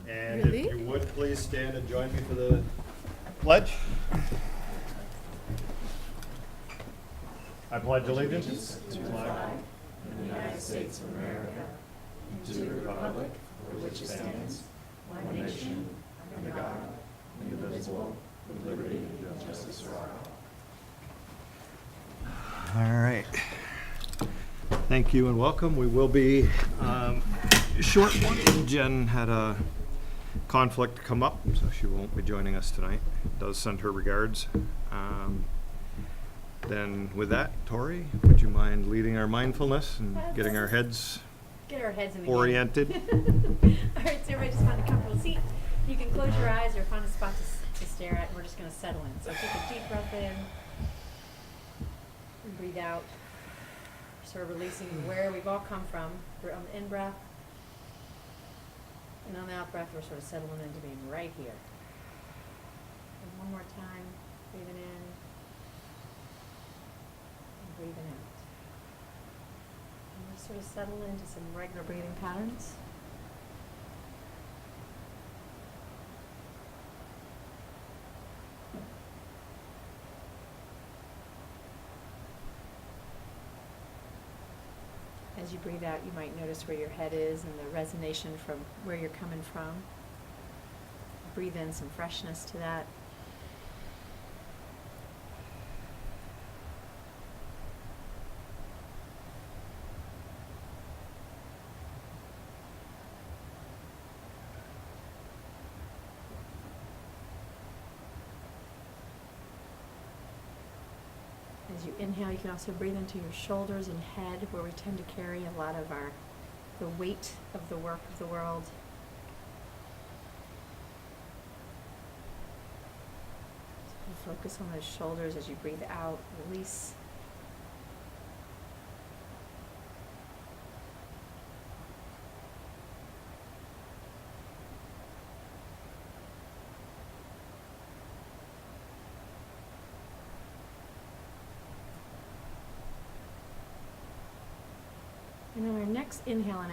And Really? if you would please stand and join me for the pledge. I pledge allegiance to the flag of the United States of America, and to the republic for which it stands, one nation, under God, indivisible, with liberty and justice for all. All right. Thank you and welcome. We will be short one. Jen had a conflict come up, so she won't be joining us tonight. Does send her regards. Then with that, Tori, would you mind leading our mindfulness and getting our heads Get our heads in the oriented? game. All right, so everybody just find a comfortable seat. You can close your eyes or find a spot to stare at, and we're just going to settle in. So take a deep breath in and breathe out. Sort of releasing where we've all come from. We're on the in-breath. And on the out-breath, we're sort of settling into being right here. And one more time, breathing in and breathing out. And we sort of settle into some regular breathing patterns. As you breathe out, you might notice where your head is and the resonation from where you're coming from. Breathe in some freshness to that. As you inhale, you can also breathe into your shoulders and head, where we tend to carry a lot of the weight of the work of the world. So focus on those shoulders as you breathe out, release. And on our next inhale and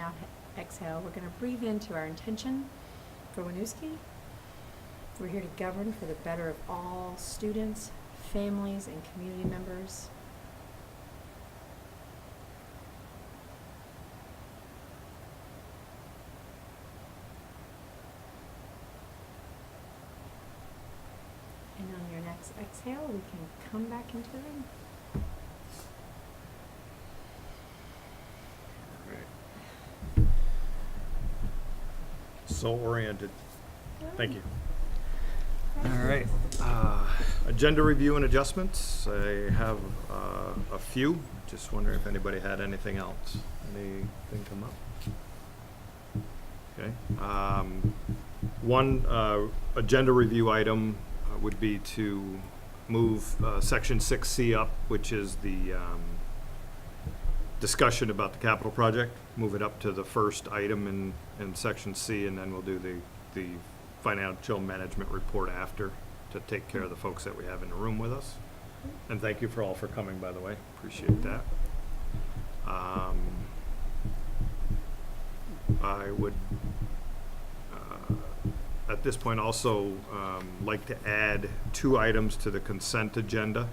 exhale, we're going to breathe into our intention for Winooski. We're here to govern for the better of all students, families, and community members. And on your next exhale, we can come back into the room. So oriented. Thank you. All right. Agenda review and adjustments. I have a few. Just wondering if anybody had anything else. Anything come up? Okay. One agenda review item would be to move section 6C up, which is the discussion about the capital project. Move it up to the first item in section C, and then we'll do the financial management report after, to take care of the folks that we have in the room with us. And thank you for all for coming, by the way. Appreciate that. I would at this point also like to add 2 items to the consent agenda.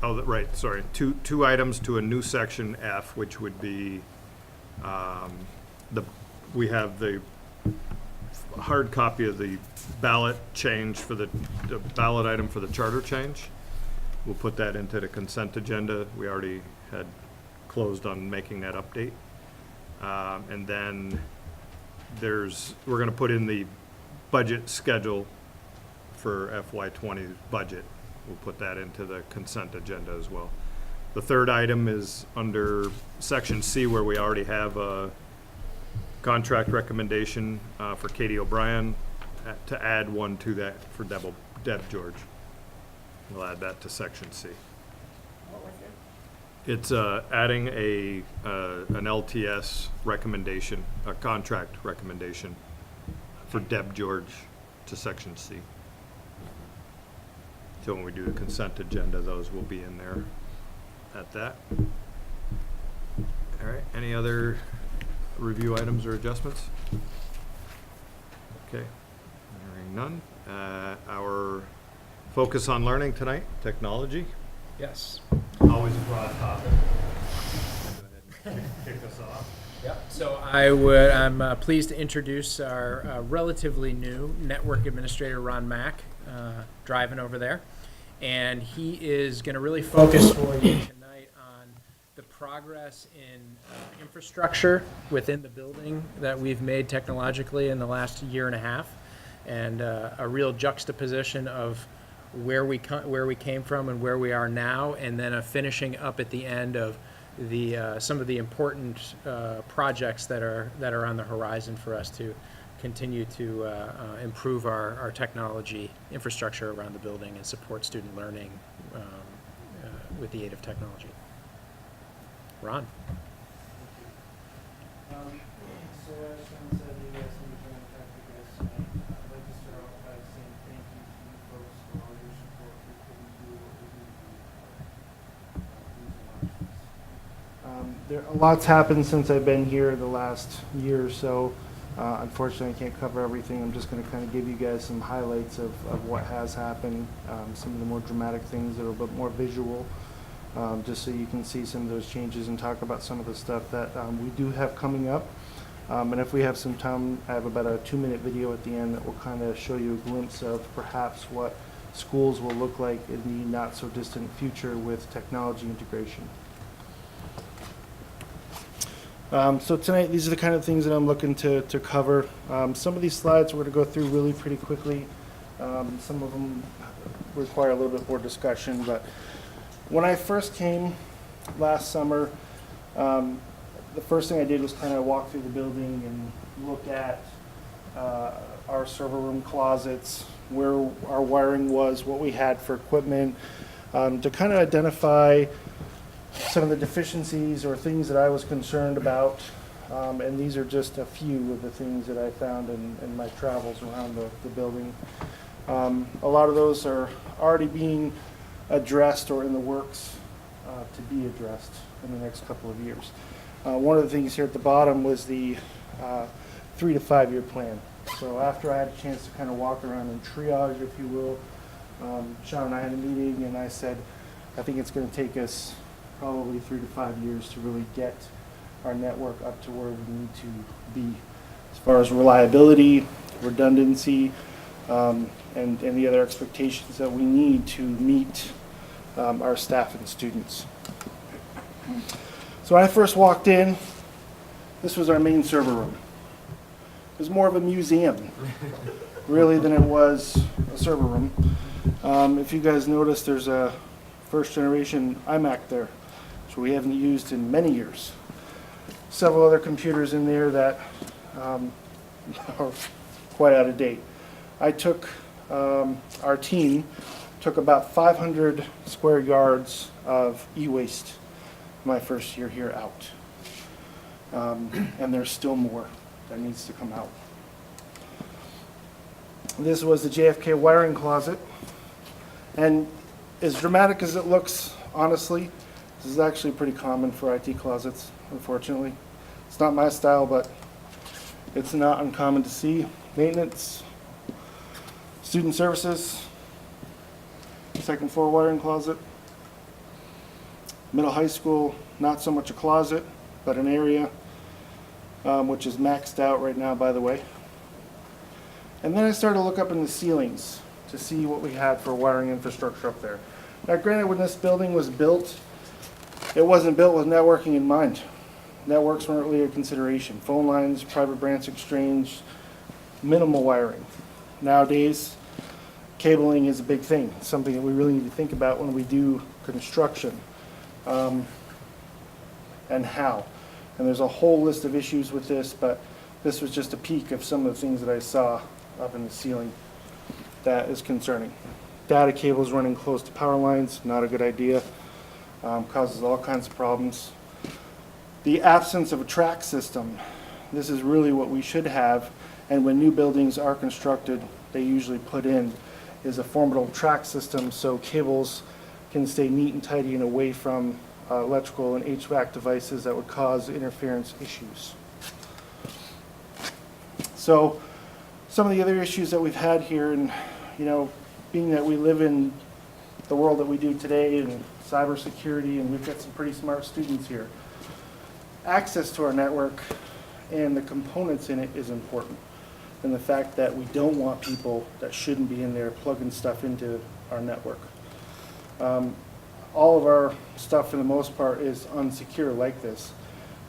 Oh, right, sorry. Two items to a new section F, which would be we have the hard copy of the ballot change for the ballot item for the charter change. We'll put that into the consent agenda. We already had closed on making that update. And then we're going to put in the budget schedule for FY20 budget. We'll put that into the consent agenda as well. The third item is under section C, where we already have a contract recommendation for Katie O'Brien, to add one to that for Deb George. We'll add that to section C. What was it? It's adding an LTS recommendation, a contract recommendation for Deb George to section C. So when we do the consent agenda, those will be in there at that. All right, Any other review items or adjustments? Okay, hearing none. Our focus on learning tonight, technology. Yes. Always a broad topic. Go ahead and kick us off. Yep. So I'm pleased to introduce our relatively new network administrator, Ron Mack, driving over there. And he is going to really focus for you tonight on the progress in infrastructure within the building that we've made technologically in the last year and a half, and a real juxtaposition of where we came from and where we are now, and then a finishing up at the end of some of the important projects that are on the horizon for us to continue to improve our technology infrastructure around the building and support student learning with the aid of technology. Ron. So as Sean said, you guys need to join the guys tonight. I'd like to start off by saying thank you to you folks for all your support for what we do, what we do. A lot's happened since I've been here the last year or so. Unfortunately, I can't cover everything. I'm just going to kind of give you guys some highlights of what has happened, some of the more dramatic things that are a bit more visual, just so you can see some of those changes and talk about some of the stuff that we do have coming up. And if we have some time, I have about a 2-minute video at the end that will kind of show you a glimpse of perhaps what schools will look like in the not so distant future with technology integration. So tonight, these are the kind of things that I'm looking to cover. Some of these slides we're going to go through really pretty quickly. Some of them require a little bit more discussion, but when I first came last summer, the first thing I did was kind of walk through the building and look at our server room closets, where our wiring was, what we had for equipment, to kind of identify some of the deficiencies or things that I was concerned about. And these are just a few of the things that I found in my travels around the building. A lot of those are already being addressed or in the works to be addressed in the next couple of years. One of the things here at the bottom was the 3 to 5 year plan. So after I had a chance to kind of walk around and triage, if you will, Sean and I had a meeting, and I said, I think it's going to take us probably 3 to 5 years to really get our network up to where we need to be as far as reliability, redundancy, and the other expectations that we need to meet our staff and students. So when I first walked in, this was our main server room. It was more of a museum, really, than it was a server room. If you guys notice, there's a first generation iMac there, which we haven't used in many years. Several other computers in there that are quite out of date. I took, our team took about 500 square yards of e-waste my first year here out. And there's still more that needs to come out. This was the Jfk Wiring Closet. And as dramatic as it looks, honestly, this is actually pretty common for IT closets, unfortunately. It's not my style, but it's not uncommon to see. Maintenance, student services, second floor wiring closet. Middle high school, not so much a closet, but an area, which is maxed out right now, by the way. And then I started to look up in the ceilings to see what we had for wiring infrastructure up there. Now, granted, when this building was built, it wasn't built with networking in mind. Networks weren't really a consideration. Phone lines, private branch exchange, minimal wiring. Nowadays, cabling is a big thing. It's something that we really need to think about when we do construction. And how. And there's a whole list of issues with this, but this was just a peek of some of the things that I saw up in the ceiling that is concerning. Data cables running close to power lines, not a good idea. Causes all kinds of problems. The absence of a track system. This is really what we should have, and when new buildings are constructed, they usually put in is a formidable track system so cables can stay neat and tidy and away from electrical and HVAC devices that would cause interference issues. So some of the other issues that we've had here, and being that we live in the world that we do today and cybersecurity, and we've got some pretty smart students here, access to our network and the components in it is important. And the fact that we don't want people that shouldn't be in there plugging stuff into our network. All of our stuff, for the most part, is unsecure like this.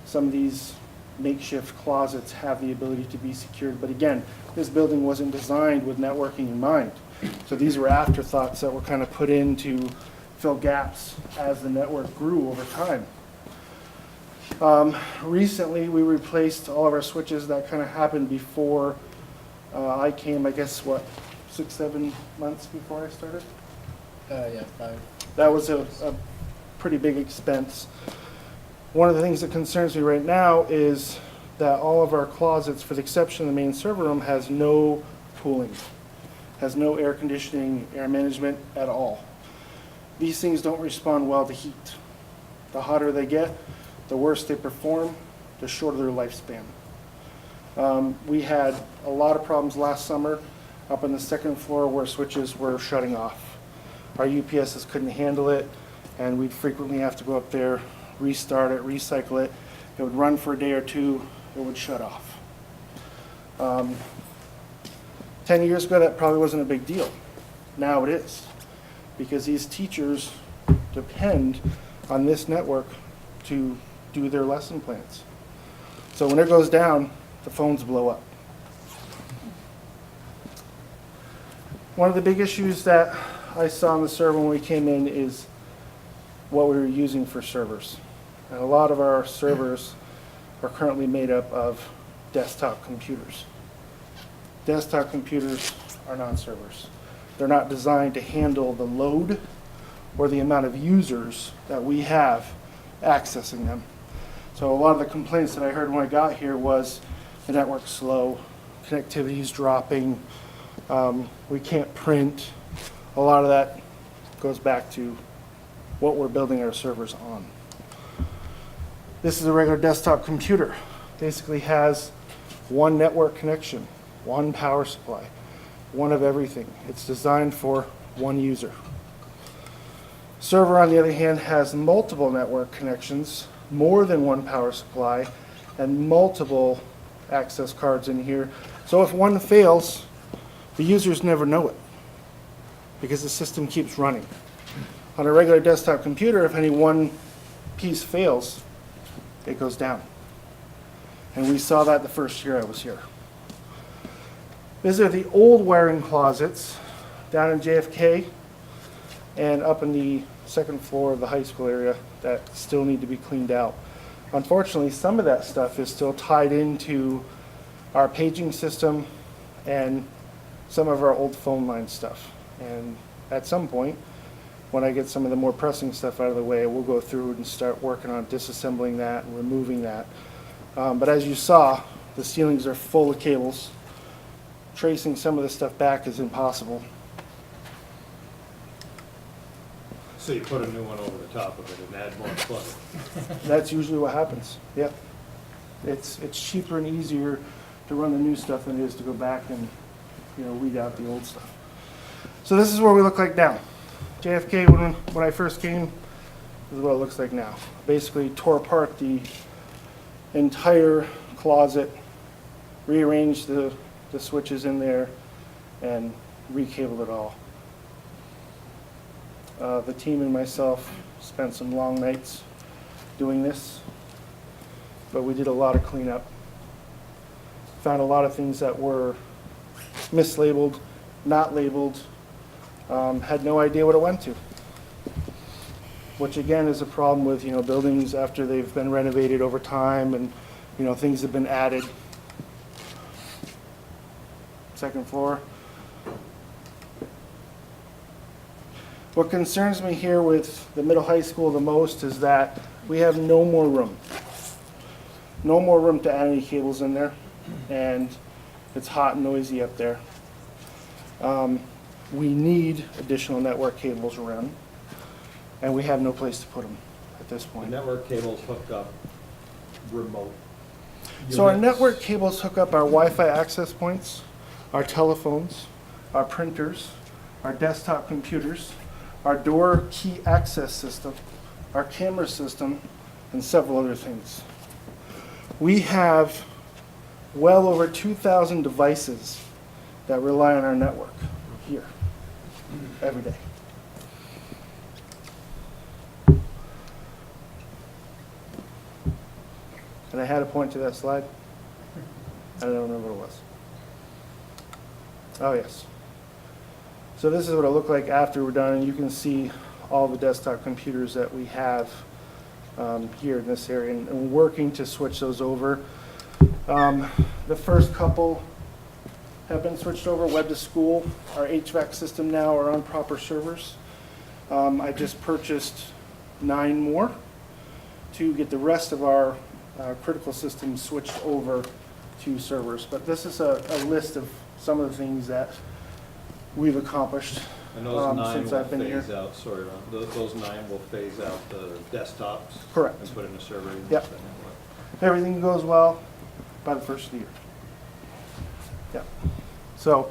Some of these makeshift closets have the ability to be secured, but again, this building wasn't designed with networking in mind. So these were afterthoughts that were kind of put in to fill gaps as the network grew over time. Recently, we replaced all of our switches. That kind of happened before I came, I guess, 6, 7 months before I started? Yeah, 5. That was a pretty big expense. One of the things that concerns me right now is that all of our closets, for the exception of the main server room, has no cooling, has no air conditioning, air management at all. These things don't respond well to heat. The hotter they get, the worse they perform, the shorter their lifespan. We had a lot of problems last summer up on the second floor where switches were shutting off. Our UPSs couldn't handle it, and we'd frequently have to go up there, restart it, recycle it. It would run for a day or two, it would shut off. 10 years ago, that probably wasn't a big deal. Now it is, because these teachers depend on this network to do their lesson plans. So when it goes down, the phones blow up. One of the big issues that I saw on the server when we came in is what we were using for servers. And a lot of our servers are currently made up of desktop computers. Desktop computers are not servers. They're not designed to handle the load or the amount of users that we have accessing them. So a lot of the complaints that I heard when I got here was the network's slow, connectivity is dropping, we can't print. A lot of that goes back to what we're building our servers on. This is a regular desktop computer. Basically has one network connection, one power supply, one of everything. It's designed for one user. Server, on the other hand, has multiple network connections, more than one power supply, and multiple access cards in here. So if one fails, the users never know it, because the system keeps running. On a regular desktop computer, if any one piece fails, it goes down. And we saw that the first year I was here. These are the old wiring closets down in JFK and up in the second floor of the high school area that still need to be cleaned out. Unfortunately, some of that stuff is still tied into our paging system and some of our old phone line stuff. And at some point, when I get some of the more pressing stuff out of the way, we'll go through and start working on disassembling that and removing that. But as you saw, the ceilings are full of cables. Tracing some of this stuff back is impossible. So you put a new one over the top of it and add more clutter. That's usually what happens. Yep. It's cheaper and easier to run the new stuff than it is to go back and weed out the old stuff. So this is what we look like now. JFK, when I first came, this is what it looks like now. Basically tore apart the entire closet, rearranged the switches in there, and recabled it all. The team and myself spent some long nights doing this, but we did a lot of cleanup. Found a lot of things that were mislabeled, not labeled, had no idea what it went to. Which again is a problem with buildings after they've been renovated over time and things have been added. Second floor. What concerns me here with the middle high school the most is that we have no more room. No more room to add any cables in there, and it's hot and noisy up there. We need additional network cables around, and we have no place to put them at this The point. network cables hook up remote. So our units. network cables hook up our Wi-Fi access points, our telephones, our printers, our desktop computers, our door key access system, our camera system, and several other things. We have well over 2,000 devices that rely on our network here every day. And I had a point to that slide. I don't remember what it was. Oh, yes. So this is what it looked like after we're done, and you can see all the desktop computers that we have here in this area, and working to switch those over. The first couple have been switched over, web to school. Our HVAC system now are on proper servers. I just purchased 9 more to get the rest of our critical systems switched over to servers. But this is a list of some of the things that we've accomplished And those 9 since will I've been here. phase out, sorry, Ron, those 9 will phase out the desktops. Correct. And put in a server. Yep. Everything goes well by the first of the year. Yeah. So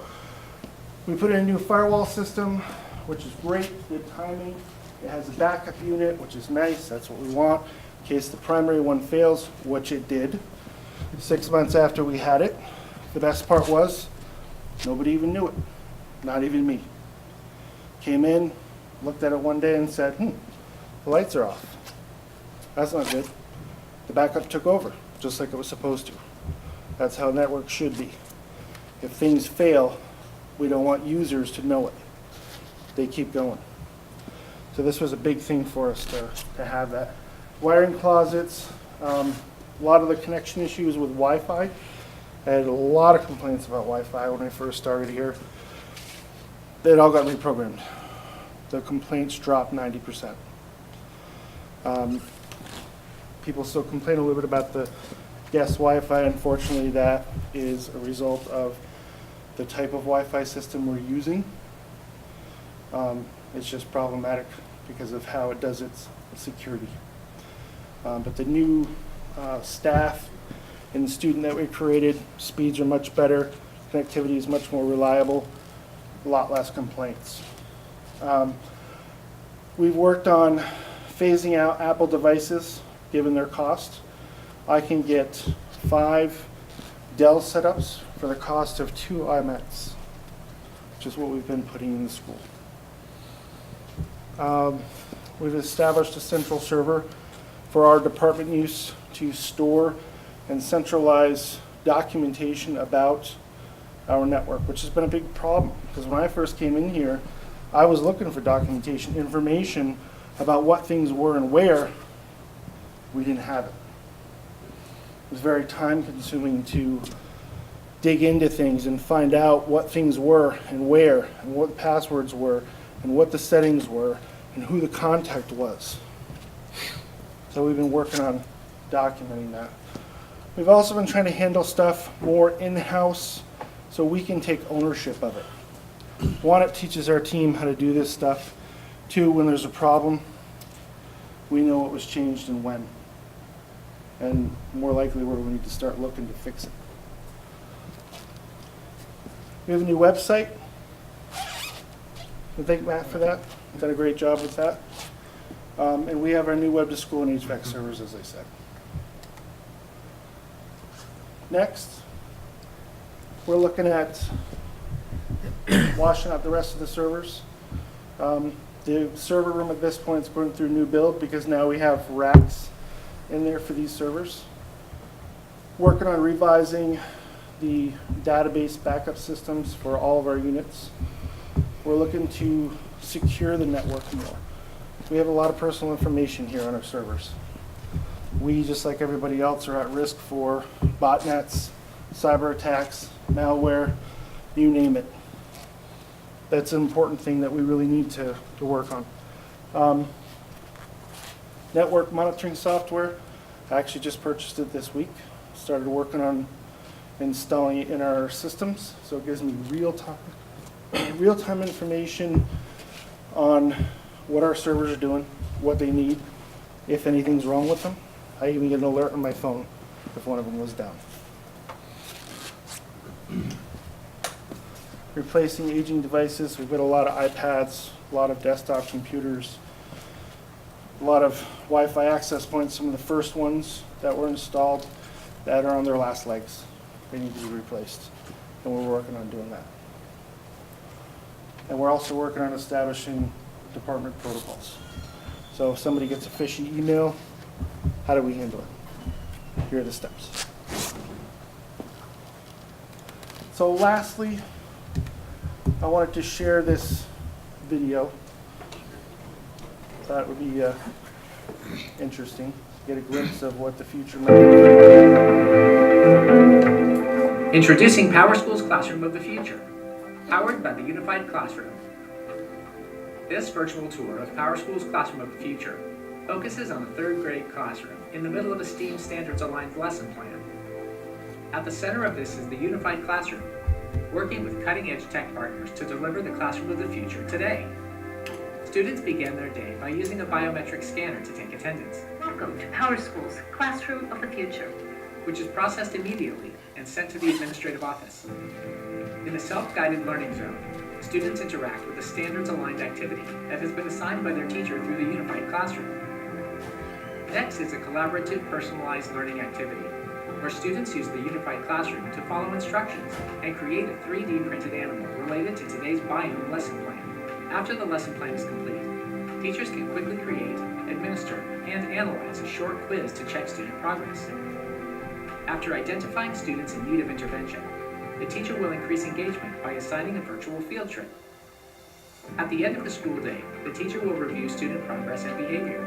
we put in a new firewall system, which is great, good timing. It has a backup unit, which is nice. That's what we want in case the primary one fails, which it did 6 months after we had it. The best part was nobody even knew it, not even me. Came in, looked at it one day and said, the lights are off. That's not good. The backup took over, just like it was supposed to. That's how networks should be. If things fail, we don't want users to know it. They keep going. So this was a big thing for us to have that. Wiring closets, a lot of the connection issues with Wi-Fi. I had a lot of complaints about Wi-Fi when I first started here. It all got reprogrammed. The complaints dropped 90%. People still complain a little bit about the guest Wi-Fi. Unfortunately, that is a result of the type of Wi-Fi system we're using. It's just problematic because of how it does its security. But the new staff and the student that we created, speeds are much better, connectivity is much more reliable, a lot less complaints. We've worked on phasing out Apple devices, given their cost. I can get 5 Dell setups for the cost of 2 iMacs, which is what we've been putting in the school. We've established a central server for our department use to store and centralize documentation about our network, which has been a big problem. Because when I first came in here, I was looking for documentation, information about what things were and where. We didn't have it. It was very time consuming to dig into things and find out what things were and where and what the passwords were and what the settings were and who the contact was. So we've been working on documenting that. We've also been trying to handle stuff more in-house so we can take ownership of it. One, it teaches our team how to do this stuff. 2, when there's a problem, we know what was changed and when. And more likely where we need to start looking to fix it. We have a new website. I thank Matt for that. He's done a great job with that. And we have our new web to school and HVAC servers, as I said. Next, we're looking at washing out the rest of the servers. The server room at this point is going through a new build because now we have racks in there for these servers. Working on revising the database backup systems for all of our units. We're looking to secure the network more. We have a lot of personal information here on our servers. We, just like everybody else, are at risk for botnets, cyber attacks, malware, you name it. That's an important thing that we really need to work on. Network monitoring software, I actually just purchased it this week. Started working on installing it in our systems, so it gives me real-time information on what our servers are doing, what they need, if anything's wrong with them. I even get an alert on my phone if one of them was down. Replacing aging devices. We've got a lot of iPads, a lot of desktop computers, a lot of Wi-Fi access points, some of the first ones that were installed that are on their last legs. They need to be replaced, and we're working on doing that. And we're also working on establishing department protocols. So if somebody gets a fishy email, how do we handle it? Here are the steps. So lastly, I wanted to share this video. Thought it would be interesting to get a glimpse of what the future might be. Introducing PowerSchool's Classroom of the Future, powered by the Unified Classroom. This virtual tour of PowerSchool's Classroom of the Future focuses on a third grade classroom in the middle of a STEAM standards-aligned lesson plan. At the center of this is the Unified Classroom, working with cutting-edge tech partners to deliver the classroom of the future today. Students begin their day by using a biometric scanner to take attendance. Welcome to PowerSchool's Classroom of the Future, which is processed immediately and sent to the administrative office. In the self-guided learning zone, students interact with a standards-aligned activity that has been assigned by their teacher through the Unified Classroom. Next is a collaborative, personalized learning activity, where students use the Unified Classroom to follow instructions and create a 3D printed animal related to today's biome lesson plan. After the lesson plan is complete, teachers can quickly create, administer, and analyze a short quiz to check student progress. After identifying students in need of intervention, the teacher will increase engagement by assigning a virtual field trip. At the end of the school day, the teacher will review student progress and behavior.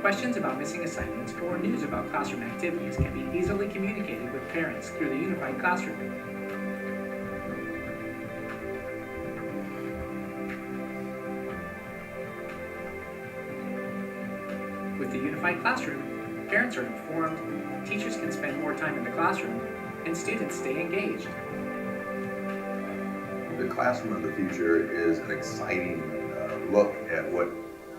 Questions about missing assignments or news about classroom activities can be easily communicated with parents through the Unified Classroom. With the Unified Classroom, parents are informed, teachers can spend more time in the classroom, and students stay engaged. The Classroom of the Future is an exciting look at what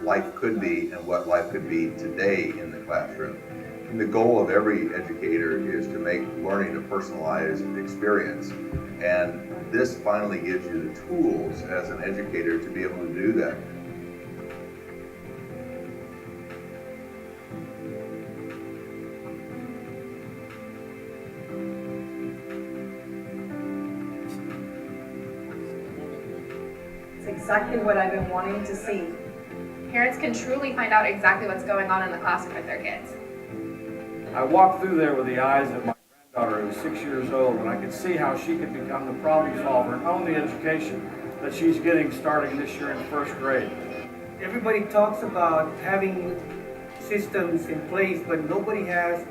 life could be and what life could be today in the classroom. And the goal of every educator is to make learning a personalized experience. And this finally gives you the tools as an educator to be able to do that. It's exactly what I've been wanting to see. Parents can truly find out exactly what's going on in the classroom with their kids. I walked through there with the eyes of my granddaughter, who was 6 years old, and I could see how she could become the problem solver and own the education that she's getting starting this year in first grade. Everybody talks about having systems in place, but nobody has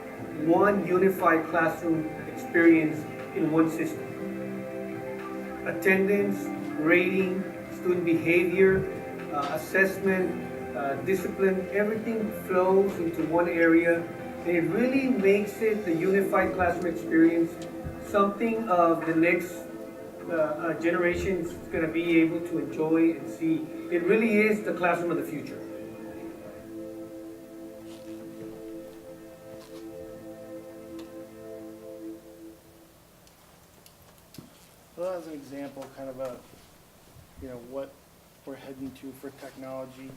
one unified classroom experience in one system. Attendance, rating, student behavior, assessment, discipline, everything flows into one area, and it really makes it the unified classroom experience something of the next generation is going to be able to enjoy and see. It really is the classroom of the future. So as an example, kind of a, what we're heading to for technology.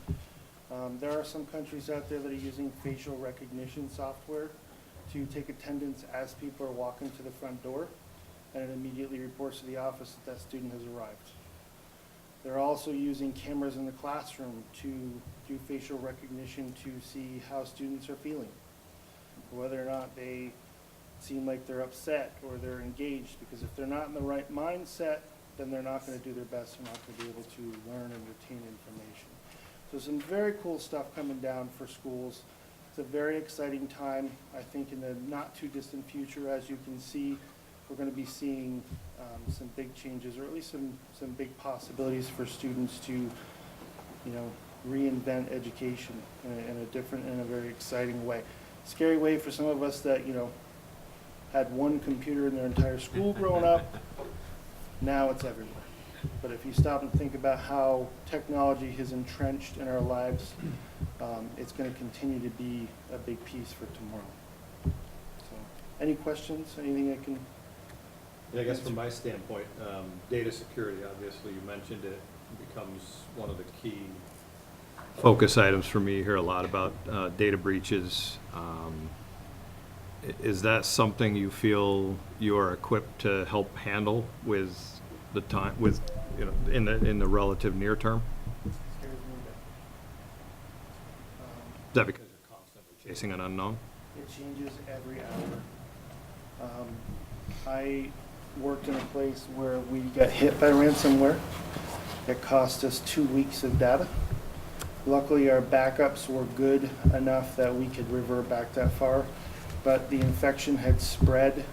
There are some countries out there that are using facial recognition software to take attendance as people are walking to the front door, and it immediately reports to the office that that student has arrived. They're also using cameras in the classroom to do facial recognition to see how students are feeling, whether or not they seem like they're upset or they're engaged, because if they're not in the right mindset, then they're not going to do their best. They're not going to be able to learn and retain information. So some very cool stuff coming down for schools. It's a very exciting time. I think in the not too distant future, as you can see, we're going to be seeing some big changes, or at least some big possibilities for students to, reinvent education in a different and a very exciting way. Scary way for some of us that, had one computer in their entire school growing up. Now it's everywhere. but if you stop and think about how technology has entrenched in our lives, it's going to continue to be a big piece for tomorrow. So, any questions? Anything I can? And I guess from my standpoint, data security, obviously you mentioned it, becomes one of the key focus items for me. You hear a lot about data breaches. Is that something you feel you are equipped to help handle with the time, with, you know, in the relative near term? Scares me a bit. Is that because you're constantly chasing an unknown? It changes every hour. I worked in a place where we got hit by ransomware. It cost us 2 weeks of data. Luckily, our backups were good enough that we could revert back that far, but the infection had spread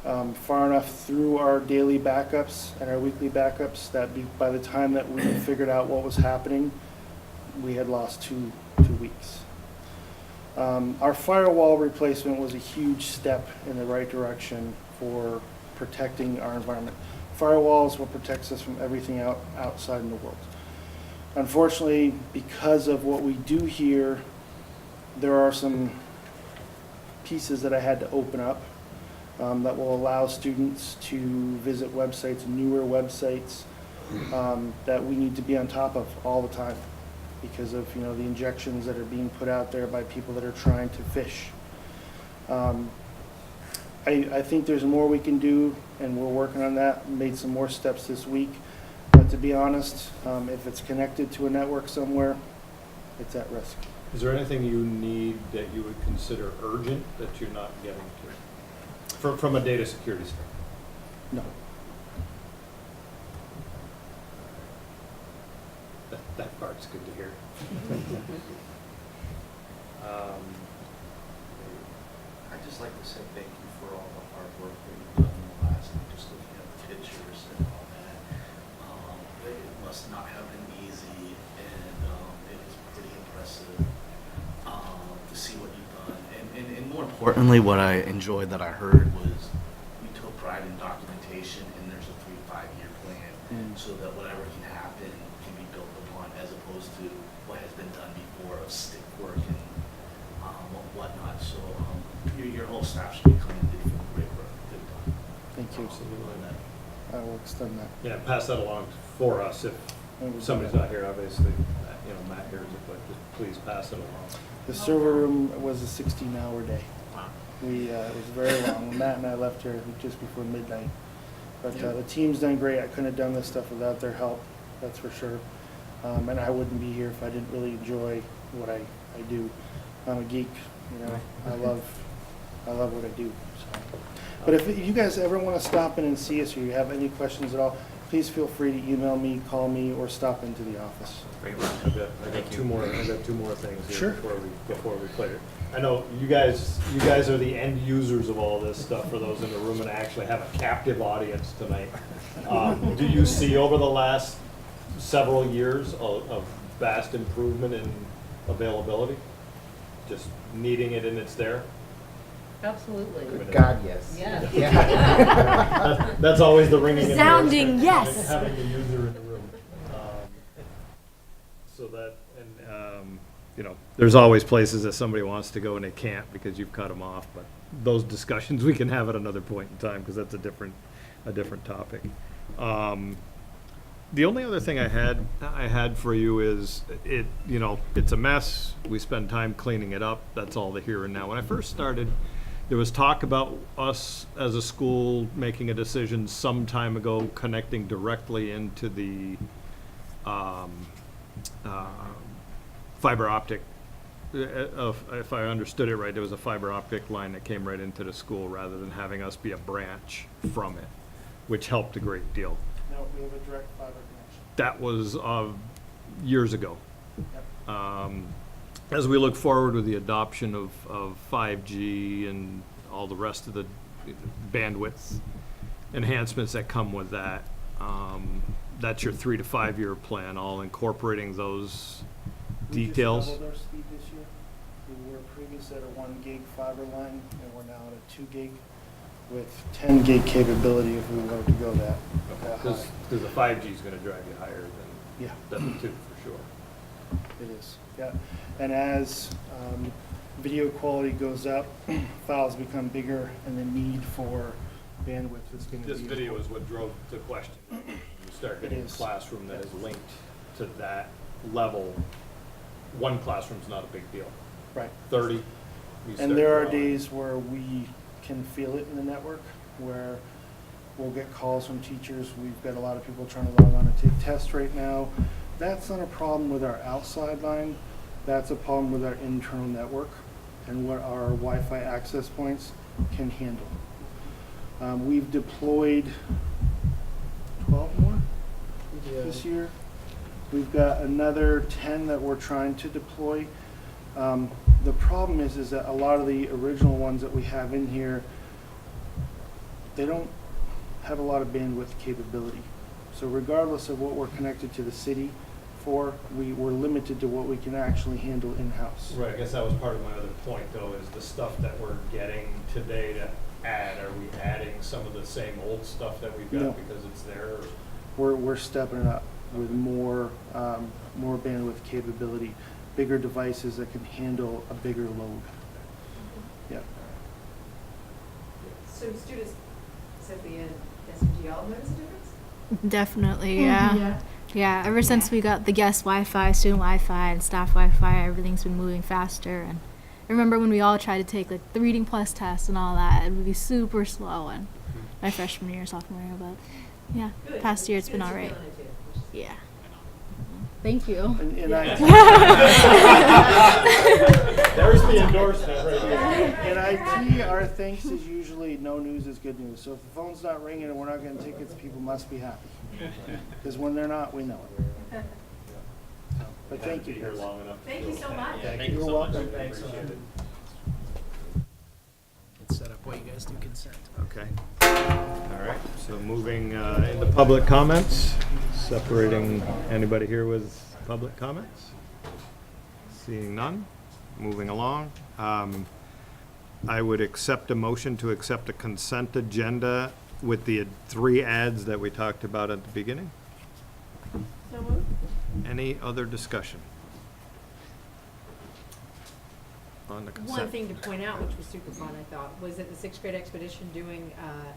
far enough through our daily backups and our weekly backups that by the time that we figured out what was happening, we had lost two weeks. Our firewall replacement was a huge step in the right direction for protecting our environment. Firewall is what protects us from everything outside in the world. Unfortunately, because of what we do here, there are some pieces that I had to open up that will allow students to visit websites, newer websites, that we need to be on top of all the time because of, you know, the injections that are being put out there by people that are trying to fish. I think there's more we can do, and we're working on that. Made some more steps this week. But to be honest, if it's connected to a network somewhere, it's at risk. Is there anything you need that you would consider urgent that you're not getting to? From a data security standpoint? No. That part's good to hear. I'd just like to say thank you for all the hard work that you've done in the last, just looking at the pictures and all that. It must not have been easy, and it is pretty impressive to see what you've done. And more importantly, what I enjoyed that I heard was you took pride in documentation, and there's a 3 to 5 year plan so that whatever can happen can be built upon, as opposed to what has been done before of stick work and whatnot. So your whole staff should be coming to do great work. Good done. Thank you. I will extend that. Yeah, pass that along for us if somebody's not here. Obviously, you know, Matt hears it, but just please pass it along. The server room was a 16-hour day. Wow. It was very long. When Matt and I left here just before midnight. But the team's done great. I couldn't have done this stuff without their help, that's for sure. And I wouldn't be here if I didn't really enjoy what I do. I'm a geek, you know. I love what I do. So. But if you guys ever want to stop in and see us, or you have any questions at all, please feel free to email me, call me, or stop into the office. Great work. I got two more things here Sure. before we play it. I know you guys are the end users of all this stuff for those in the room, and I actually have a captive audience tonight. Do you see over the last several years of vast improvement in availability? Just needing it and it's there? Absolutely. God, yes. Yeah. That's always the ringing Resounding endorsement, yes. having the user in the room. So that, and you know, there's always places that somebody wants to go and they can't because you've cut them off. But those discussions we can have at another point in time because that's a different topic. The only other thing I had for you is you know, it's a mess. We spend time cleaning it up. That's all the here and now. When I first started, there was talk about us as a school making a decision some time ago, connecting directly into the fiber optic. If I understood it right, there was a fiber optic line that came right into the school rather than having us be a branch from it, which helped a great deal. No, we have a direct fiber connection. That was years ago. Yep. As we look forward with the adoption of 5G and all the rest of the bandwidth enhancements that come with that, that's your 3 to 5 year plan, all incorporating those details. We just doubled our speed this year. We were previously at a 1 gig fiber line, and we're now at a 2 gig. with 10 gig capability if we wanted to go that high. Because the 5G is going to drive you higher Yeah. than the 2 for sure. It is, yeah. And as video quality goes up, files become bigger, and the need for bandwidth is going to be. This video is what drove the question. You start getting a classroom that is linked to that level. One classroom's not a big deal. Right. 30. you And start there are growing. days where we can feel it in the network, where we'll get calls from teachers. We've got a lot of people trying to log on and take tests right now. That's not a problem with our outside line. That's a problem with our internal network and what our Wi-Fi access points can handle. We've deployed 12 more this year. We've got another 10 that we're trying to deploy. The problem is that a lot of the original ones that we have in here, they don't have a lot of bandwidth capability. So regardless of what we're connected to the city for, we're limited to what we can actually handle in-house. Right, I guess that was part of my other point, though, is the stuff that we're getting today to add. Are we adding some of the same old stuff that we've got No. because it's there? Or? We're stepping it up with more bandwidth capability, bigger devices that can handle a bigger load. Yeah. So students, Sophia and SVG, all notice a difference? Definitely, yeah. Yeah, ever since we got the guest Wi-Fi, student Wi-Fi, and staff Wi-Fi, everything's been moving faster. And I remember when we all tried to take like the Reading Plus test and all that, it would be super slow in my freshman year, sophomore year, but yeah, Good. past year it's been all Students are right. feeling it too, which is Yeah. Thank you. And There's the endorsement right there. In IT, our thanks is usually no news is good news. So if the phone's not ringing and we're not getting tickets, people must be happy. Because when they're not, we know it. But thank you. Here long enough. Thank you so much. Thank you You're so much. welcome. Appreciate it. Let's set up while you guys do consent. Okay. All right, so moving into public comments, separating anybody here with public comments. Seeing none, moving along. I would accept a motion to accept a consent agenda with the 3 ads that we talked about at the beginning. So moved. Any other discussion on the consent? One thing to point out, which was super fun, I thought, was that the 6th grade expedition doing,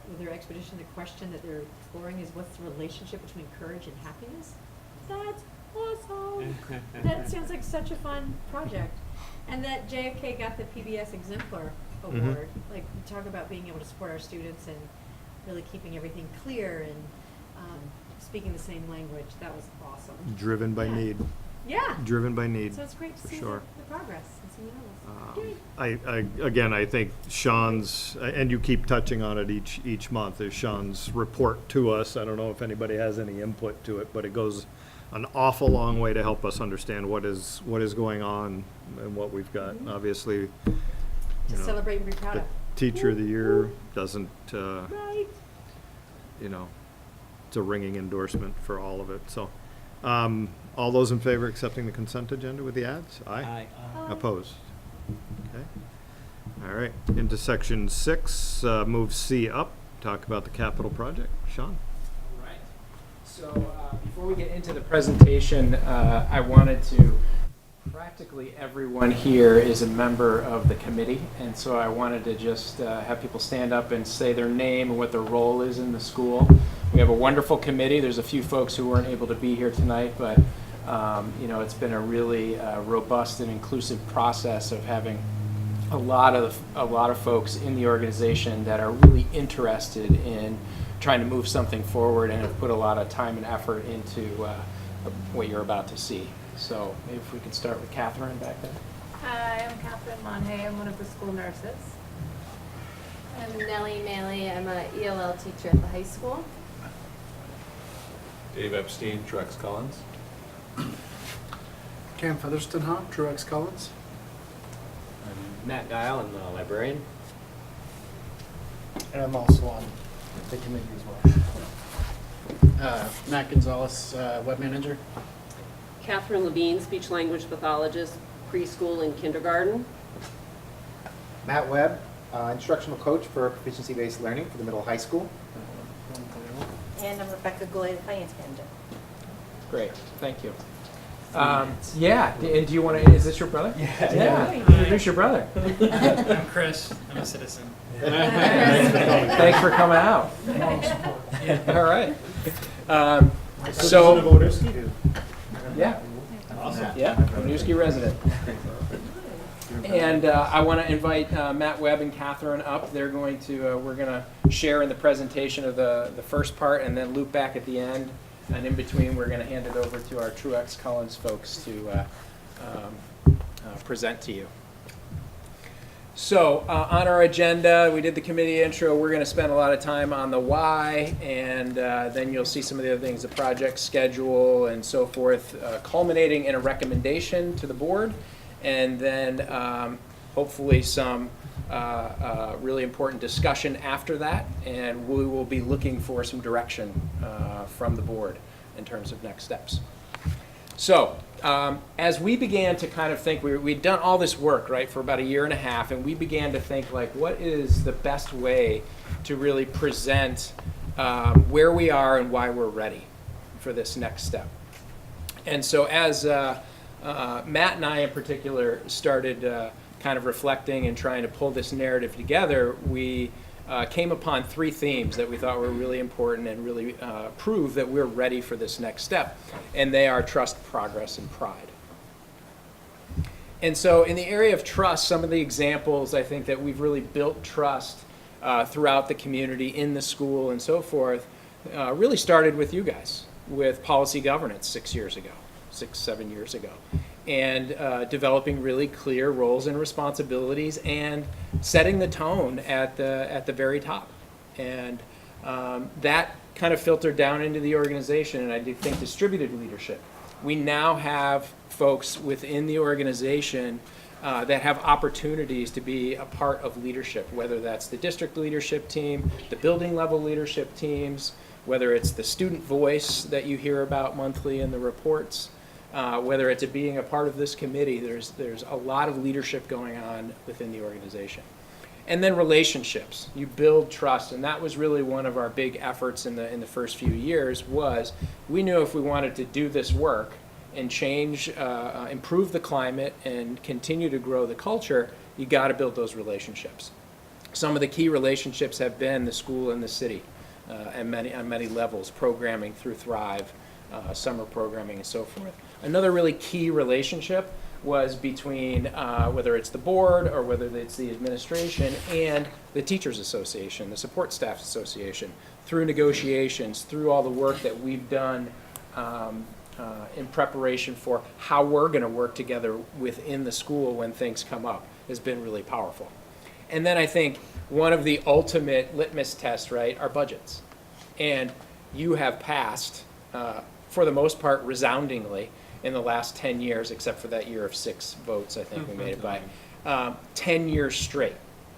with their expedition, the question that they're exploring is what's the relationship between courage and happiness? That's awesome. That sounds like such a fun project. And that JFK got the PBS Exemplar Award. Like, we talk about being able to support our students and really keeping everything clear and speaking the same language. That was awesome. Driven by need. Yeah. Driven by need. So it's great to for see sure. the progress and seeing levels. Again, I think Sean's, and you keep touching on it each month, is Sean's report to us. I don't know if anybody has any input to it, but it goes an awful long way to help us understand what is going on and what we've got. Obviously, you To know, celebrate and be proud the of. Teacher of the Year doesn't, Right. you know, it's a ringing endorsement for all of it. So, all those in favor of accepting the consent agenda with the ads? Aye. Opposed? Okay. All right, into section 6, move C up, talk about the capital project. Sean? Right. So before we get into the presentation, I wanted to, practically everyone here is a member of the committee, and so I wanted to just have people stand up and say their name and what their role is in the school. We have a wonderful committee. There's a few folks who weren't able to be here tonight, but you know, it's been a really robust and inclusive process of having a lot of folks in the organization that are really interested in trying to move something forward and have put a lot of time and effort into what you're about to see. So maybe if we could start with Catherine back there. Hi, I'm Catherine Monhay. I'm one of the school nurses. I'm Nellie Maley. I'm an ELL teacher at the high school. Dave Epstein, Truex Collins. Cam Featherston, Truex Collins. I'm Matt Dial. I'm the librarian. And I'm also on the committee as well. Matt Gonzalez, web manager. Catherine Levine, speech language pathologist, preschool and kindergarten. Matt Webb, instructional coach for proficiency-based learning for the middle high school. And I'm Rebecca Goulet, the finance manager. Great, thank you. Yeah, and do you want to, is this your brother? Yeah. Introduce your brother. I'm Chris. I'm a citizen. Thanks for coming out. All right. Yeah. Awesome. Yeah, Winooski resident. And I want to invite Matt Webb and Catherine up. They're going to, we're going to share in the presentation of the first part and then loop back at the end. And in between, we're going to hand it over to our Truex Collins folks to present to you. So on our agenda, we did the committee intro. We're going to spend a lot of time on the why, and then you'll see some of the other things, the project schedule and so forth, culminating in a recommendation to the board, and then hopefully some really important discussion after that, and we will be looking for some direction from the board in terms of next steps. So as we began to kind of think, we'd done all this work, right, for about a year and a half, and we began to think, like, what is the best way to really present where we are and why we're ready for this next step. And so as Matt and I in particular started kind of reflecting and trying to pull this narrative together, we came upon three themes that we thought were really important and really prove that we're ready for this next step. And they are trust, progress, and pride. And so in the area of trust, some of the examples I think that we've really built trust throughout the community, in the school and so forth, really started with you guys, with policy governance 6 years ago, 7 years ago. And developing really clear roles and responsibilities and setting the tone at the very top. And that kind of filtered down into the organization, and I do think distributed leadership. We now have folks within the organization that have opportunities to be a part of leadership, whether that's the district leadership team, the building level leadership teams, whether it's the student voice that you hear about monthly in the reports. Whether it's being a part of this committee, there's a lot of leadership going on within the organization. And then relationships. You build trust, and that was really one of our big efforts in the first few years. Was we knew if we wanted to do this work and change, improve the climate, and continue to grow the culture, you got to build those relationships. Some of the key relationships have been the school and the city, and on many levels, programming through Thrive, summer programming, and so forth. Another really key relationship was between whether it's the board or whether it's the administration and the Teachers Association, the Support Staff Association, through negotiations, through all the work that we've done in preparation for how we're going to work together within the school when things come up, has been really powerful. And then I think one of the ultimate litmus tests, right, are budgets. And you have passed, for the most part, resoundingly in the last 10 years, except for that year of 6 votes, I think we made it by, 10 years straight.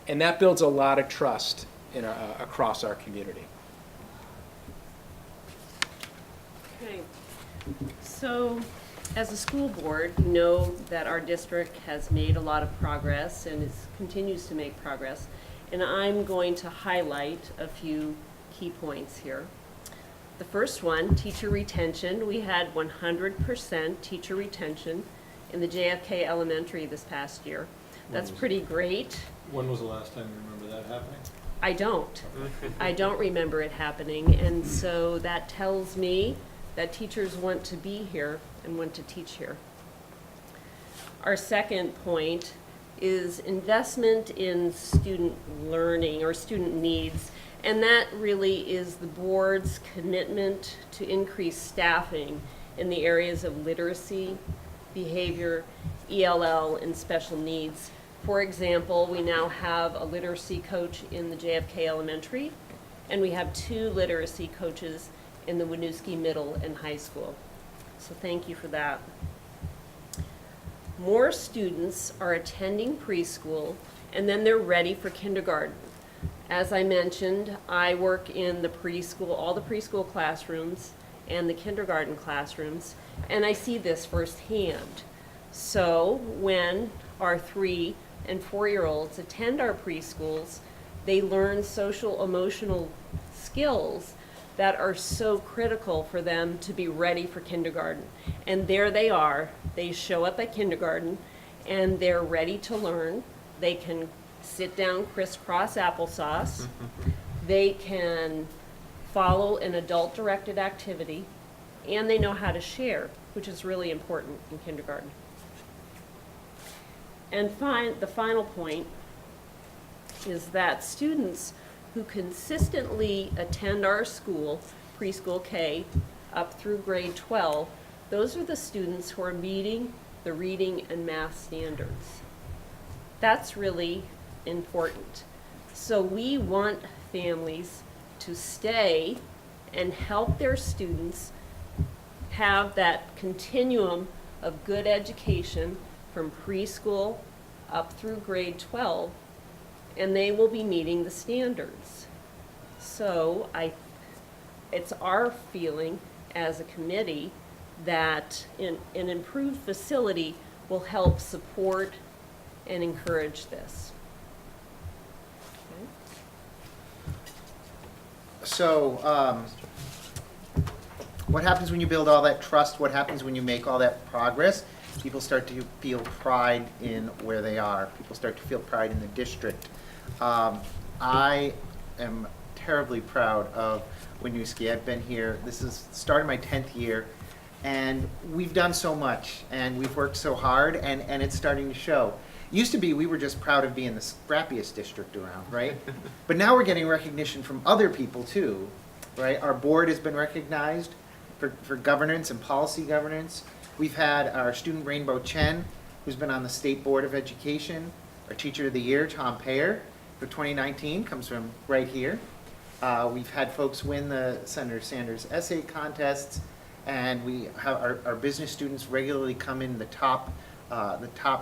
And that builds a lot of trust across our community. Okay. So, as a school board, you know that our district has made a lot of progress and continues to make progress. And I'm going to highlight a few key points here. The first one, teacher retention. We had 100% teacher retention in the JFK Elementary this past year. That's pretty great. When was the last time you remember that happening? I don't. I don't remember it happening, and so that tells me that teachers want to be here and want to teach here. Our second point is investment in student learning or student needs. And that really is the board's commitment to increase staffing in the areas of literacy, behavior, ELL, and special needs. For example, we now have a literacy coach in the JFK Elementary, and we have 2 literacy coaches in the Winooski Middle and High School. So thank you for that. More students are attending preschool, and then they're ready for kindergarten. As I mentioned, I work in the preschool, all the preschool classrooms and the kindergarten classrooms, and I see this firsthand. So when our 3 and 4-year-olds attend our preschools, they learn social emotional skills that are so critical for them to be ready for kindergarten. And there they are. They show up at kindergarten and they're ready to learn. They can sit down crisscross applesauce. They can follow an adult-directed activity, and they know how to share, which is really important in kindergarten. And the final point is that students who consistently attend our school, preschool K, up through grade 12, those are the students who are meeting the reading and math standards. That's really important. So we want families to stay and help their students have that continuum of good education from preschool up through grade 12, and they will be meeting the standards. So it's our feeling as a committee that an improved facility will help support and encourage this. So, what happens when you build all that trust? What happens when you make all that progress? People start to feel pride in where they are. People start to feel pride in the district. I am terribly proud of Winooski. I've been here, this is started my 10th year, and we've done so much, and we've worked so hard, and it's starting to show. Used to be we were just proud of being the scrappiest district around, right? But now we're getting recognition from other people too, right? Our board has been recognized for governance and policy governance. We've had our student Rainbow Chen, who's been on the State Board of Education. Our Teacher of the Year, Tom Payer, for 2019, comes from right here. We've had folks win the Senator Sanders essay contests, and we have our business students regularly come in the top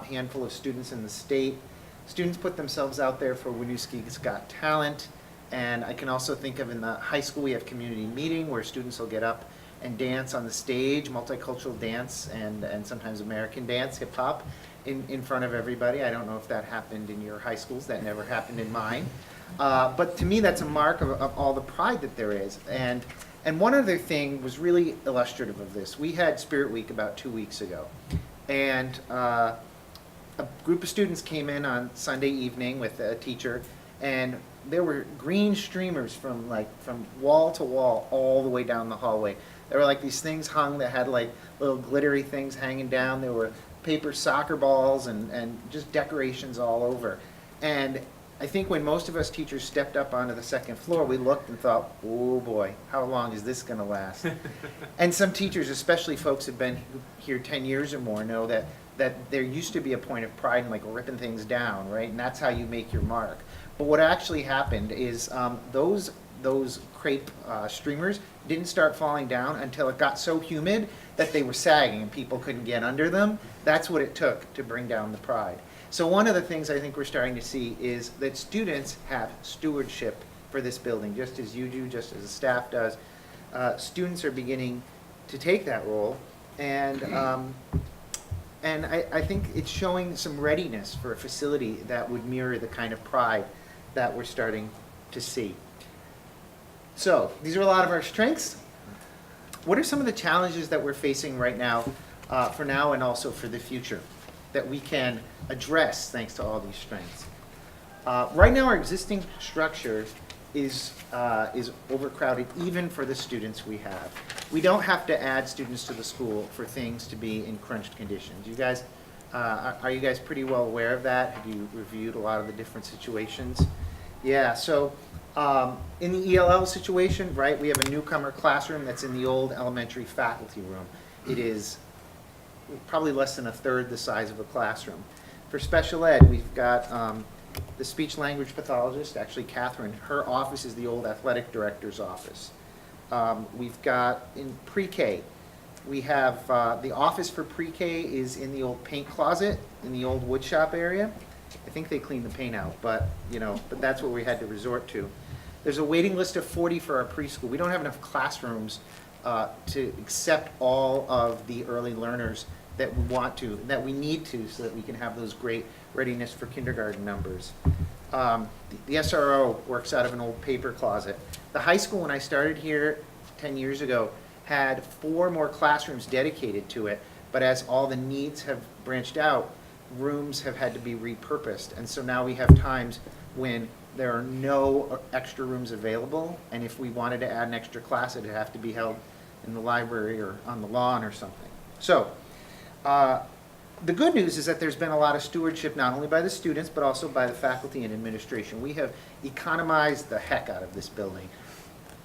handful of students in the state. Students put themselves out there for Winooski's Got Talent, and I can also think of in the high school we have community meeting where students will get up and dance on the stage, multicultural dance and sometimes American dance, hip hop, in front of everybody. I don't know if that happened in your high schools. That never happened in mine. But to me, that's a mark of all the pride that there is. And one other thing was really illustrative of this. We had Spirit Week about 2 weeks ago. And a group of students came in on Sunday evening with a teacher, and there were green streamers from wall to wall all the way down the hallway. There were like these things hung that had like little glittery things hanging down. There were paper soccer balls and just decorations all over. And I think when most of us teachers stepped up onto the second floor, we looked and thought, oh boy, how long is this going to last? And some teachers, especially folks who've been here 10 years or more, know that there used to be a point of pride in like ripping things down, right? And that's how you make your mark. But what actually happened is those crepe streamers didn't start falling down until it got so humid that they were sagging and people couldn't get under them. That's what it took to bring down the pride. So one of the things I think we're starting to see is that students have stewardship for this building, just as you do, just as the staff does. Students are beginning to take that role, and I think it's showing some readiness for a facility that would mirror the kind of pride that we're starting to see. So these are a lot of our strengths. What are some of the challenges that we're facing right now, for now and also for the future, that we can address thanks to all these strengths? Right now our existing structure is overcrowded even for the students we have. We don't have to add students to the school for things to be in crunched conditions. You guys, are you guys pretty well aware of that? Have you reviewed a lot of the different situations? Yeah, so in the ELL situation, right, we have a newcomer classroom that's in the old elementary faculty room. It is probably less than a third the size of a classroom. For special ed, we've got the speech language pathologist, actually Catherine, her office is the old athletic director's office. We've got in pre-K, we have the office for pre-K is in the old paint closet in the old wood shop area. I think they cleaned the paint out, but that's what we had to resort to. There's a waiting list of 40 for our preschool. We don't have enough classrooms to accept all of the early learners that we want to, that we need to, so that we can have those great readiness for kindergarten numbers. The SRO works out of an old paper closet. The high school, when I started here 10 years ago, had 4 more classrooms dedicated to it, but as all the needs have branched out, rooms have had to be repurposed. And so now we have times when there are no extra rooms available, and if we wanted to add an extra class, it'd have to be held in the library or on the lawn or something. So, the good news is that there's been a lot of stewardship, not only by the students, but also by the faculty and administration. We have economized the heck out of this building.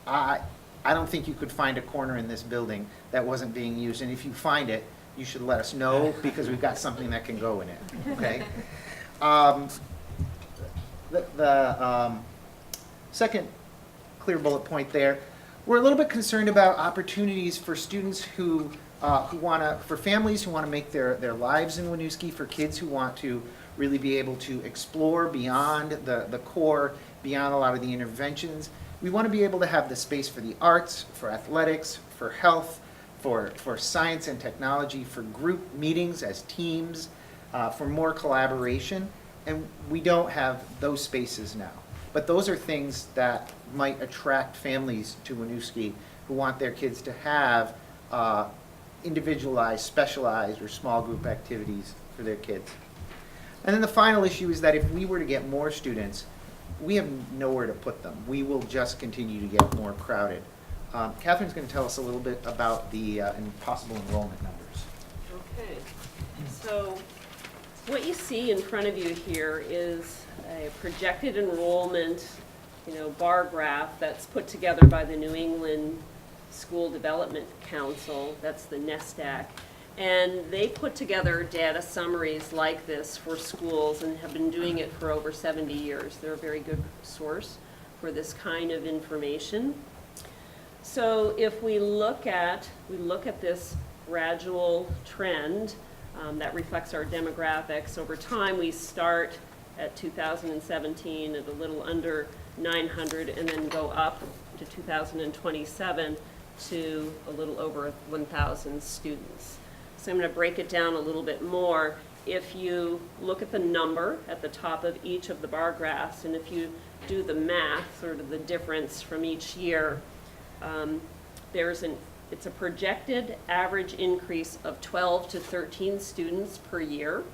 I don't think you could find a corner in this building that wasn't being used, and if you find it, you should let us know, because we've got something that can go in it, okay? The second clear bullet point there, we're a little bit concerned about opportunities for students who want to, for families who want to make their lives in Winooski, for kids who want to really be able to explore beyond the core, beyond a lot of the interventions. We want to be able to have the space for the arts, for athletics, for health, for science and technology, for group meetings as teams, for more collaboration. And we don't have those spaces now. But those are things that might attract families to Winooski who want their kids to have individualized, specialized, or small group activities for their kids. And then the final issue is that if we were to get more students, we have nowhere to put them. We will just continue to get more crowded. Catherine's going to tell us a little bit about the possible enrollment numbers. Okay, so what you see in front of you here is a projected enrollment, bar graph that's put together by the New England School Development Council. That's the NESDAC. And they put together data summaries like this for schools and have been doing it for over 70 years. They're a very good source for this kind of information. So if we look at this gradual trend that reflects our demographics over time, we start at 2017 at a little under 900 and then go up to 2027 to a little over 1,000 students. So I'm going to break it down a little bit more. If you look at the number at the top of each of the bar graphs, and if you do the math, sort of the difference from each year, it's a projected average increase of 12 to 13 students per year.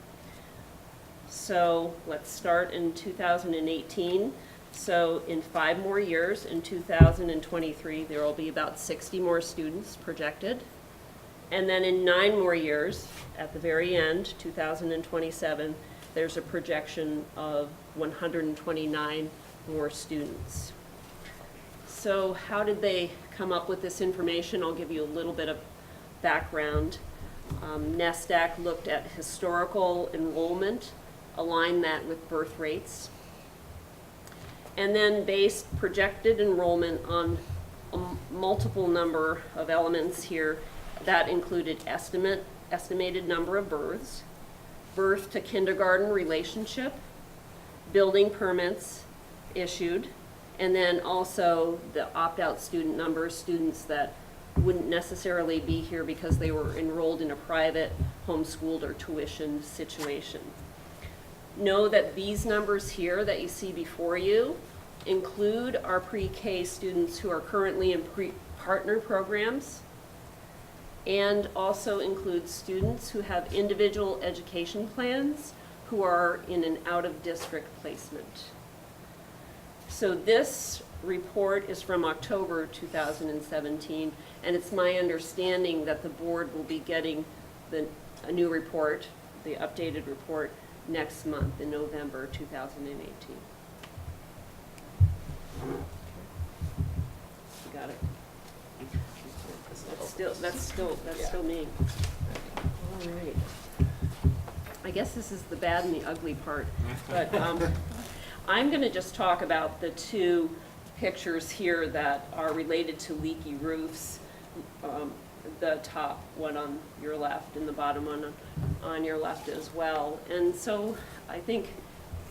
So let's start in 2018. So in 5 more years, in 2023, there will be about 60 more students projected. And then in 9 more years, at the very end, 2027, there's a projection of 129 more students. So how did they come up with this information? I'll give you a little bit of background. NESDAC looked at historical enrollment, aligned that with birth rates, and then based projected enrollment on a multiple number of elements here. That included estimated number of births, birth to kindergarten relationship, building permits issued, and then also the opt-out student numbers, students that wouldn't necessarily be here because they were enrolled in a private, homeschooled, or tuition situation. Know that these numbers here that you see before you include our pre-K students who are currently in partner programs, and also include students who have individual education plans who are in an out-of-district placement. So this report is from October 2017, and it's my understanding that the board will be getting a new report, the updated report, next month in November 2018. You got it? That's still me. All right. I guess this is the bad and the ugly part, but I'm going to just talk about the 2 pictures here that are related to leaky roofs. The top one on your left and the bottom one on your left as well. And so I think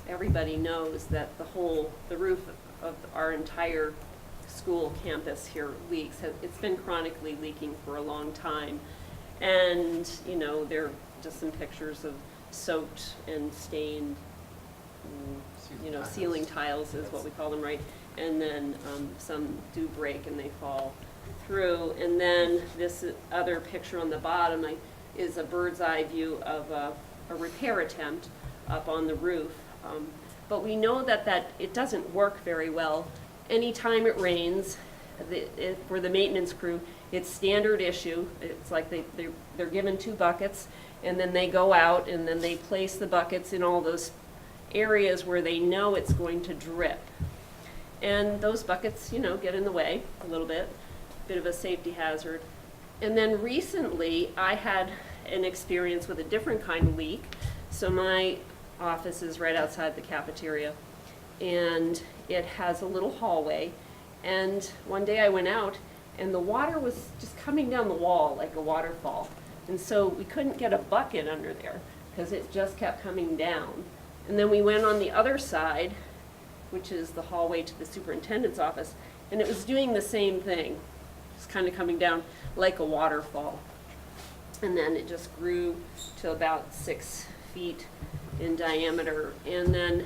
everybody knows that the roof of our entire school campus here leaks. It's been chronically leaking for a long time. And, you know, there are just some pictures of soaked and stained, you know, ceiling tiles is what we call them, right? And then some do break and they fall through. And then this other picture on the bottom is a bird's eye view of a repair attempt up on the roof. But we know that it doesn't work very well. Anytime it rains, for the maintenance crew, it's standard issue. It's like they're given 2 buckets, and then they go out and then they place the buckets in all those areas where they know it's going to drip. And those buckets, you know, get in the way a little bit of a safety hazard. And then recently I had an experience with a different kind of leak. So my office is right outside the cafeteria, and it has a little hallway. And one day I went out and the water was just coming down the wall like a waterfall. And so we couldn't get a bucket under there because it just kept coming down. And then we went on the other side, which is the hallway to the superintendent's office, and it was doing the same thing. Just kind of coming down like a waterfall. And then it just grew to about 6 feet in diameter. And then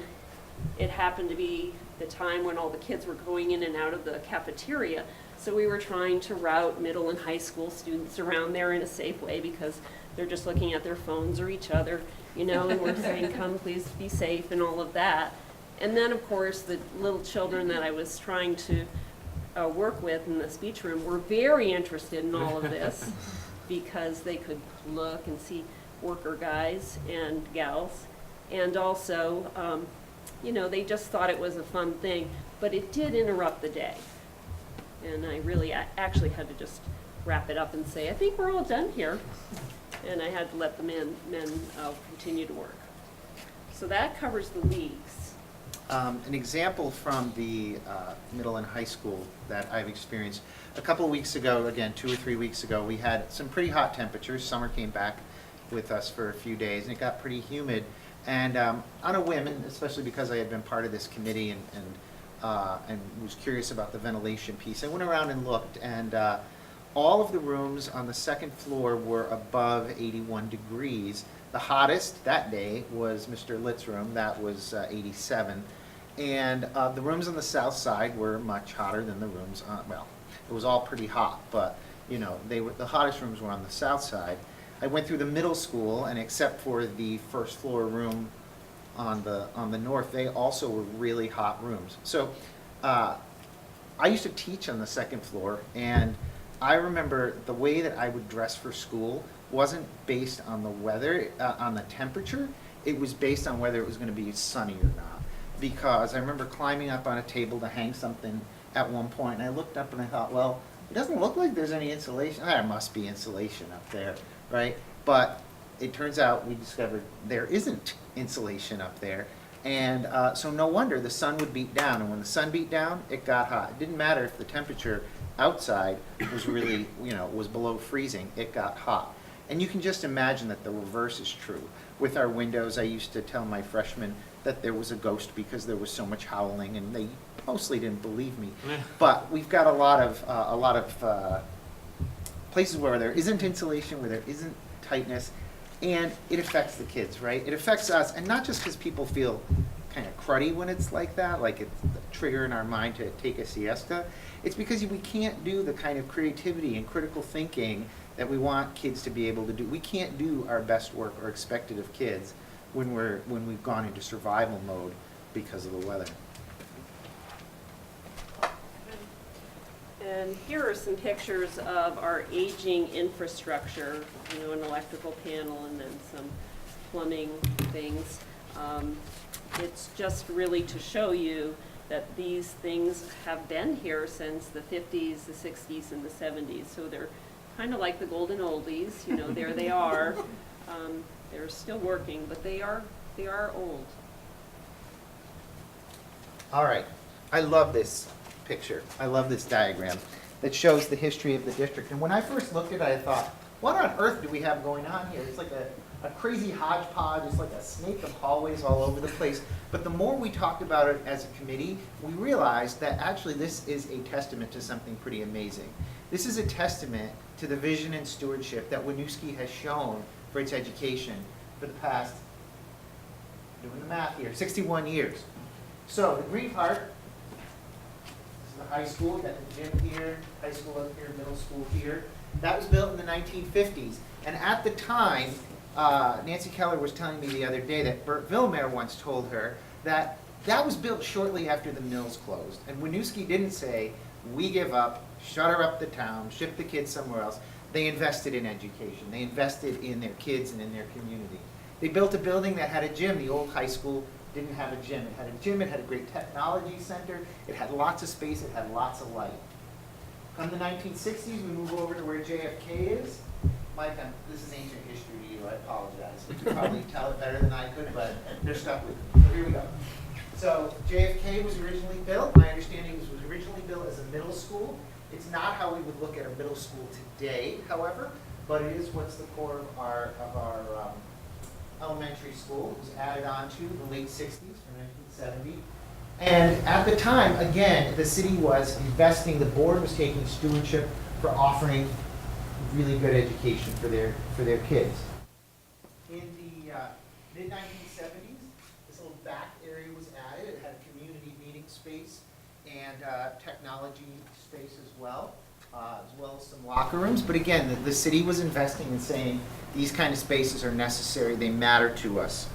it happened to be the time when all the kids were going in and out of the cafeteria. So we were trying to route middle and high school students around there in a safe way because they're just looking at their phones or each other, you know, and we're saying, come, please be safe and all of that. And then, of course, the little children that I was trying to work with in the speech room were very interested in all of this because they could look and see worker guys and gals. And also, you know, they just thought it was a fun thing, but it did interrupt the day. And I really actually had to just wrap it up and say, I think we're all done here. And I had to let the men continue to work. So that covers the leaks. An example from the middle and high school that I've experienced. A couple of weeks ago, again, 2 or 3 weeks ago, we had some pretty hot temperatures. Summer came back with us for a few days, and it got pretty humid. And on a whim, and especially because I had been part of this committee and was curious about the ventilation piece, I went around and looked, and all of the rooms on the second floor were above 81 degrees. The hottest that day was Mr. Litt's room, that was 87. And the rooms on the south side were much hotter than the rooms on, well, it was all pretty hot, but you know, the hottest rooms were on the south side. I went through the middle school, and except for the first floor room on the north, they also were really hot rooms. So I used to teach on the second floor, and I remember the way that I would dress for school wasn't based on the weather, on the temperature. It was based on whether it was going to be sunny or not. Because I remember climbing up on a table to hang something at one point, and I looked up and I thought, well, it doesn't look like there's any insulation. There must be insulation up there, right? But it turns out we discovered there isn't insulation up there. And so no wonder the sun would beat down. And when the sun beat down, it got hot. It didn't matter if the temperature outside was really, you know, was below freezing. It got hot. And you can just imagine that the reverse is true. With our windows, I used to tell my freshmen that there was a ghost because there was so much howling, and they mostly didn't believe me. But we've got a lot of places where there isn't insulation, where there isn't tightness, and it affects the kids, right? It affects us, and not just because people feel kind of cruddy when it's like that, like it's a trigger in our mind to take a siesta. It's because we can't do the kind of creativity and critical thinking that we want kids to be able to do. We can't do our best work or expect it of kids when we've gone into survival mode because of the weather. And here are some pictures of our aging infrastructure, you know, an electrical panel and then some plumbing things. It's just really to show you that these things have been here since the 50s, the 60s, and the 70s. So they're kind of like the golden oldies, you know, there they are. They're still working, but they are old. All right, I love this picture. I love this diagram that shows the history of the district. And when I first looked at it, I thought, what on earth do we have going on here? It's like a crazy hodgepodge. It's like a snake of hallways all over the place. But the more we talked about it as a committee, we realized that actually this is a testament to something pretty amazing. This is a testament to the vision and stewardship that Winooski has shown for its education for the past, doing the math here, 61 years. So the green part, this is the high school, you got the gym here, high school up here, middle school here. That was built in the 1950s. And at the time, Nancy Keller was telling me the other day that Bert Villemere once told her that that was built shortly after the mills closed. And Winooski didn't say, we give up, shutter up the town, ship the kids somewhere else. They invested in education. They invested in their kids and in their community. They built a building that had a gym. The old high school didn't have a gym. It had a gym, it had a great technology center, it had lots of space, it had lots of light. Come the 1960s, we move over to where JFK is. Mike, this is ancient history to you, I apologize. You could probably tell it better than I could, but they're stuck with me. So here we go. So JFK was originally built, my understanding is it was originally built as a middle school. It's not how we would look at a middle school today, however, but it is what's the core of our elementary school. It was added on to the late 60s, from 1970. And at the time, again, the city was investing, the board was taking stewardship for offering really good education for their kids. In the mid-1970s, this little back area was added. It had a community meeting space and technology space as well as some locker rooms. But again, the city was investing and saying these kind of spaces are necessary, they matter to us.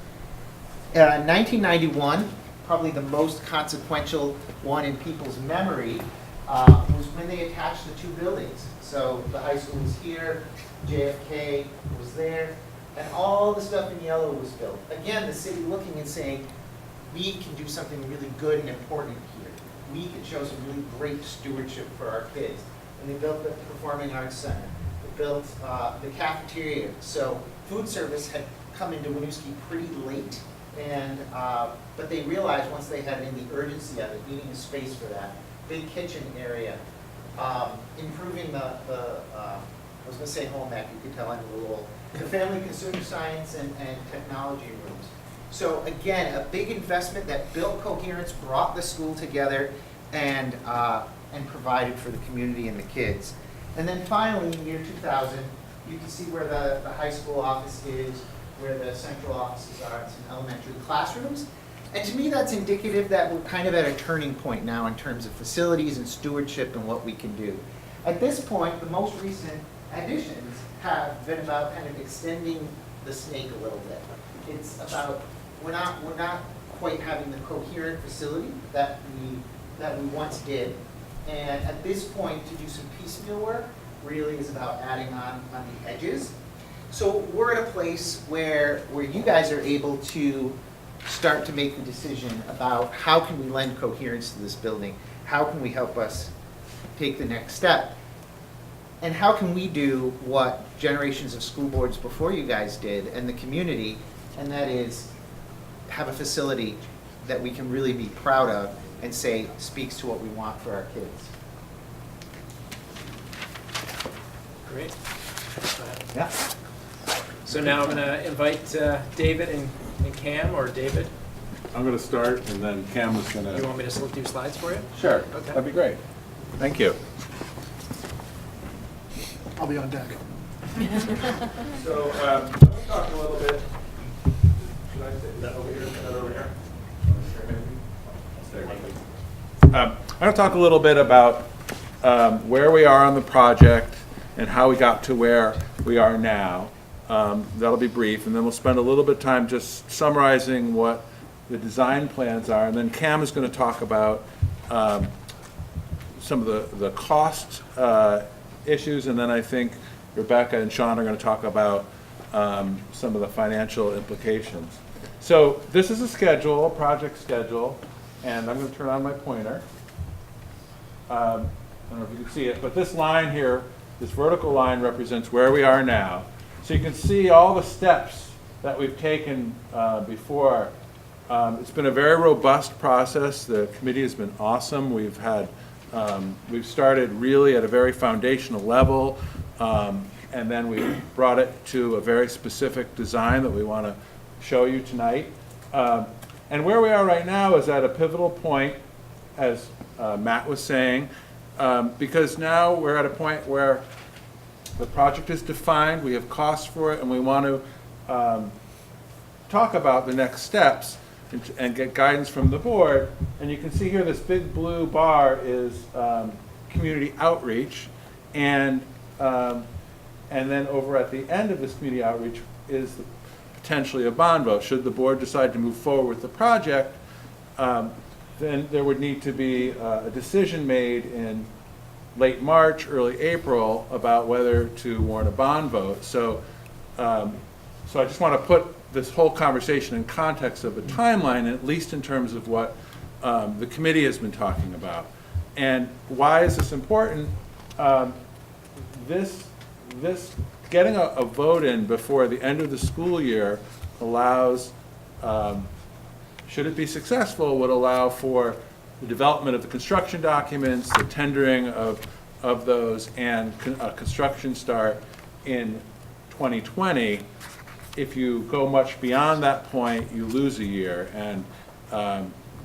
1991, probably the most consequential one in people's memory, was when they attached the two buildings. So the high school was here, JFK was there, and all the stuff in yellow was built. Again, the city looking and saying, we can do something really good and important here. We can show some really great stewardship for our kids. And they built the Performing Arts Center. They built the cafeteria. So food service had come into Winooski pretty late, and but they realized once they had in the urgency of it, needing a space for that. Big kitchen area, improving I was going to say home ec, you could tell I'm a little old. The family consumer science and technology rooms. So again, a big investment that built coherence, brought the school together, and provided for the community and the kids. And then finally, in year 2000, you can see where the high school office is, where the central offices are, and some elementary classrooms. And to me, that's indicative that we're kind of at a turning point now in terms of facilities and stewardship and what we can do. At this point, the most recent additions have been about kind of extending the snake a little bit. It's about, we're not quite having the coherent facility that we once did. And at this point, to do some piecemeal work really is about adding on the edges. So we're at a place where you guys are able to start to make the decision about how can we lend coherence to this building? How can we help us take the next step? And how can we do what generations of school boards before you guys did and the community, and that is have a facility that we can really be proud of and say speaks to what we want for our kids. Great. Yeah. So now I'm going to invite David and Cam, or David. I'm going to start, and then Cam is going to... You want me to do slides for you? Sure. Okay. That'd be great. Thank you. I'll be on deck. So, I'm going to talk a little bit... Should I say that over here? Is that over here? I'm going to talk a little bit about where we are on the project and how we got to where we are now. That'll be brief, and then we'll spend a little bit of time just summarizing what the design plans are, and then Cam is going to talk about some of the cost issues, and then I think Rebecca and Sean are going to talk about some of the financial implications. So this is a schedule, a project schedule, and I'm going to turn on my pointer. I don't know if you can see it, but this line here, this vertical line represents where we are now. So you can see all the steps that we've taken before. It's been a very robust process. The committee has been awesome. We've started really at a very foundational level, and then we brought it to a very specific design that we want to show you tonight. And where we are right now is at a pivotal point, as Matt was saying. because now we're at a point where the project is defined, we have costs for it, and we want to talk about the next steps and get guidance from the board. And you can see here this big blue bar is community outreach, and then over at the end of this community outreach is potentially a bond vote. Should the board decide to move forward with the project, then there would need to be a decision made in late March, early April about whether to warrant a bond vote. So I just want to put this whole conversation in context of a timeline, at least in terms of what the committee has been talking about. And why is this important? This getting a vote in before the end of the school year allows, should it be successful, would allow for the development of the construction documents, the tendering of those, and a construction start in 2020. If you go much beyond that point, you lose a year. And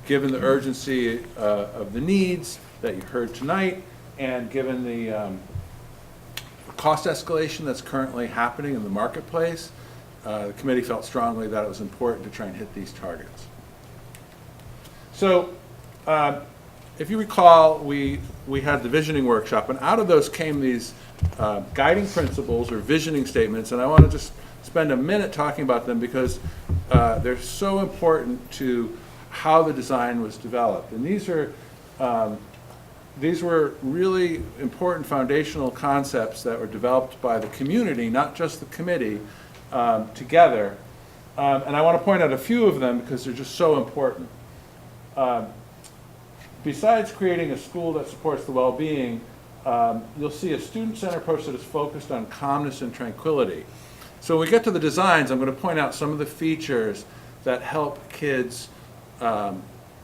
given the urgency of the needs that you heard tonight, and given the cost escalation that's currently happening in the marketplace, the committee felt strongly that it was important to try and hit these targets. So if you recall, we had the visioning workshop, and out of those came these guiding principles or visioning statements, and I want to just spend a minute talking about them because they're so important to how the design was developed. And these were really important foundational concepts that were developed by the community, not just the committee, together. And I want to point out a few of them because they're just so important. Besides creating a school that supports the well-being, you'll see a student-centered approach that is focused on calmness and tranquility. So when we get to the designs, I'm going to point out some of the features that help kids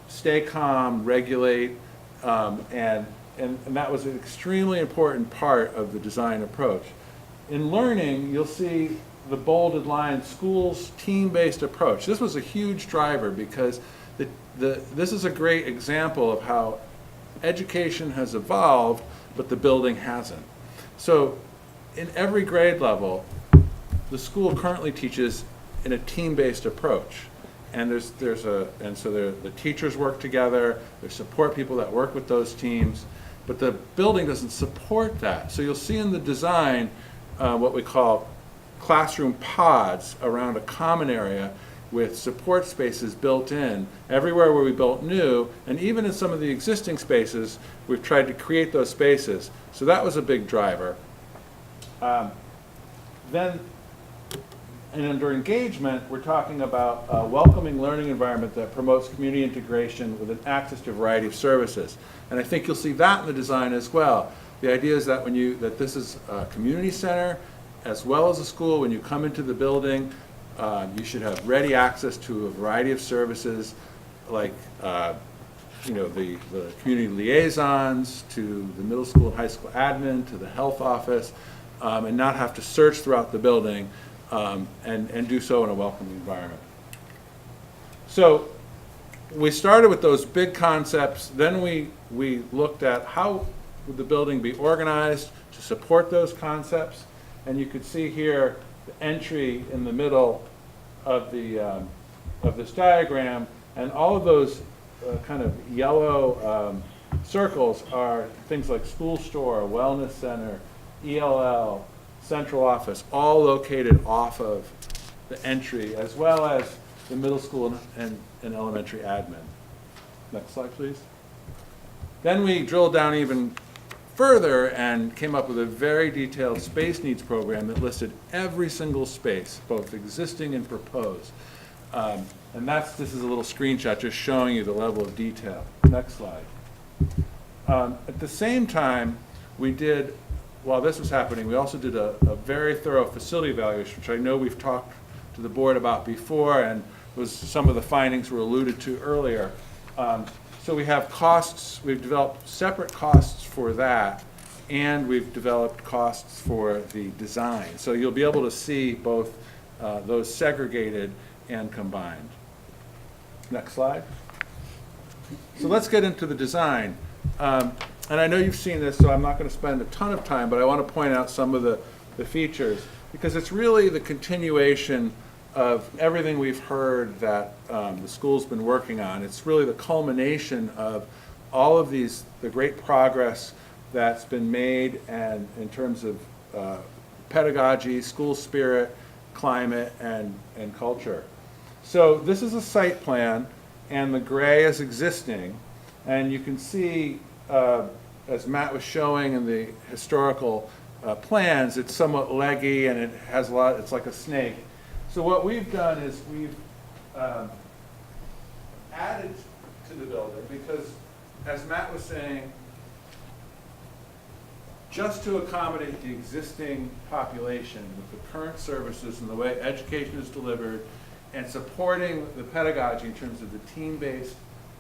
stay calm, regulate, and that was an extremely important part of the design approach. In learning, you'll see the bolded line, schools' team-based approach. This was a huge driver because this is a great example of how education has evolved, but the building hasn't. So in every grade level, the school currently teaches in a team-based approach. And the teachers work together, there's support people that work with those teams, but the building doesn't support that. So you'll see in the design what we call classroom pods around a common area with support spaces built in everywhere where we built new, and even in some of the existing spaces, we've tried to create those spaces. So that was a big driver. Then, and under engagement, we're talking about a welcoming learning environment that promotes community integration with an access to a variety of services. And I think you'll see that in the design as well. The idea is that that this is a community center as well as a school. When you come into the building, you should have ready access to a variety of services like the community liaisons, to the middle school and high school admin, to the health office, and not have to search throughout the building and do so in a welcoming environment. So we started with those big concepts, then we looked at how would the building be organized to support those concepts, and you could see here the entry in the middle of this diagram, and all of those kind of yellow circles are things like school store, wellness center, ELL, central office, all located off of the entry, as well as the middle school and elementary admin. Next slide, please. Then we drilled down even further and came up with a very detailed space needs program that listed every single space, both existing and proposed. And this is a little screenshot just showing you the level of detail. Next slide. At the same time, while this was happening, we also did a very thorough facility evaluation, which I know we've talked to the board about before, and some of the findings were alluded to earlier. So we have costs, we've developed separate costs for that, and we've developed costs for the design. So you'll be able to see both those segregated and combined. Next slide. So let's get into the design. and I know you've seen this, so I'm not going to spend a ton of time, but I want to point out some of the features, because it's really the continuation of everything we've heard that the school's been working on. It's really the culmination of all of the great progress that's been made, and in terms of pedagogy, school spirit, climate, and culture. So this is a site plan, and the gray is existing, and you can see, as Matt was showing in the historical plans, it's somewhat leggy, and it has a lot, it's like a snake. So what we've done is we've added to the building, because as Matt was saying, just to accommodate the existing population with the current services and the way education is delivered, and supporting the pedagogy in terms of the team-based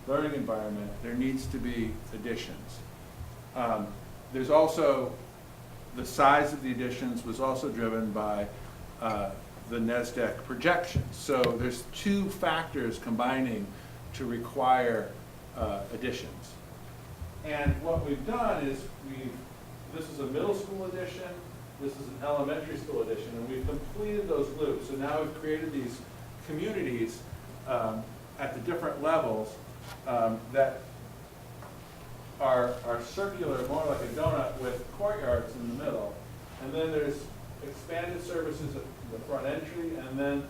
learning environment, there needs to be additions. There's also, the size of the additions was also driven by the NESDEC projections. So there's two factors combining to require additions. And what we've done is this is a middle school addition, this is an elementary school addition, and we've completed those loops. So now we've created these communities at the different levels that are circular, more like a donut with courtyards in the middle. And then there's expanded services at the front entry, and then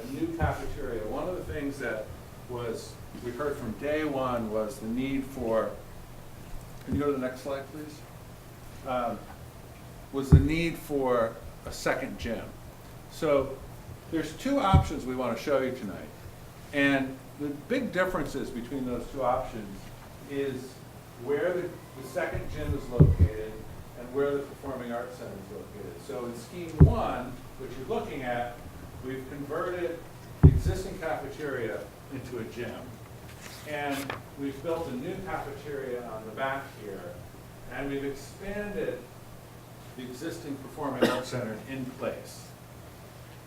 a new cafeteria. One of the things that we heard from day one was the need for, can you go to the next slide, please? Was the need for a second gym. So there's two options we want to show you tonight. And the big differences between those two options is where the second gym is located and where the Performing Arts Center is located. So in Scheme 1, which you're looking at, we've converted the existing cafeteria into a gym. And we've built a new cafeteria on the back here, and we've expanded the existing Performing Arts Center in place,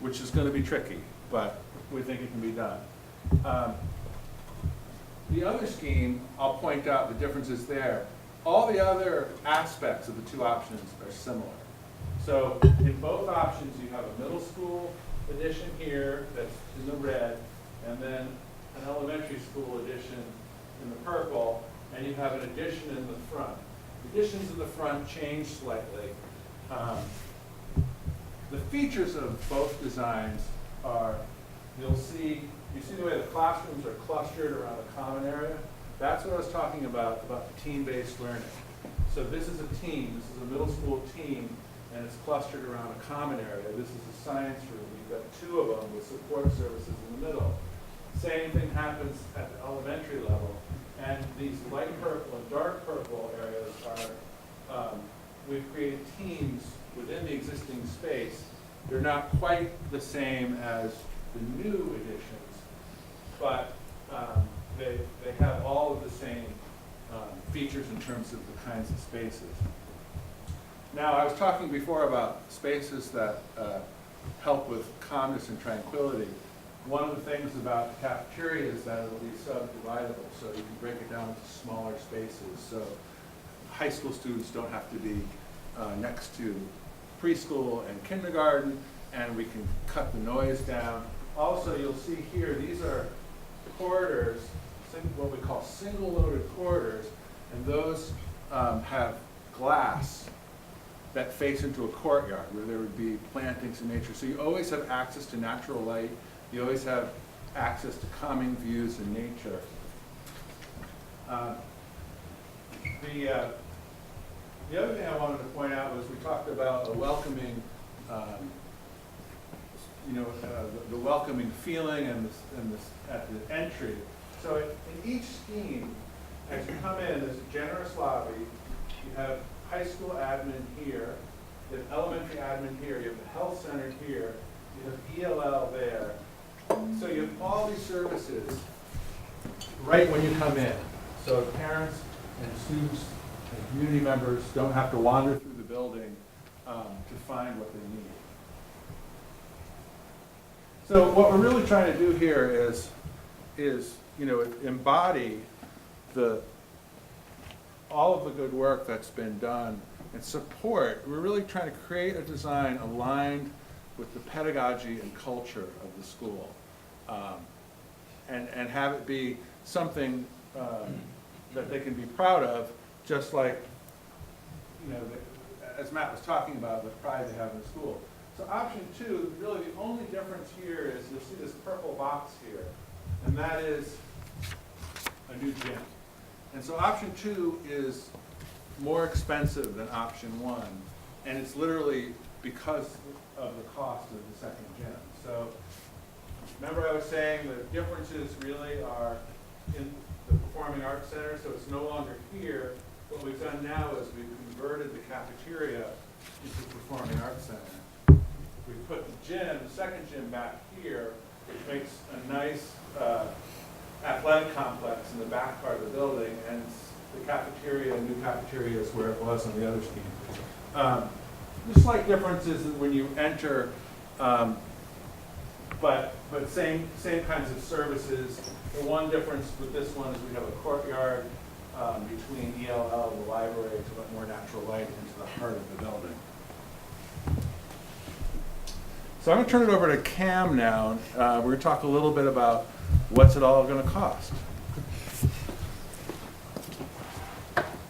which is going to be tricky, but we think it can be done. The other scheme, I'll point out the differences there. All the other aspects of the two options are similar. So in both options, you have a middle school addition here that's in the red, and then an elementary school addition in the purple, and you have an addition in the front. Additions in the front change slightly. The features of both designs are, you see the way the classrooms are clustered around a common area? That's what I was talking about the team-based learning. So this is a team, this is a middle school team, and it's clustered around a common area. This is a science room. You've got two of them with support services in the middle. Same thing happens at the elementary level. And these light purple and dark purple areas are, we've created teams within the existing space. They're not quite the same as the new additions, but they have all of the same features in terms of the kinds of spaces. Now, I was talking before about spaces that help with calmness and tranquility. One of the things about the cafeteria is that it'll be subdividable, so you can break it down into smaller spaces. So high school students don't have to be next to preschool and kindergarten, and we can cut the noise down. Also, you'll see here, these are corridors, what we call single-loaded corridors, and those have glass that face into a courtyard where there would be plantings in nature. So you always have access to natural light. You always have access to calming views in nature. The other thing I wanted to point out was we talked about a welcoming, the welcoming feeling and at the entry. So in each scheme, as you come in, there's a generous lobby. You have high school admin here. You have elementary admin here. You have the health center here. You have ELL there. So you have all these services right when you come in. So parents and students and community members don't have to wander through the building to find what they need. So what we're really trying to do here is embody the all of the good work that's been done and support. We're really trying to create a design aligned with the pedagogy and culture of the school, and have it be something that they can be proud of, just like, you know, as Matt was talking about, the pride they have in the school. So option 2, really the only difference here is you'll see this purple box here, and that is a new gym. And so option 2 is more expensive than option 1, and it's literally because of the cost of the second gym. So remember I was saying the differences really are in the Performing Arts Center, so it's no longer here. What we've done now is we've converted the cafeteria into the Performing Arts Center. We put the gym, the second gym, back here, which makes a nice athletic complex in the back part of the building, and the cafeteria, new cafeteria, is where it was on the other scheme. The slight difference is that when you enter, but same kinds of services. The one difference with this one is we have a courtyard between ELL, the library, to let more natural light into the heart of the building. So I'm going to turn it over to Cam now. We're going to talk a little bit about what's it all going to cost.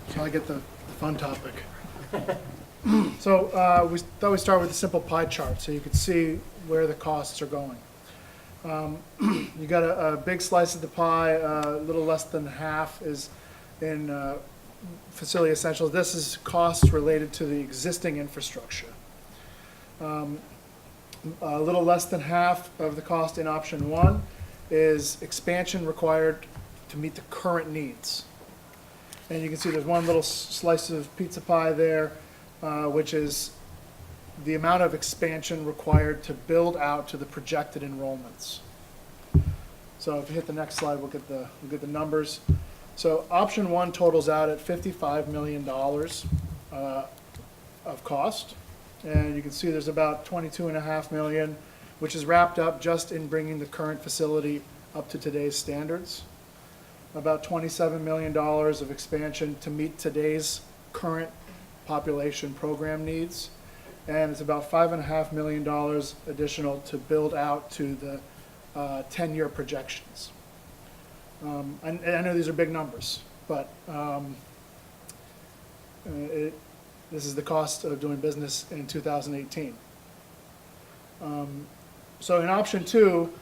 So I get the fun topic. So we thought we'd start with a simple pie chart so you could see where the costs are going. You got a big slice of the pie, a little less than half is in facility essentials. This is costs related to the existing infrastructure. A little less than half of the cost in option 1 is expansion required to meet the current needs. And you can see there's one little slice of pizza pie there, which is the amount of expansion required to build out to the projected enrollments. So if you hit the next slide, we'll get the numbers. So option 1 totals out at $55 million of cost. And you can see there's about $22.5 million, which is wrapped up just in bringing the current facility up to today's standards. About $27 million of expansion to meet today's current population program needs. And it's about $5.5 million additional to build out to the 10-year projections. I know these are big numbers, but this is the cost of doing business in 2018. So in option 2,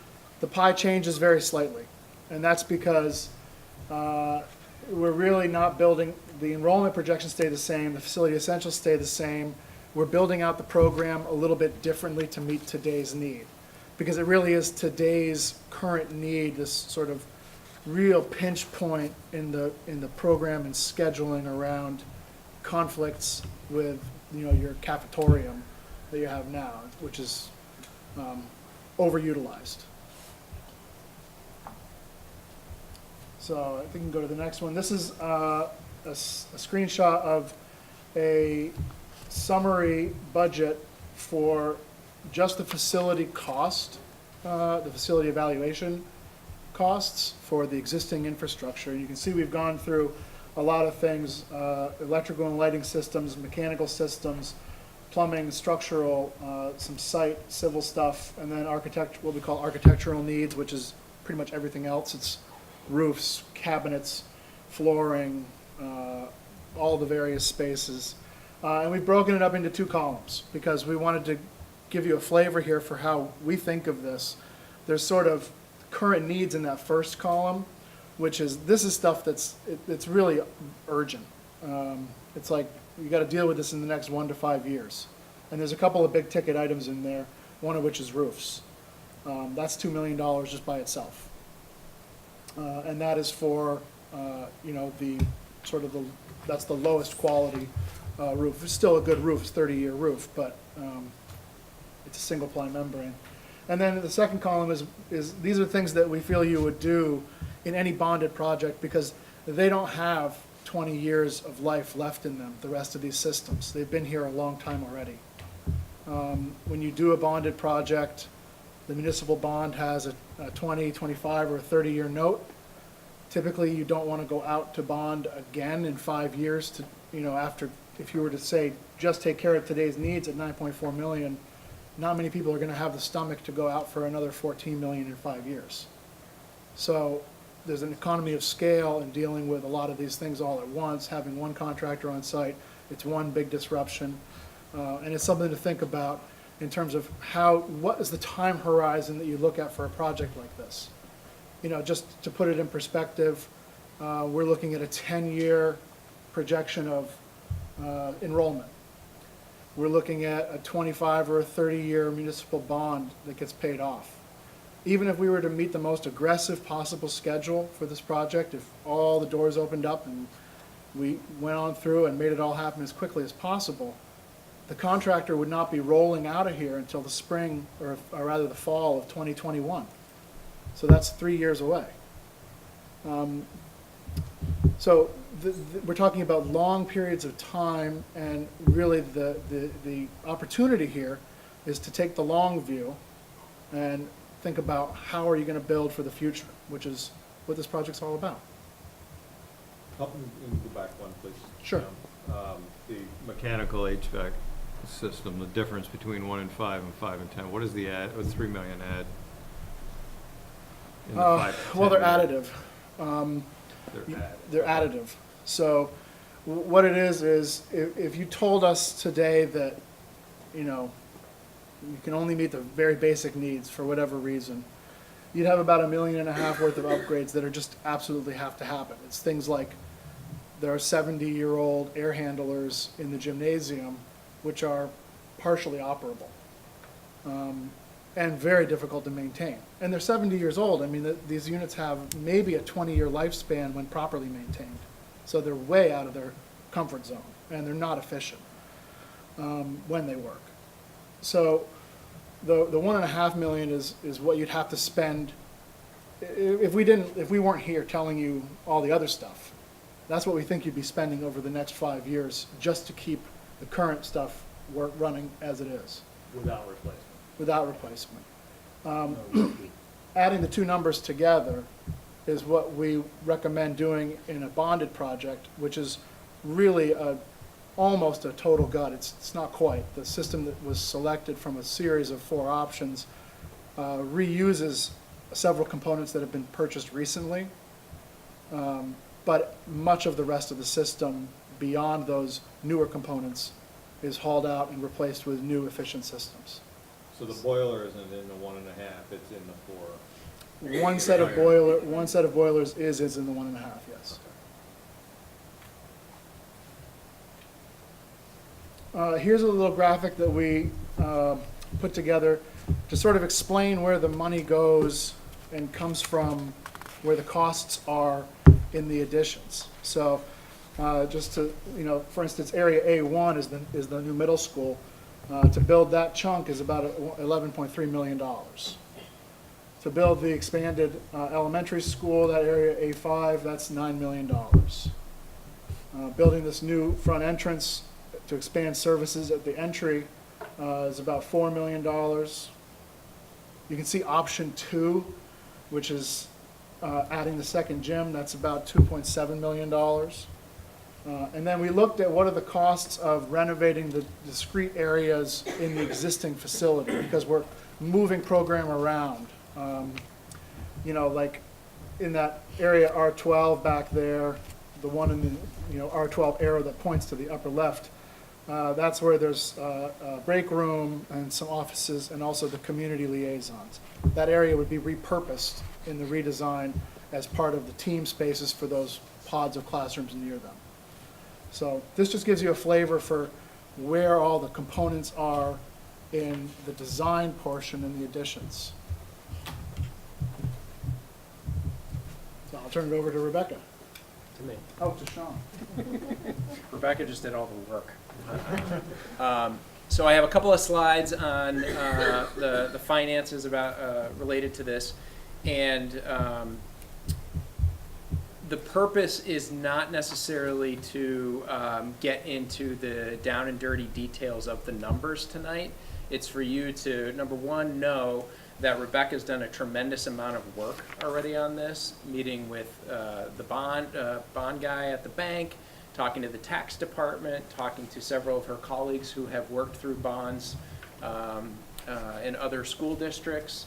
the pie changes very slightly, and that's because we're really not building, the enrollment projections stay the same, the facility essentials stay the same. We're building out the program a little bit differently to meet today's need, because it really is today's current need, this sort of real pinch point in the program and scheduling around conflicts with, you know, your cafetorium that you have now, which is overutilized. So I think we can go to the next one. This is a screenshot of a summary budget for just the facility cost, the facility evaluation costs for the existing infrastructure. You can see we've gone through a lot of things, electrical and lighting systems, mechanical systems, plumbing, structural, some site, civil stuff, and then what we call architectural needs, which is pretty much everything else. It's roofs, cabinets, flooring, all the various spaces. And we've broken it up into 2 columns because we wanted to give you a flavor here for how we think of this. There's sort of current needs in that first column, which is, this is stuff it's really urgent. It's like, you got to deal with this in the next 1 to 5 years. And there's a couple of big ticket items in there, one of which is roofs. That's $2 million just by itself. And that is for, you know, that's the lowest quality roof. It's still a good roof, it's a 30-year roof, but it's a single ply membrane. And then the second column is these are things that we feel you would do in any bonded project because they don't have 20 years of life left in them, the rest of these systems. They've been here a long time already. When you do a bonded project, the municipal bond has a 20, 25, or a 30-year note. Typically, you don't want to go out to bond again in 5 years to, after, if you were to say, just take care of today's needs at 9.4 million, not many people are going to have the stomach to go out for another 14 million in 5 years. So there's an economy of scale in dealing with a lot of these things all at once, having one contractor on site. It's one big disruption. And it's something to think about in terms of what is the time horizon that you look at for a project like this? Just to put it in perspective, we're looking at a 10-year projection of enrollment. We're looking at a 25 or a 30-year municipal bond that gets paid off. Even if we were to meet the most aggressive possible schedule for this project, if all the doors opened up and we went on through and made it all happen as quickly as possible, the contractor would not be rolling out of here until the spring, or rather the fall of 2021. So that's 3 years away. So we're talking about long periods of time, and really the opportunity here is to take the long view and think about how are you going to build for the future, which is what this project's all about. Help me go back one, please. Sure. The mechanical HVAC system, the difference between 1 and 5 and 5 and 10, what is the add, 3 million add? In the 5 to well, 10 they're million? additive. They're additive. They're additive. So what it is if you told us today that, you can only meet the very basic needs for whatever reason, you'd have about $1.5 million worth of upgrades that are just absolutely have to happen. It's things like there are 70-year-old air handlers in the gymnasium, which are partially operable and very difficult to maintain. And they're 70 years old. I mean, these units have maybe a 20-year lifespan when properly maintained. So they're way out of their comfort zone, and they're not efficient when they work. So the $1.5 million is what you'd have to spend if we weren't here telling you all the other stuff. That's what we think you'd be spending over the next 5 years just to keep the current stuff running as it is. Without replacement. Without replacement. Adding the two numbers together is what we recommend doing in a bonded project, which is really almost a total gut. It's not quite. The system that was selected from a series of 4 options reuses several components that have been purchased recently, but much of the rest of the system beyond those newer components is hauled out and replaced with new efficient systems. So the boiler isn't in the 1.5, it's in the 4. One set of boilers is in the 1.5, yes. Here's a little graphic that we put together to sort of explain where the money goes and comes from, where the costs are in the additions. So just to, for instance, area A1 is the new middle school. To build that chunk is about $11.3 million. To build the expanded elementary school, that area A5, that's $9 million. Building this new front entrance to expand services at the entry is about $4 million. You can see option 2, which is adding the second gym, that's about $2.7 million. And then we looked at what are the costs of renovating the discrete areas in the existing facility, because we're moving program around. Like in that area R12 back there, the one in the R12 arrow that points to the upper left, that's where there's a break room and some offices and also the community liaisons. That area would be repurposed in the redesign as part of the team spaces for those pods of classrooms near them. So this just gives you a flavor for where all the components are in the design portion and the additions. So I'll turn it over to Rebecca. To me. Oh, to Sean. Rebecca just did all the work. So I have a couple of slides on the finances related to this, and the purpose is not necessarily to get into the down and dirty details of the numbers tonight. It's for you to, number one, know that Rebecca's done a tremendous amount of work already on this, meeting with the bond guy at the bank, talking to the tax department, talking to several of her colleagues who have worked through bonds in other school districts.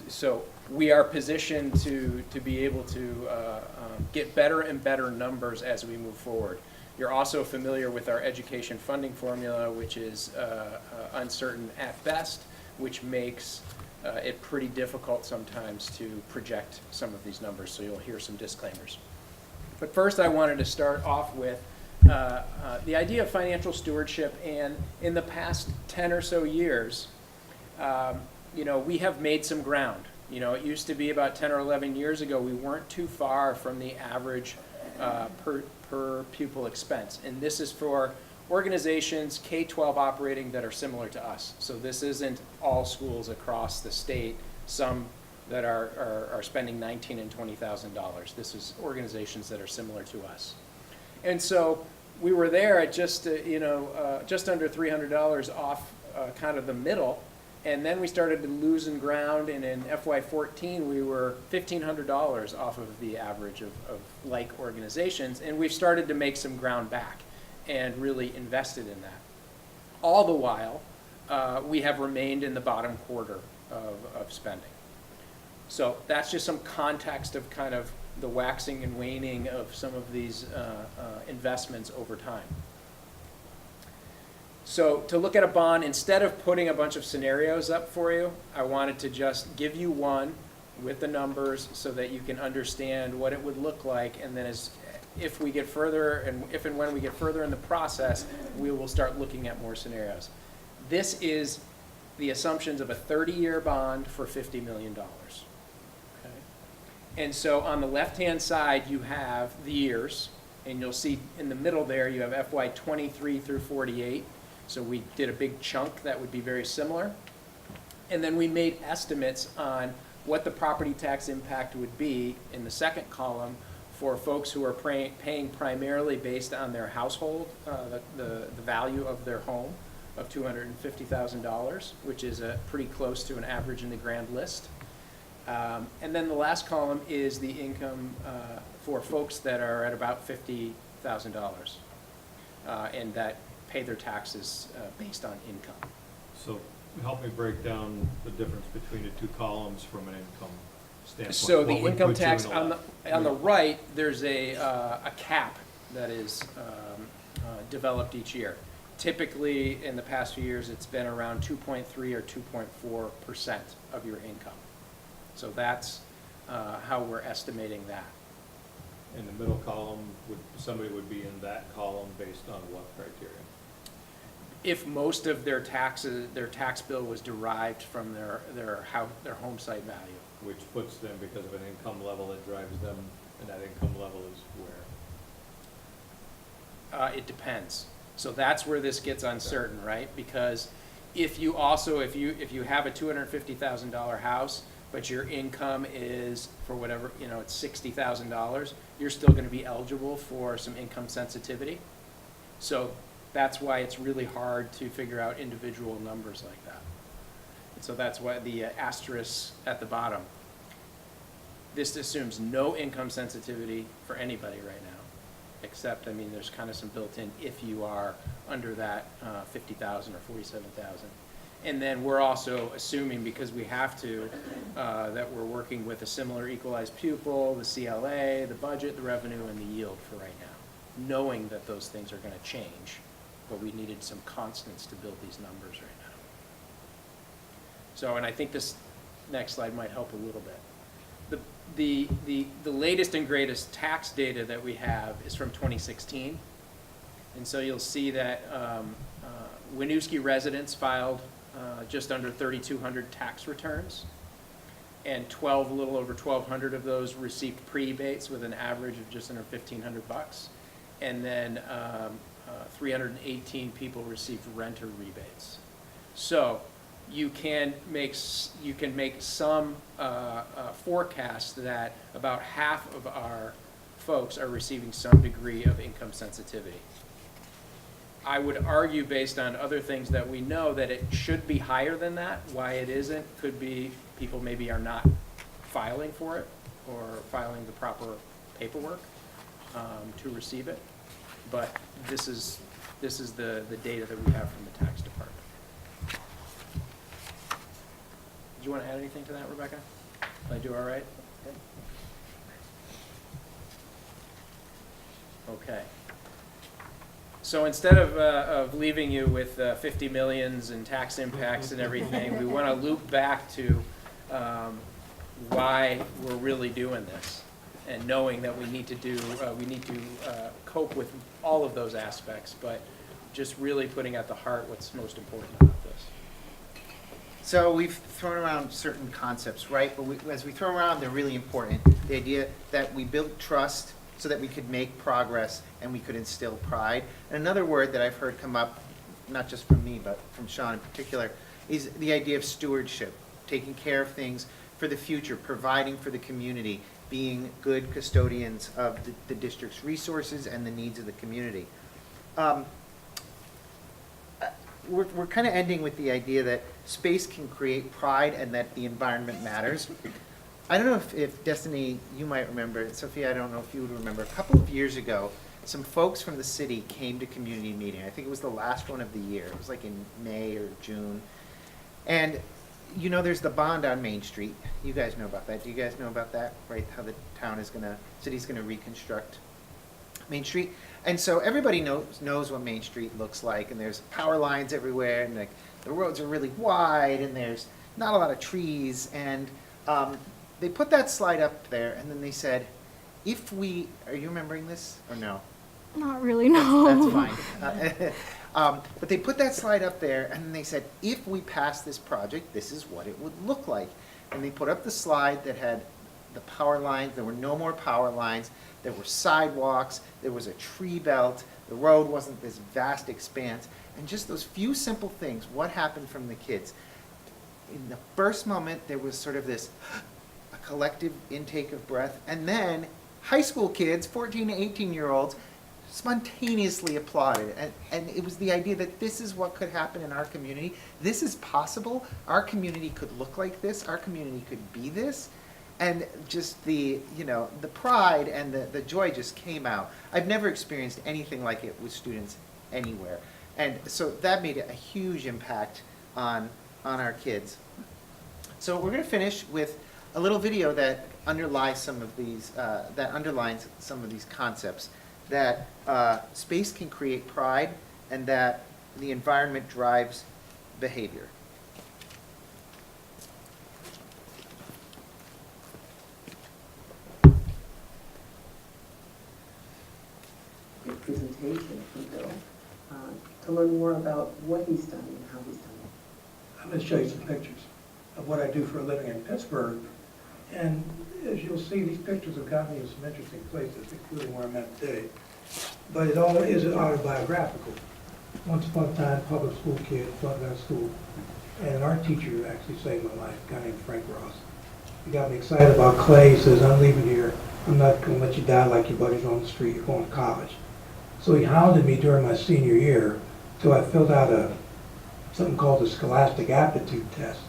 So we are positioned to be able to get better and better numbers as we move forward. You're also familiar with our education funding formula, which is uncertain at best, which makes it pretty difficult sometimes to project some of these numbers, so you'll hear some disclaimers. But first I wanted to start off with the idea of financial stewardship, and in the past 10 or so years, you know, we have made some ground. You know, it used to be about 10 or 11 years ago, we weren't too far from the average per pupil expense. And this is for organizations, K-12 operating, that are similar to us. So this isn't all schools across the state, some that are spending $19,000 and $20,000. This is organizations that are similar to us. And so we were there at just, just under $300 off kind of the middle. And then we started losing ground, and in FY14 we were $1,500 off of the average of like organizations, and we've started to make some ground back and really invested in that. All the while, we have remained in the bottom quarter of spending. So that's just some context of kind of the waxing and waning of some of these investments over time. So to look at a bond, instead of putting a bunch of scenarios up for you, I wanted to just give you one with the numbers so that you can understand what it would look like, and then if we get further, and if and when we get further in the process, we will start looking at more scenarios. This is the assumptions of a 30-year bond for $50 million. Okay? And so on the left-hand side, you have the years, and you'll see in the middle there, you have FY 23 through 48. So we did a big chunk that would be very similar. And then we made estimates on what the property tax impact would be in the second column for folks who are paying primarily based on their household, the value of their home of $250,000, which is pretty close to an average in the grand list. And then the last column is the income for folks that are at about $50,000 and that pay their taxes based on income. So help me break down the difference between the two columns from an income standpoint. So the What would income put you tax, in on the right, there's a cap that is developed each year. Typically, in the past few years, it's been around 2.3 or 2.4% of your income. So that's how we're estimating that. In the middle column, somebody would be in that column based on what criteria? If most of their taxes, their tax bill was derived from their home site value. Which puts them, because of an income level that drives them, and that income level is where? It depends. So that's where this gets uncertain, right? Because if you have a $250,000 house, but your income is, for whatever, it's $60,000, you're still going to be eligible for some income sensitivity. So that's why it's really hard to figure out individual numbers like that. And so that's why the asterisk at the bottom. This assumes no income sensitivity for anybody right now, except, there's kind of some built-in if you are under that 50,000 or 47,000. And then we're also assuming, because we have to, that we're working with a similar equalized pupil, the CLA, the budget, the revenue, and the yield for right now, knowing that those things are going to change, but we needed some constants to build these numbers right now. So, and I think this next slide might help a little bit. The latest and greatest tax data that we have is from 2016. And so you'll see that Winooski residents filed just under 3,200 tax returns, and a little over 1,200 of those received pre-rebates with an average of just under $1,500, and then 318 people received renter rebates. So you can make some forecasts that about half of our folks are receiving some degree of income sensitivity. I would argue, based on other things that we know, that it should be higher than that. Why it isn't could be people maybe are not filing for it or filing the proper paperwork to receive it. But this is the data that we have from the tax department. Do you want to add anything to that, Rebecca? Did I do all right? Okay. So instead of leaving you with 50 millions and tax impacts and everything, we want to loop back to why we're really doing this, and knowing that we need to cope with all of those aspects, but just really putting at the heart what's most important about this. So we've thrown around certain concepts, right? But as we throw around, they're really important. The idea that we build trust so that we could make progress and we could instill pride. And another word that I've heard come up, not just from me, but from Sean in particular, is the idea of stewardship, taking care of things for the future, providing for the community, being good custodians of the district's resources and the needs of the community. We're kind of ending with the idea that space can create pride and that the environment matters. I don't know if Destiny, you might remember, Sophia, I don't know if you would remember, a couple of years ago, some folks from the city came to community meeting. I think it was the last one of the year. It was like in May or June. And you know, there's the bond on Main Street. You guys know about that. Do you guys know about that, right? How the city's gonna reconstruct Main Street. And so everybody knows what Main Street looks like, and there's power lines everywhere, and like the roads are really wide, and there's not a lot of trees, and they put that slide up there, and then they said, if we, are you remembering this or no? Not really, no. That's fine. But they put that slide up there, and then they said, if we pass this project, this is what it would look like. And they put up the slide that had the power lines. There were no more power lines. There were sidewalks. There was a tree belt. The road wasn't this vast expanse. And just those few simple things, what happened from the kids? In the first moment, there was sort of this a collective intake of breath, and then high school kids, 14 to 18-year-olds, spontaneously applauded. And it was the idea that this is what could happen in our community. This is possible. Our community could look like this. Our community could be this. And just the pride and the joy just came out. I've never experienced anything like it with students anywhere. And so that made a huge impact on our kids. So we're going to finish with a little video that underlies some of these, underlines some of these concepts, that space can create pride and that the environment drives behavior. Great presentation from Bill, to learn more about what he's done and how he's done it. I'm going to show you some pictures of what I do for a living in Pittsburgh. And as you'll see, these pictures have got me in some interesting places, including where I'm at today. But it all is autobiographical. Once upon a time, public school kid, started out of school, and an art teacher actually saved my life, a guy named Frank Ross. He got me excited about clay. He says, I'm leaving here. I'm not going to let you die like your buddies on the street. You're going to college. So he hounded me during my senior year till I filled out something called the Scholastic Aptitude Test.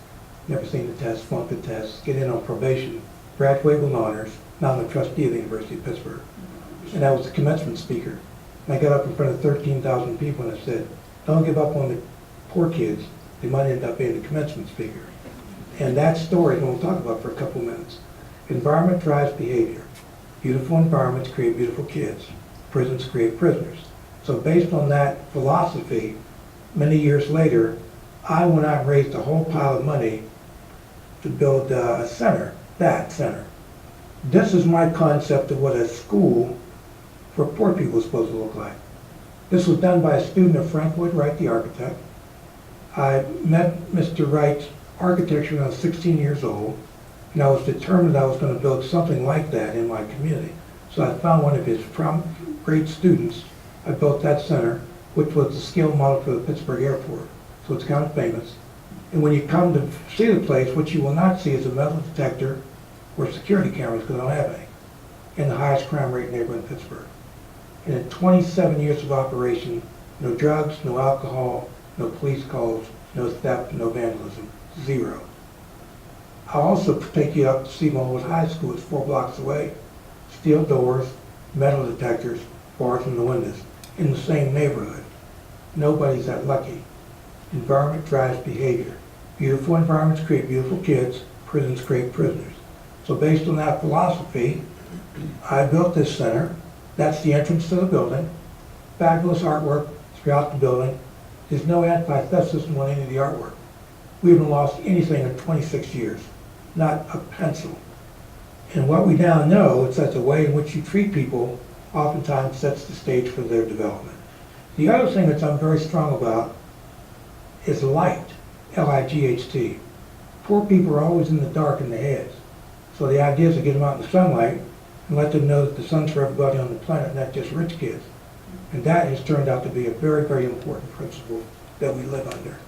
Never seen the test, flunked the test, get in on probation, graduate with honors. Now I'm a trustee of the University of Pittsburgh. And I was the commencement speaker. And I got up in front of 13,000 people and I said, don't give up on the poor kids. They might end up being the commencement speaker. And that story I'm going to talk about for a couple minutes. Environment drives behavior. Beautiful environments create beautiful kids. Prisons create prisoners. So based on that philosophy, many years later, I went out and raised a whole pile of money to build a center, that center. This is my concept of what a school for poor people is supposed to look like. This was done by a student of Frank Lloyd Wright, the architect. I met Mr. Wright's architecture when I was 16 years old, and I was determined I was going to build something like that in my community. So I found one of his great students. I built that center, which was the scale model for the Pittsburgh airport. So it's kind of famous. And when you come to see the place, what you will not see is a metal detector or security cameras, because I don't have any, in the highest crime rate neighborhood in Pittsburgh. And in 27 years of operation, No drugs, no alcohol, no police calls, no theft, no vandalism. 0. I'll also take you up to Seabold High School. It's 4 blocks away. Steel doors, metal detectors, bars in the windows, in the same neighborhood. Nobody's that lucky. Environment drives behavior. Beautiful environments create beautiful kids. Prisons create prisoners. So based on that philosophy, I built this center. That's the entrance to the building. Fabulous artwork throughout the building. There's no anti-theft system on any of the artwork. We haven't lost anything in 26 years. Not a pencil. And what we now know is that the way in which you treat people oftentimes sets the stage for their development. The other thing that I'm very strong about is light, L-I-G-H-T. Poor people are always in the dark in their heads. So the idea is to get them out in the sunlight and let them know that the sun's for everybody on the planet, not just rich kids. And that has turned out to be a very, very important principle that we live under.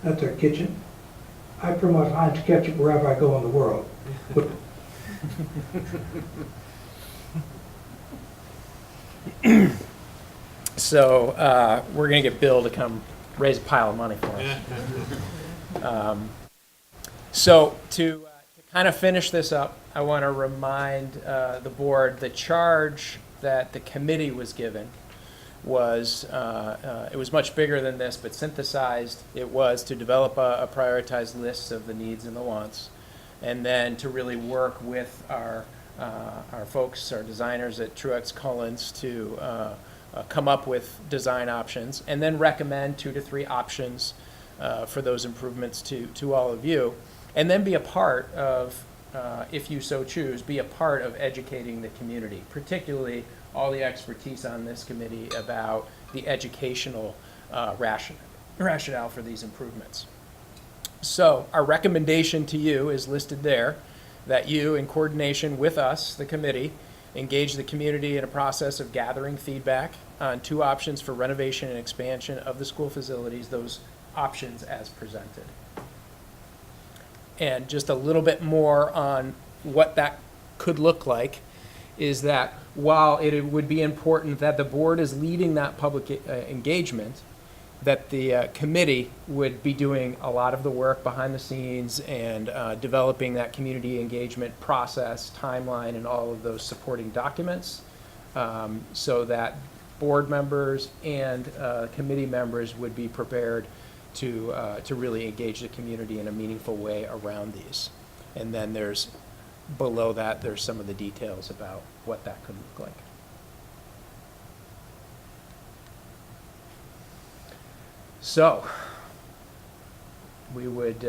That's our kitchen. I promote Heinz ketchup wherever I go in the world. So we're going to get Bill to come raise a pile of money for us. So to kind of finish this up, I want to remind the board the charge that the committee was given was, it was much bigger than this, but synthesized, it was to develop a prioritized list of the needs and the wants, and then to really work with our folks, our designers at Truex Collins to come up with design options, and then recommend 2 to 3 options for those improvements to all of you, and then be a part of, if you so choose, be a part of educating the community, particularly all the expertise on this committee about the educational rationale for these improvements. So our recommendation to you is listed there, that you, in coordination with us, the committee, engage the community in a process of gathering feedback on 2 options for renovation and expansion of the school facilities, those options as presented. And just a little bit more on what that could look like is that while it would be important that the board is leading that public engagement, that the committee would be doing a lot of the work behind the scenes and developing that community engagement process, timeline, and all of those supporting documents, so that board members and committee members would be prepared to really engage the community in a meaningful way around these. And then there's, below that, there's some of the details about what that could look like. So we would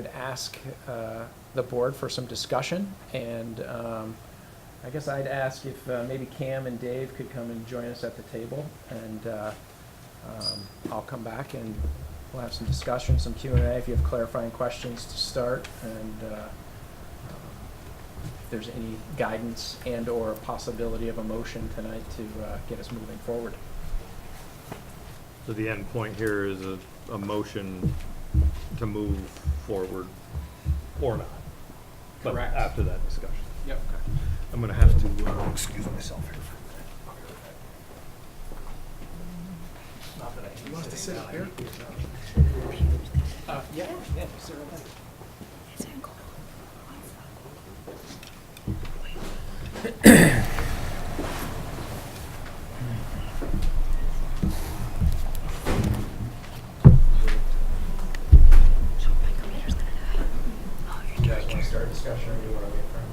ask the board for some discussion, and I guess I'd ask if maybe Cam and Dave could come and join us at the table, and I'll come back and we'll have some discussion, some Q&A if you have clarifying questions to start, and if there's any guidance and or possibility of a motion tonight to get us moving forward. So the end point here is a motion to move forward or not. But Correct. after that discussion. Yep. Okay. I'm going to have to excuse myself here for a minute. Not that I You want us to sit up here? Yeah, sit right there. You guys want to start a discussion, or do you want to wait for him?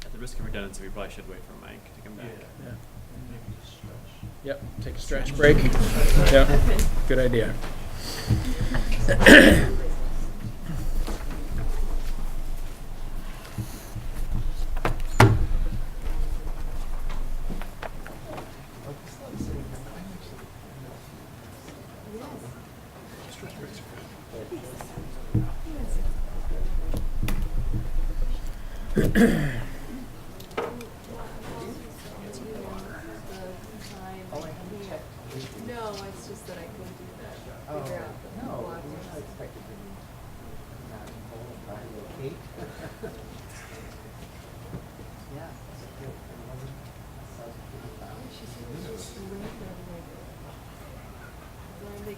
At the risk of redundancy, we probably should wait for Mike to come back. Yeah. Yep, take a stretch break. Yep, good idea. No, it's just that I couldn't do that. Figure out the block.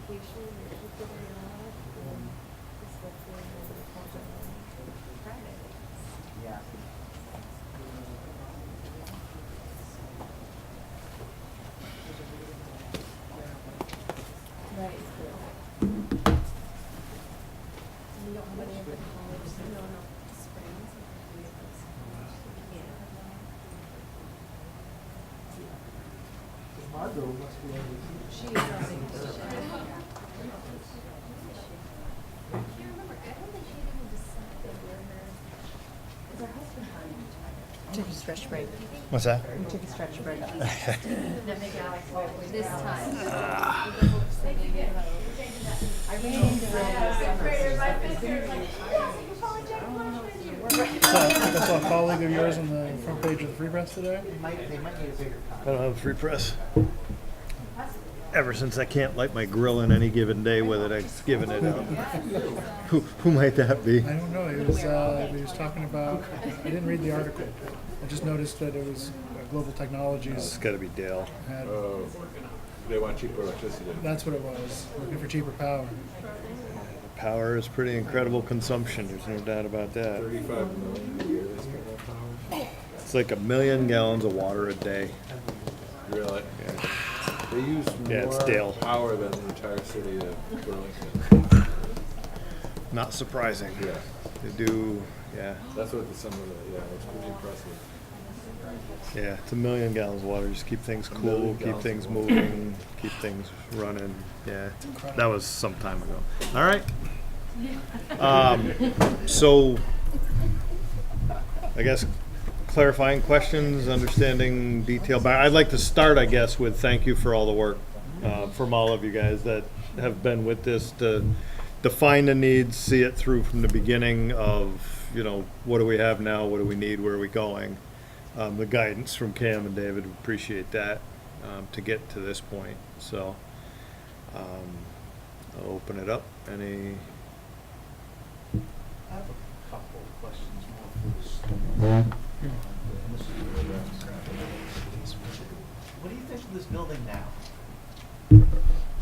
education or people in love and just the feeling of the culture Friday. Yeah. Right. We don't have any of the college, no, Springs. Margot must be able to. She is something. Took a stretch break. What's that? We took a stretch break. This time. I saw a colleague of yours on the front page of the Free Press today. They might need a bigger I don't have a free press. Ever since I can't light my grill on any given day without giving it up. Who might that be? I don't know. He was talking about. I didn't read the article. I just noticed that it was Global Technologies. It's got to be Dale. Had, They want cheaper electricity. that's what it was. Looking for cheaper power. Power is pretty incredible consumption. There's no doubt about that. 35 million a year they spend on power. It's like 1 million gallons of water a day. Really? Yeah. They use Yeah, it's more Dale. power than the entire city of Burlington. Not surprising. Yeah. They do, yeah. That's what some of the, it's pretty impressive. Yeah, it's 1 million gallons of water. Just keep things A cool, million keep gallons things of water. moving, keep things running. Yeah, that was some time ago. All right. So, I guess clarifying questions, understanding detail. But I'd like to start, I guess, with thank you for all the work from all of you guys that have been with this to define the needs, see it through from the beginning of, what do we have now, what do we need, where are we going. The guidance from Cam and David, appreciate that to get to this point. So I'll open it up. Any? I have a couple of questions more for the students. What do you think of this building now? And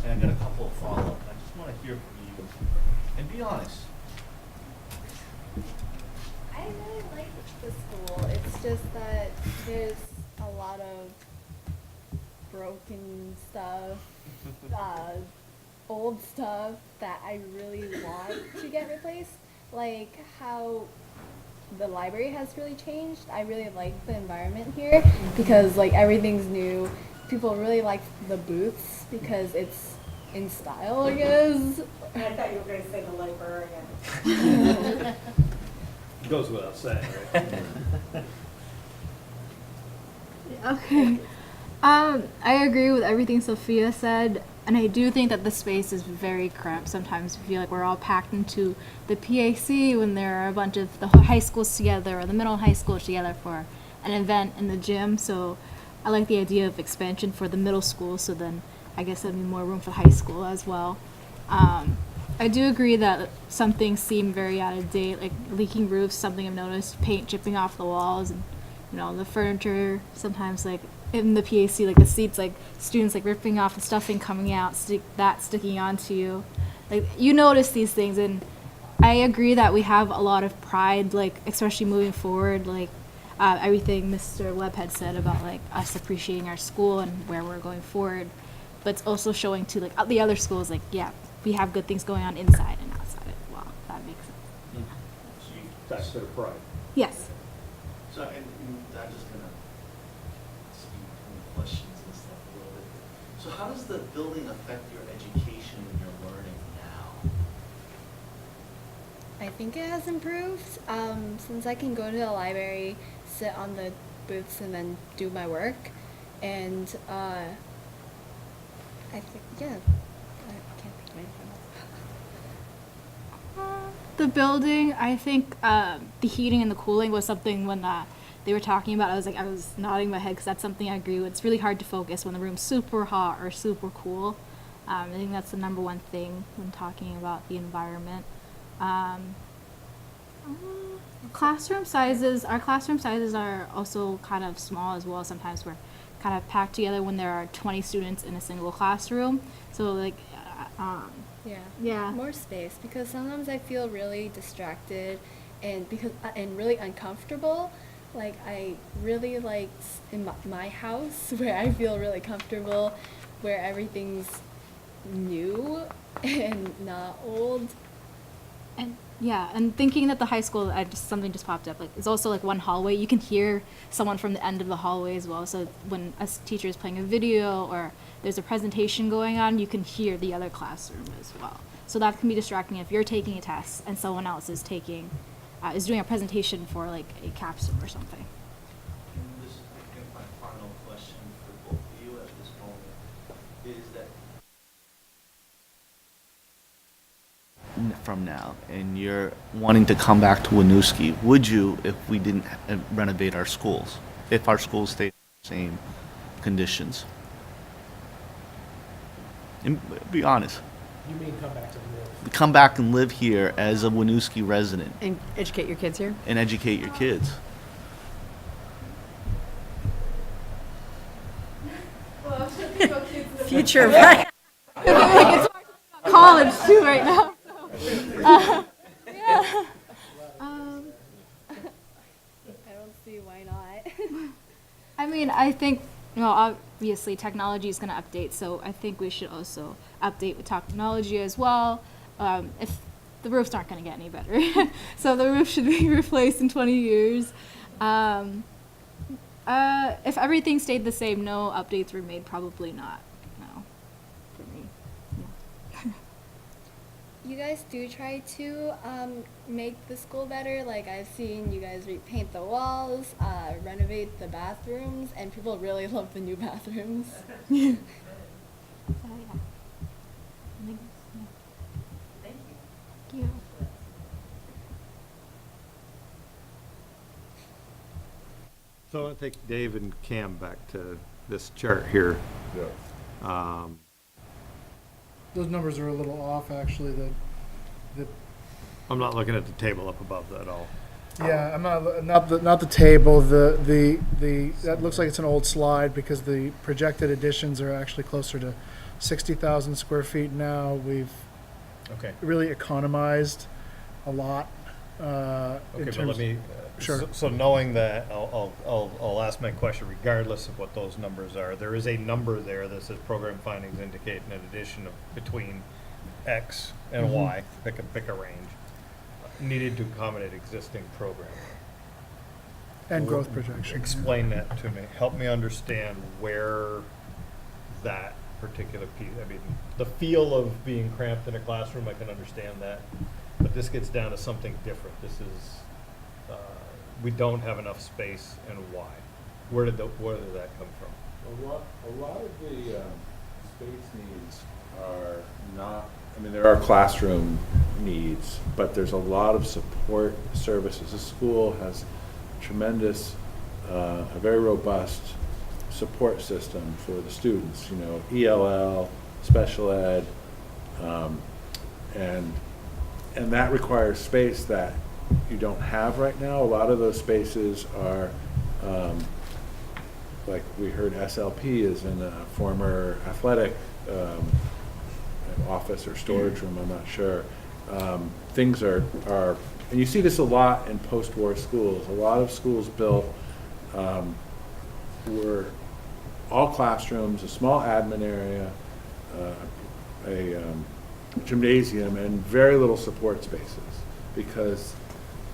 I've got a couple of follow-up. I just want to hear from you. And be honest. I really like the school. It's just that there's a lot of broken stuff, old stuff that I really want to get replaced. Like how the library has really changed. I really like the environment here because like everything's new. People really like the booths because it's in style, I guess. I thought you were going to say the librarian. Goes without saying, right? Okay. I agree with everything Sophia said, and I do think that the space is very cramped. Sometimes we feel like we're all packed into the PAC when there are a bunch of the high schools together or the middle high schools together for an event in the gym. So I like the idea of expansion for the middle school, so then I guess there'll be more room for high school as well. I do agree that some things seem very out of date, like leaking roofs, something I've noticed, paint chipping off the walls, and the furniture, sometimes like in the PAC, like the seats, like students like ripping off the stuffing coming out, sticking onto you. Like you notice these things, and I agree that we have a lot of pride, like especially moving forward, like everything Mr. Webb had said about like us appreciating our school and where we're going forward, but it's also showing to like the other schools, like we have good things going on inside and outside as well. If that makes sense. That's their pride. Yes. So, and I'm just going to speak from questions and stuff a little bit. So how does the building affect your education and your learning now? I think it has improved. Since I can go to the library, sit on the booths, and then do my work. And I think, I can't think of anything else. The building, I think the heating and the cooling was something when they were talking about. I was nodding my head because that's something I agree with. It's really hard to focus when the room's super hot or super cool. I think that's the number one thing when talking about the environment. Classroom sizes, our classroom sizes are also kind of small as well. Sometimes we're kind of packed together when there are 20 students in a single classroom. So like Yeah. More space, because sometimes I feel really distracted and really uncomfortable. Like I really like in my house where I feel really comfortable, where everything's new and not old. And and thinking that the high school, something just popped up. Like, it's also like one hallway. You can hear someone from the end of the hallway as well. So when a teacher is playing a video or there's a presentation going on, you can hear the other classroom as well. So that can be distracting if you're taking a test and someone else is doing a presentation for like a capstone or something. And this is, I think, my final question for both of you at this moment, is that from now, and you're wanting to come back to Winooski, would you if we didn't renovate our schools, if our schools stayed in the same conditions? And be honest. You mean come back to live? Come back and live here as a Winooski resident And educate your kids here? and educate your kids. Future, right? It's college too right now. Yeah. I don't see why not. I mean, I think, obviously technology is going to update, so I think we should also update with technology as well. If the roofs aren't going to get any better, so the roof should be replaced in 20 years. If everything stayed the same, no updates were made, probably not. No, for me. Yeah. You guys do try to make the school better. Like I've seen you guys repaint the walls, renovate the bathrooms, and people really love the new bathrooms. Yeah. Thank you. Thank you. So I want to take Dave and Cam back to this chart here. Those numbers are a little off, actually. I'm not looking at the table up above that at all. Yeah, I'm not the table. The that looks like it's an old slide because the projected additions are actually closer to 60,000 square feet now. We've really economized a lot. Okay, but let me. Sure. So knowing that, I'll ask my question regardless of what those numbers are. There is a number there that says program findings indicate an addition of between X and Y, pick a range, needed to accommodate existing program. And growth projection. Explain that to me. Help me understand where that particular piece, I mean, the feel of being cramped in a classroom, I can understand that. But this gets down to something different. This is, we don't have enough space, and why? Where did that come from? A lot of the space needs are not, I mean, there are classroom needs, but there's a lot of support services. The school has tremendous, a very robust support system for the students, ELL, special ed, and that requires space that you don't have right now. A lot of those spaces are, like we heard SLP is in a former athletic office or storage room, I'm not sure. Things are, and you see this a lot in post-war schools. A lot of schools built were all classrooms, a small admin area, a gymnasium, and very little support spaces because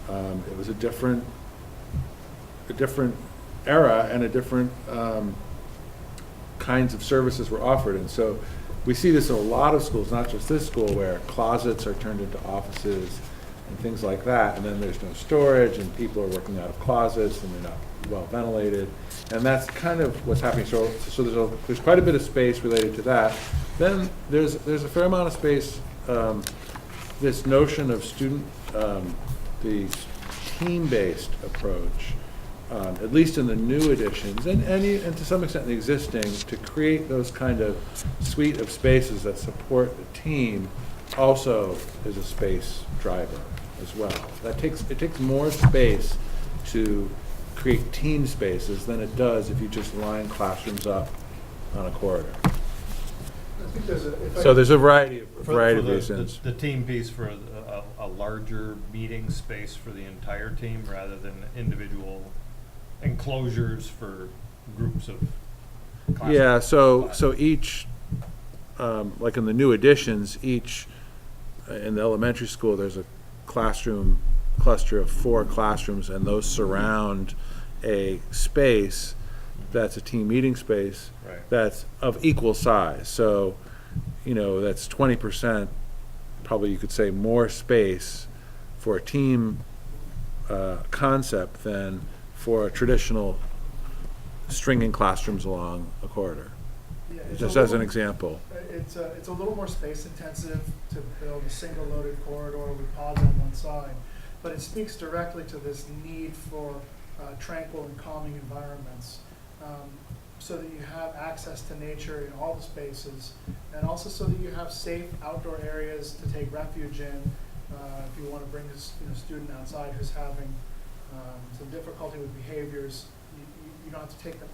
it was a different era and a different kinds of services were offered. And so we see this in a lot of schools, not just this school, where closets are turned into offices and things like that, and then there's no storage and people are working out of closets and they're not well ventilated, and that's kind of what's happening. So there's quite a bit of space related to that. Then there's a fair amount of space, this notion of student, the team-based approach, at least in the new editions, and to some extent the existing, to create those kind of suite of spaces that support the team also is a space driver as well. It takes more space to create team spaces than it does if you just line classrooms up on a corridor. think there's So there's a variety of For reasons. the team piece for a larger meeting space for the entire team rather than individual enclosures for groups of classes. Yeah, so each, like in the new additions, each, in the elementary school, there's a classroom cluster of 4 classrooms, and those surround a space that's a team meeting space Right. that's of equal size. So, that's 20%, probably you could say more space for a team concept than for a traditional stringing classrooms along a corridor. Yeah, it's Just a as an little- example. It's a little more space intensive to build a single loaded corridor with pods on one side, but it speaks directly to this need for tranquil and calming environments, so that you have access to nature in all the spaces, and also so that you have safe outdoor areas to take refuge in. If you want to bring a student outside who's having some difficulty with behaviors, you don't have to take them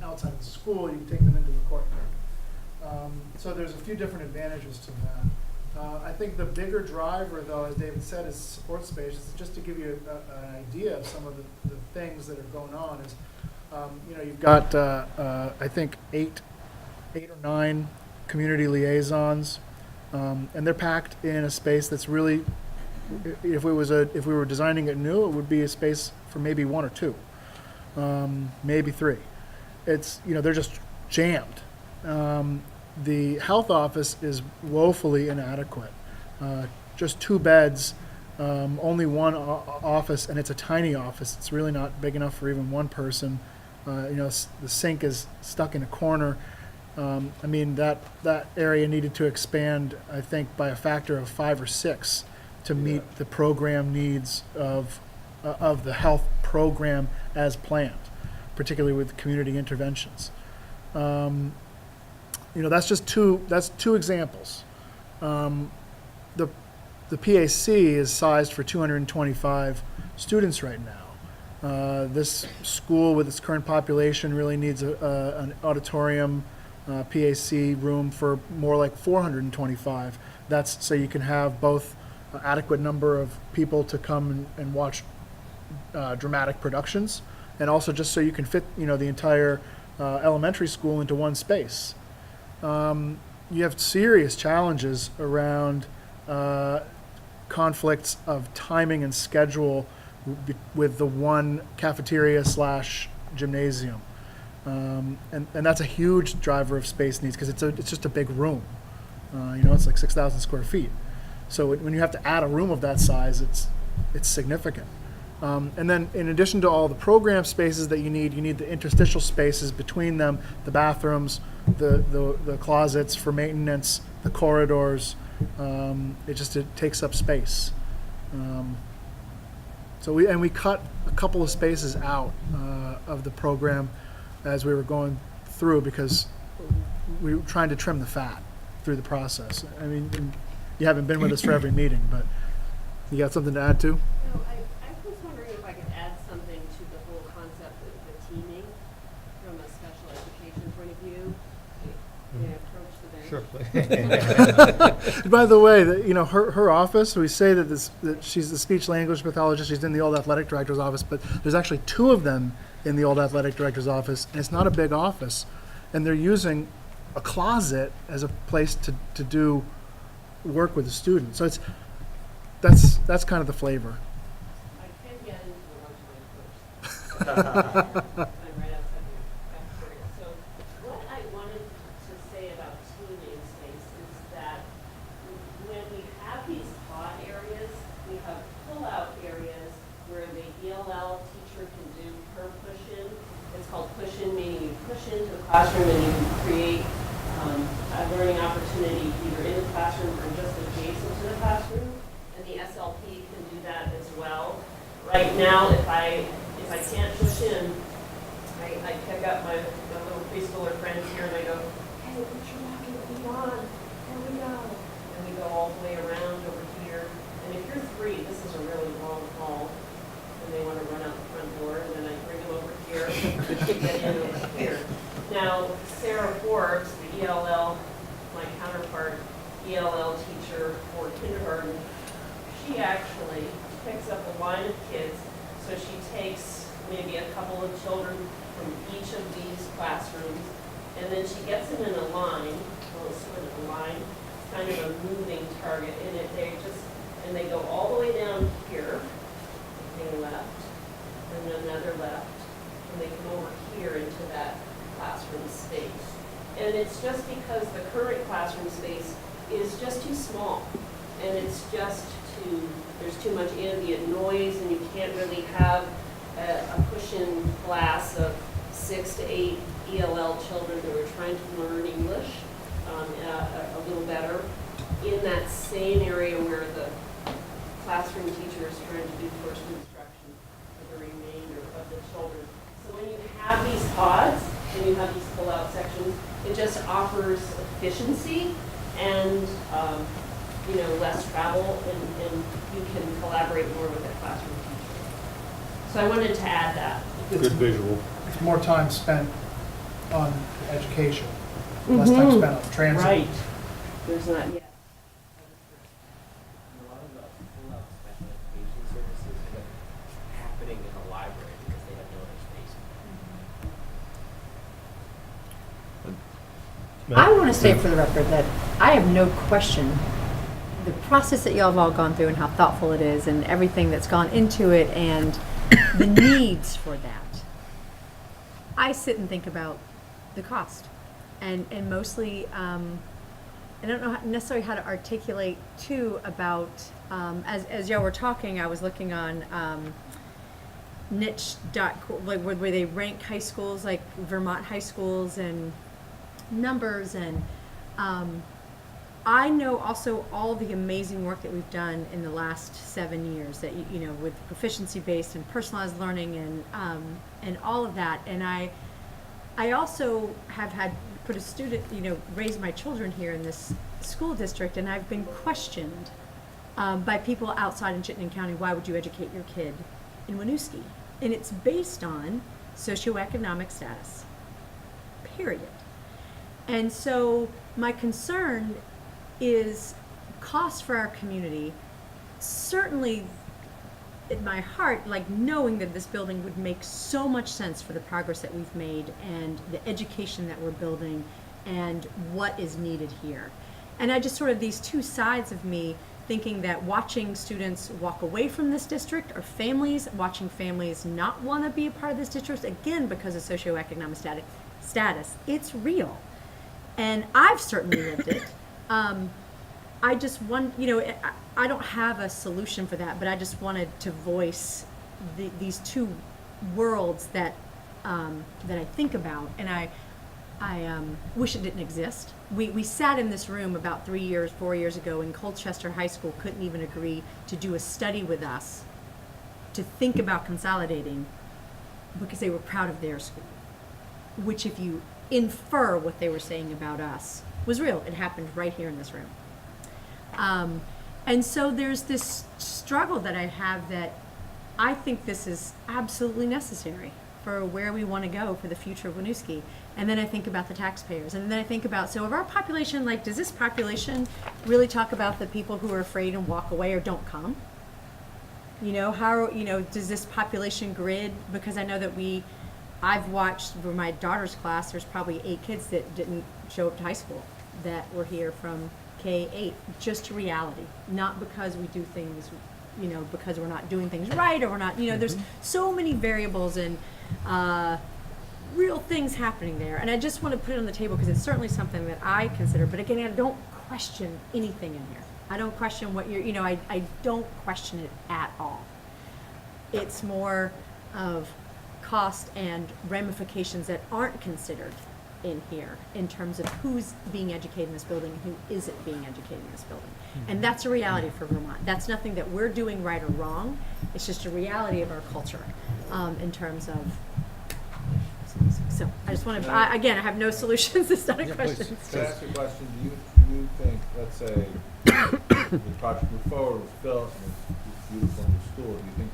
outside the school, you can take them into the courtyard. So there's a few different advantages to that. I think the bigger driver, though, as David said, is support space. Just to give you an idea of some of the things that are going on is, you've got, I think, eight or nine community liaisons, and they're packed in a space that's really, if we were designing it new, it would be a space for maybe 1 or 2, maybe 3. It's, they're just jammed. The health office is woefully inadequate. Just 2 beds, only 1 office, and it's a tiny office. It's really not big enough for even 1 person. The sink is stuck in a corner. That area needed to expand, I think, by a factor of 5 or 6 to meet the program needs of the health program as planned, particularly with community interventions. That's just 2 examples. The PAC is sized for 225 students right now. This school, with its current population, really needs an auditorium PAC room for more like 425. That's so you can have both adequate number of people to come and watch dramatic productions, and also just so you can fit the entire elementary school into one space. You have serious challenges around conflicts of timing and schedule with the one cafeteria / gymnasium. And that's a huge driver of space needs, because it's just a big room. It's like 6,000 square feet. So when you have to add a room of that size, it's significant. And then in addition to all the program spaces that you need the interstitial spaces between them, the bathrooms, the closets for maintenance, the corridors. It takes up space. So we cut a couple of spaces out of the program as we were going through, because we were trying to trim the fat through the process. You haven't been with us for every meeting, but you got something to add to? No, I was wondering if I could add something to the whole concept of the teaming from a special education point of view. May I approach the bench? Sure. By the way, her office, we say that she's the speech language pathologist, she's in the old athletic director's office, but there's actually 2 of them in the old athletic director's office, and it's not a big office. And they're using a closet as a place to do work with the students. So that's kind of the flavor. I can get into the lunch break first. I'm right outside the cafeteria. So what I wanted to say about teaming space is that when we have these pod areas, we have pull-out areas where the ELL teacher can do her push-in. It's called push-in, meaning you push into the classroom and you create a learning opportunity either in the classroom or just adjacent to the classroom. And the SLP can do that as well. Right now, if I can't push in, I pick up my little preschooler friends here and I go, hey, put your walking feet on. Here we go. And we go all the way around over here. And if you're 3, this is a really long hall. And they want to run out the front door, and then I bring them over here to get in over here. Now, Sarah Forbes, the ELL, my ELL teacher for kindergarten, she actually picks up a line of kids. So she takes maybe a couple of children from each of these classrooms, and then she gets them in a line, well, sort of a line, kind of a moving target, and they go all the way down here, they left, and another left, and they come over here into that classroom space. And it's just because the current classroom space is just too small, and it's just there's too much ambient noise, and you can't really have a push-in class of 6 to 8 ELL children who are trying to learn English a little better in that same area where the classroom teacher is trying to do first instruction for the remainder of the children. So when you have these pods, when you have these pull-out sections, it just offers efficiency and less travel, and you can collaborate more with that classroom teacher. So I wanted to add that. Good visual. It's more time spent on education, less time spent on transit. Right. There's not yet. A lot of the pull-out special education services end up happening in the library because they have no other space. I want to say for the record that I have no question the process that y'all have all gone through and how thoughtful it is and everything that's gone into it and the needs for that. I sit and think about the cost and mostly I don't know necessarily how to articulate too about as y'all were talking, I was looking on where they rank high schools like Vermont high schools and numbers, and I know also all the amazing work that we've done in the last 7 years that with proficiency based and personalized learning and all of that. And I also have had put a student raise my children here in this school district, and I've been questioned by people outside in Chittenden County, why would you educate your kid in Winooski? And it's based on socioeconomic status, period. And so my concern is cost for our community. Certainly in my heart, like knowing that this building would make so much sense for the progress that we've made and the education that we're building and what is needed here. And I just sort of these two sides of me thinking that watching students walk away from this district or watching families not want to be a part of this district, again, because of socioeconomic status, it's real. And I've certainly lived it. I just want, I don't have a solution for that, but I just wanted to voice these two worlds that I think about, and I wish it didn't exist. We sat in this room about 4 years ago, and Colchester High School couldn't even agree to do a study with us to think about consolidating because they were proud of their school, which if you infer what they were saying about us was real. It happened right here in this room. And so there's this struggle that I have that I think this is absolutely necessary for where we want to go for the future of Winooski. And then I think about the taxpayers. And then I think about, so of our population, like, does this population really talk about the people who are afraid and walk away or don't come? Does this population grid, because I know that I've watched for my daughter's class, there's probably 8 kids that didn't show up to high school that were here from K-8, just reality, not because we do things, because we're not doing things right or we're not, there's so many variables and real things happening there. And I just want to put it on the table because it's certainly something that I consider, but again, I don't question anything in here. I don't question what I don't question it at all. It's more of cost and ramifications that aren't considered in here in terms of who's being educated in this building and who isn't being educated in this building. And that's a reality for Vermont. That's nothing that we're doing right or wrong. It's just a reality of our culture in terms of. So I just want to, again, I have no solutions. It's not a question. Can I ask you a question? Do you think, let's say, the project move forward with Phil and it's beautiful new school, do you think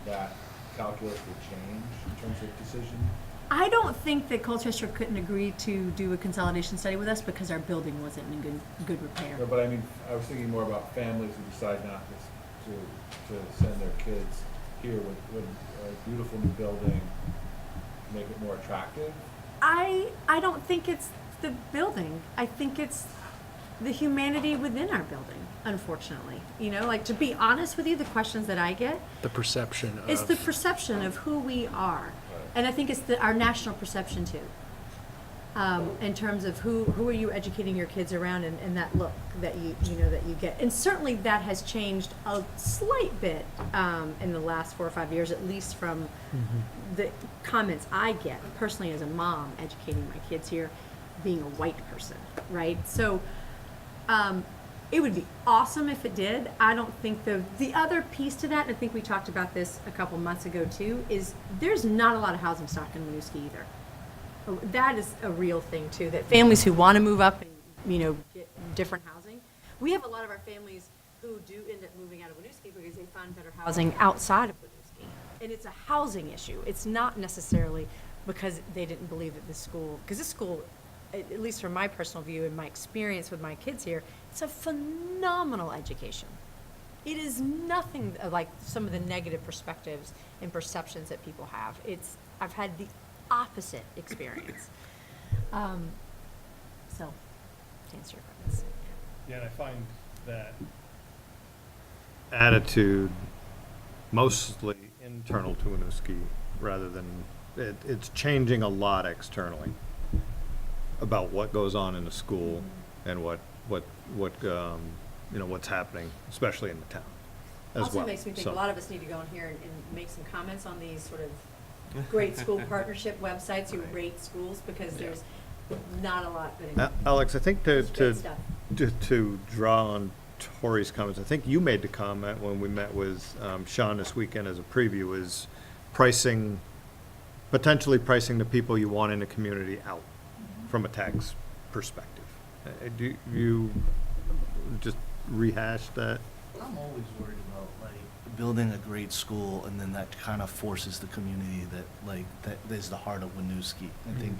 that calculus would change in terms of decision? I don't think that Colchester couldn't agree to do a consolidation study with us because our building wasn't in good repair. No, but I mean, I was thinking more about families who decide not to send their kids here. Would a beautiful new building make it more attractive? I don't think it's the building. I think it's the humanity within our building, unfortunately. You know, like, to be honest with you, the questions that I get, The perception of. it's the perception of who we are. And I think it's our national perception too. In terms of who are you educating your kids around, and that look that you get. And certainly that has changed a slight bit in the last 4 or 5 years, at least from the comments I get personally as a mom educating my kids here, being a white person, right? So it would be awesome if it did. I don't think the other piece to that, and I think we talked about this a couple months ago too, is there's not a lot of housing stock in Winooski either. That is a real thing too, that families who want to move up and, get different housing. We have a lot of our families who do end up moving out of Winooski because they found better housing outside of Winooski. And it's a housing issue. It's not necessarily because they didn't believe that this school, because this school, at least from my personal view and my experience with my kids here, it's a phenomenal education. It is nothing like some of the negative perspectives and perceptions that people have. I've had the opposite experience. So, to answer your questions. Yeah, and I find that attitude mostly internal to Winooski rather than, it's changing a lot externally about what goes on in the school and what's happening, especially in the town as Also well. makes me think So- a lot of us need to go in here and make some comments on these sort of great school partnership websites who rate schools, because there's not a lot good. Alex, I think It's great stuff. to draw on Tori's comments, I think you made the comment when we met with Sean this weekend as a preview, is potentially pricing the people you want in the community out from a tax perspective. Do you just rehash that? I'm always worried about, like, building a great school, and then that kind of forces the community that is the heart of Winooski. I think,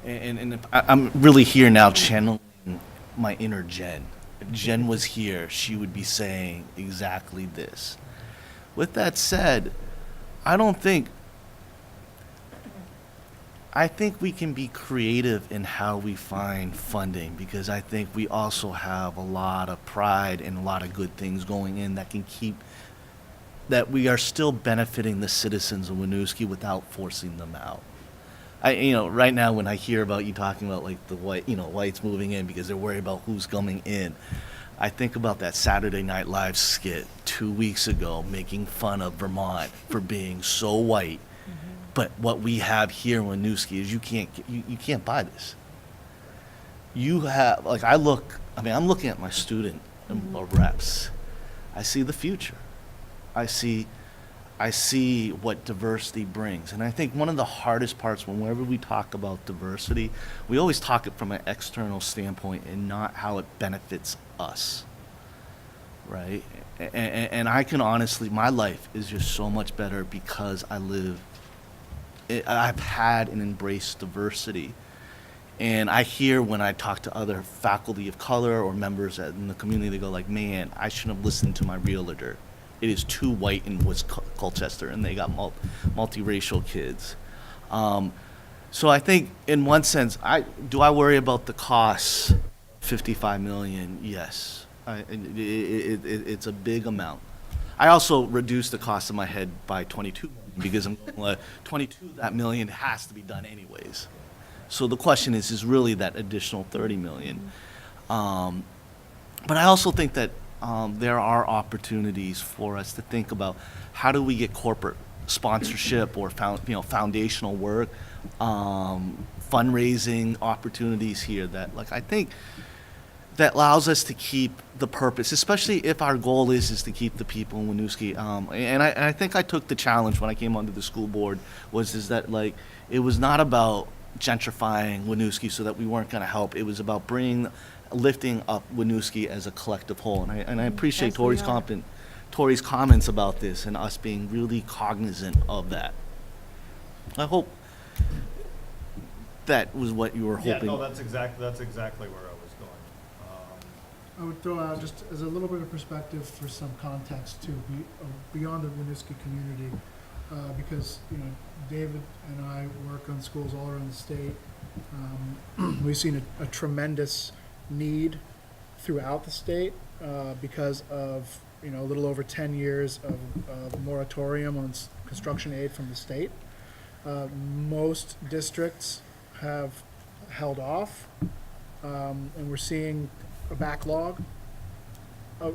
and if I'm really here now channeling my inner Jen. If Jen was here, she would be saying exactly this. With that said, I think we can be creative in how we find funding, because I think we also have a lot of pride and a lot of good things going in that we are still benefiting the citizens of Winooski without forcing them out. Right now when I hear about you talking about like the whites moving in because they're worried about who's coming in, I think about that Saturday Night Live skit 2 weeks ago making fun of Vermont for being so white. But what we have here in Winooski is you can't buy this. You have, I'm looking at my student reps. I see the future. I see what diversity brings. And I think one of the hardest parts whenever we talk about diversity, we always talk it from an external standpoint and not how it benefits us, right? And I can honestly, my life is just so much better because I've had and embraced diversity. And I hear when I talk to other faculty of color or members in the community, they go like, man, I shouldn't have listened to my realtor. It is too white in West Colchester, and they got multiracial kids. So I think in one sense, do I worry about the costs? $55 million, yes. It's a big amount. I also reduced the cost of my head by 22 million because I'm going, 22, that million has to be done anyways. So the question is really that additional 30 million. But I also think that there are opportunities for us to think about how do we get corporate sponsorship or foundational work, fundraising opportunities here that I think that allows us to keep the purpose, especially if our goal is to keep the people in Winooski. And I think I took the challenge when I came onto the school board is that it was not about gentrifying Winooski so that we weren't going to help. It was about lifting up Winooski as a collective whole. And I appreciate Yes, we Tori's are. Tori's comments about this and us being really cognizant of that. I hope that was what you were Yeah, hoping. no, that's exactly where I was going. I would throw out, just as a little bit of perspective for some context too, beyond the Winooski community, because, you know, David and I work on schools all around the state. We've seen a tremendous need throughout the state because of, you know, a little over 10 years of moratorium on construction aid from the state. Most districts have held off, and we're seeing a backlog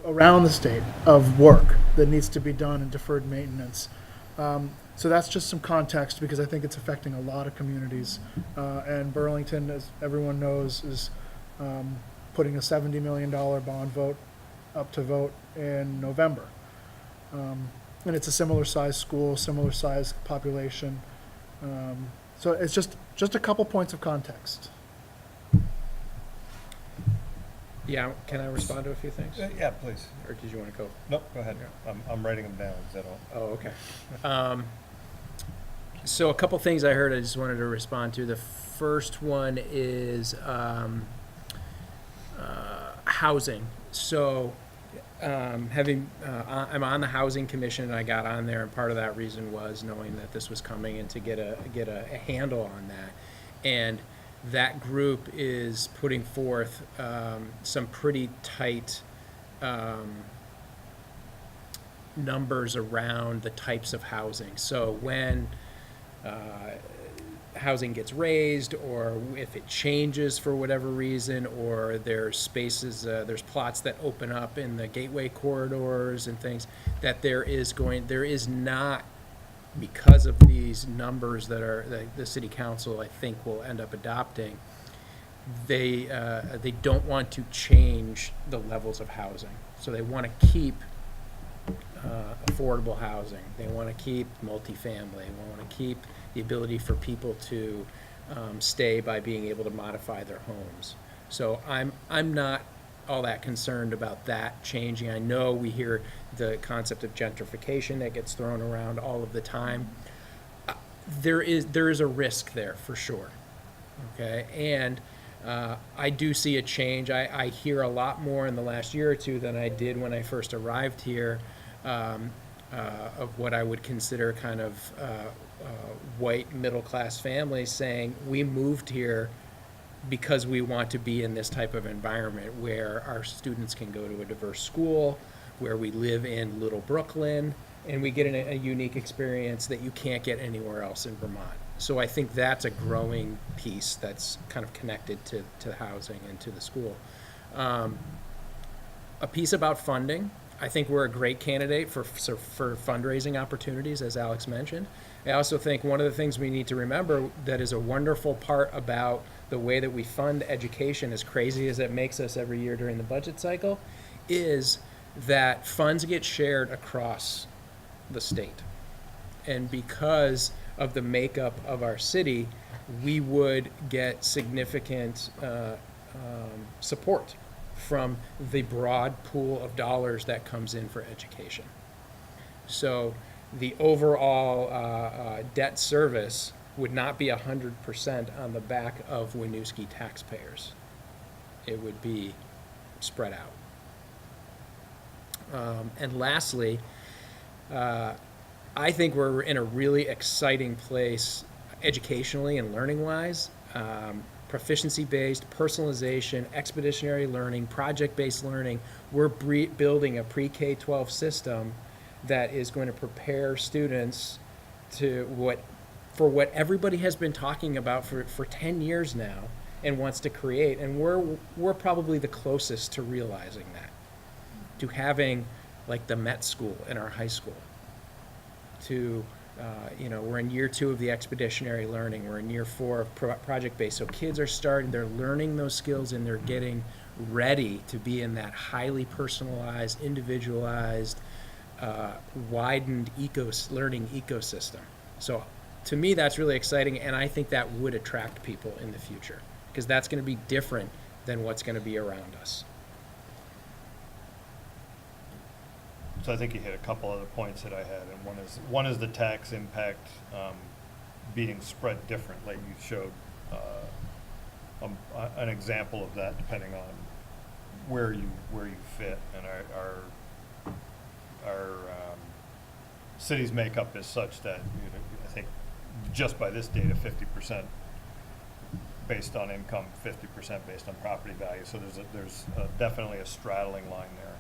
around the state of work that needs to be done in deferred maintenance. So that's just some context, because I think it's affecting a lot of communities. And Burlington, as everyone knows, is putting a $70 million bond vote up to vote in November. And it's a similar size school, similar size population. So it's just a couple points of context. Yeah, can I respond to a few things? Yeah, please. Or did you want to go? Nope, go ahead. I'm writing them down, is that all? Oh, okay. So a couple things I heard I just wanted to respond to. The first one is housing. So I'm on the Housing Commission, and I got on there, and part of that reason was knowing that this was coming and to get a handle on that. And that group is putting forth some pretty tight numbers around the types of housing. So when housing gets raised, or if it changes for whatever reason, or there's spaces, there's plots that open up in the gateway corridors and things, that there is not, because of these numbers that the city council, I think, will end up adopting, they don't want to change the levels of housing. So they want to keep affordable housing. They want to keep multifamily. They want to keep the ability for people to stay by being able to modify their homes. So I'm not all that concerned about that changing. I know we hear the concept of gentrification that gets thrown around all of the time. There is a risk there for sure. Okay, and I do see a change. I hear a lot more in the last year or two than I did when I first arrived here, of what I would consider kind of white middle-class families saying, we moved here because we want to be in this type of environment where our students can go to a diverse school, where we live in Little Brooklyn, and we get a unique experience that you can't get anywhere else in Vermont. So I think that's a growing piece that's kind of connected to the housing and to the school. A piece about funding. I think we're a great candidate for fundraising opportunities, as Alex mentioned. I also think one of the things we need to remember that is a wonderful part about the way that we fund education, as crazy as it makes us every year during the budget cycle, is that funds get shared across the state. And because of the makeup of our city, we would get significant support from the broad pool of dollars that comes in for education. So the overall debt service would not be 100% on the back of Winooski taxpayers. It would be spread out. And lastly, I think we're in a really exciting place educationally and learning-wise. Proficiency-based, personalization, expeditionary learning, project-based learning. We're building a pre-K-12 system that is going to prepare students to what everybody has been talking about for 10 years now and wants to create. And we're probably the closest to realizing that, to having like the Met School in our high school, to we're in year 2 of the expeditionary learning. We're in year 4 of project-based. So kids are they're learning those skills, and they're getting ready to be in that highly personalized, individualized, widened learning ecosystem. So to me, that's really exciting, and I think that would attract people in the future, because that's going to be different than what's going to be around us. So I think you hit a couple other points that I had, and one is the tax impact being spread differently. You showed an example of that depending on where you fit, and our city's makeup is such that I think just by this data, 50% based on income, 50% based on property value. So there's definitely a straddling line there.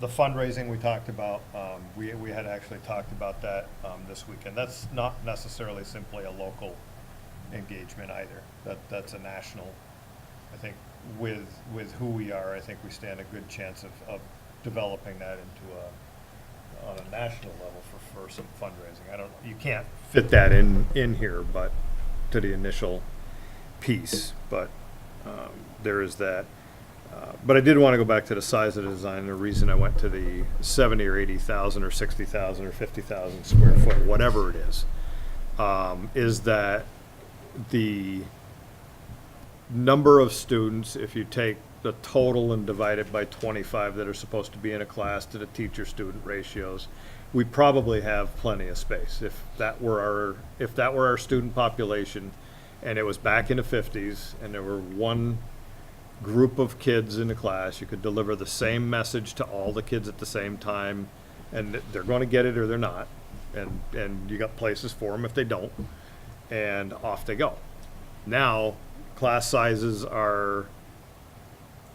The fundraising we talked about, we had actually talked about that this weekend. That's not necessarily simply a local engagement either. That's a national. I think with who we are, I think we stand a good chance of developing that into on a national level for some fundraising. You can't fit that in here, but to the initial piece, but there is that. But I did want to go back to the size of the design. The reason I went to the 70 or 80,000 or 60,000 or 50,000 square foot, whatever it is that the number of students, if you take the total and divide it by 25 that are supposed to be in a class to the teacher-student ratios, we probably have plenty of space. If that were our student population, and it was back in the 50s, and there were one group of kids in the class, you could deliver the same message to all the kids at the same time, and they're going to get it or they're not, and you got places for them if they don't, and off they go. Now, class sizes are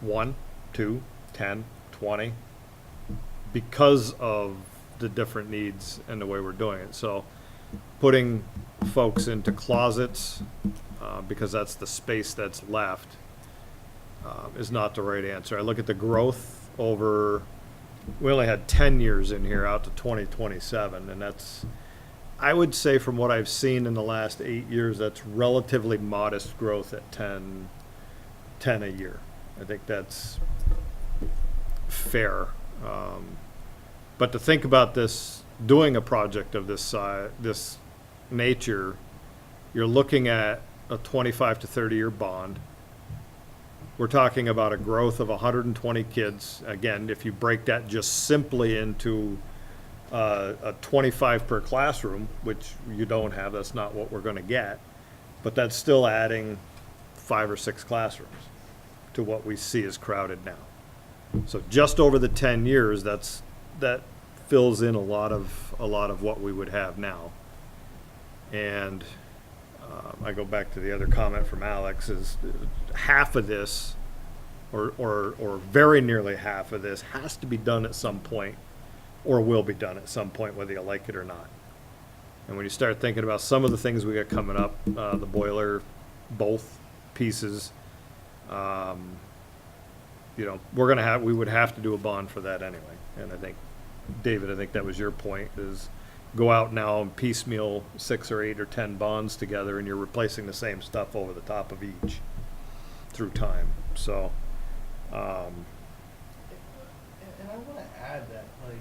1, 2, 10, 20, because of the different needs and the way we're doing it. So putting folks into closets, because that's the space that's left, is not the right answer. I look at the growth over, we only had 10 years in here out to 2027, and that's, I would say from what I've seen in the last 8 years, that's relatively modest growth at 10 a year. I think that's fair. But to think about this, doing a project of this size, this nature, you're looking at a 25 to 30 year bond. We're talking about a growth of 120 kids. Again, if you break that just simply into a 25 per classroom, which you don't have, that's not what we're going to get, but that's still adding 5 or 6 classrooms to what we see as crowded now. So just over the 10 years, that fills in a lot of what we would have now. And I go back to the other comment from Alex, is half of this, or very nearly half of this, has to be done at some point, or will be done at some point, whether you like it or not. And when you start thinking about some of the things we got coming up, the boiler, both pieces, we would have to do a bond for that anyway. And I think, David, I think that was your point, is go out now and piecemeal 6 or 8 or 10 bonds together, and you're replacing the same stuff over the top of each through time. So, And I want to add that, like,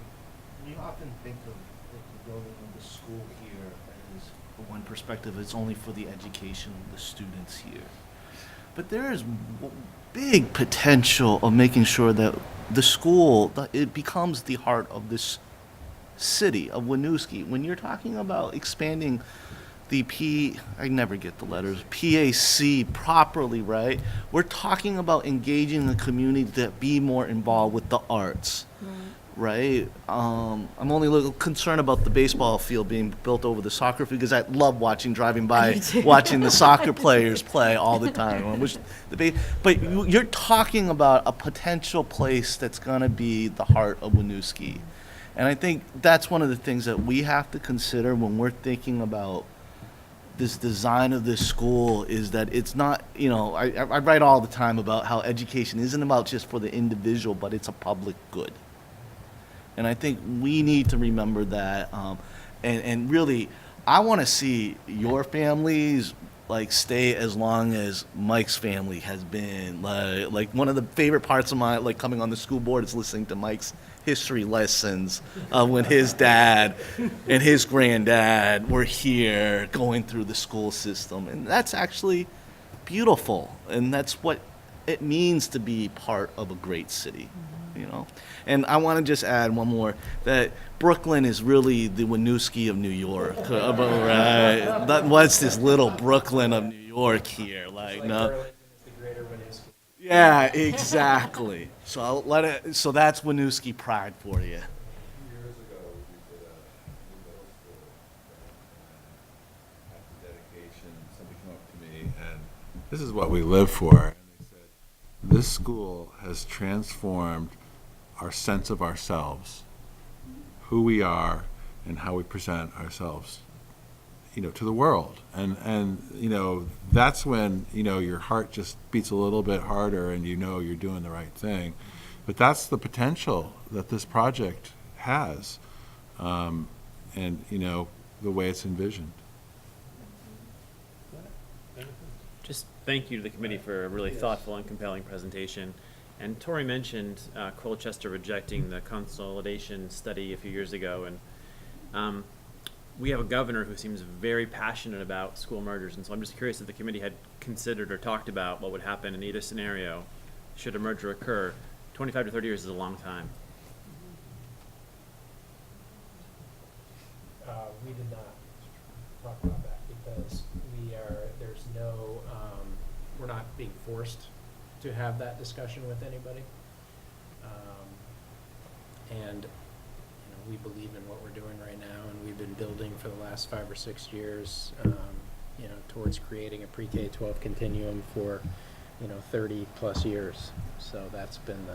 we often think of the building of the school here as, from one perspective, it's only for the education of the students here. But there is big potential of making sure that the school, it becomes the heart of this city of Winooski. When you're talking about expanding the I never get the letters, PAC properly, right? We're talking about engaging the community to be more involved with the arts, right? I'm only a little concerned about the baseball field being built over the soccer field, because I love driving by, watching the soccer players play all the time. But you're talking about a potential place that's going to be the heart of Winooski. And I think that's one of the things that we have to consider when we're thinking about this design of this school, is that it's not, I write all the time about how education isn't about just for the individual, but it's a public good. And I think we need to remember that. And really, I want to see your families stay as long as Mike's family has been. Like one of the favorite parts of my coming on the school board is listening to Mike's history lessons when his dad and his granddad were here going through the school system. And that's actually beautiful. And that's what it means to be part of a great city. you know. And I want to just add one more, that Brooklyn is really the Winooski of New York. Right? What's this little Brooklyn of New York here? Like, no. Yeah, exactly. So I'll let it. So that's Winooski pride for you. Years ago, we did a new middle school, and after dedication, somebody came up to me, and this is what we live for. And they said, this school has transformed our sense of ourselves, who we are, and how we present ourselves, you know, to the world. And you know, that's when, you know, your heart just beats a little bit harder and you know you're doing the right thing. But that's the potential that this project has, and, you know, the way it's envisioned. Just thank you to the committee for a really thoughtful and compelling presentation. And Tori mentioned Colchester rejecting the consolidation study a few years ago, and we have a governor who seems very passionate about school mergers, and so I'm just curious if the committee had considered or talked about what would happen in either scenario should a merger occur. 25 to 30 years is a long time. We did not talk about that because there's no, we're not being forced to have that discussion with anybody. And we believe in what we're doing right now, and we've been building for the last 5 or 6 years, you know, towards creating a pre-K-12 continuum for, 30 plus years. So that's been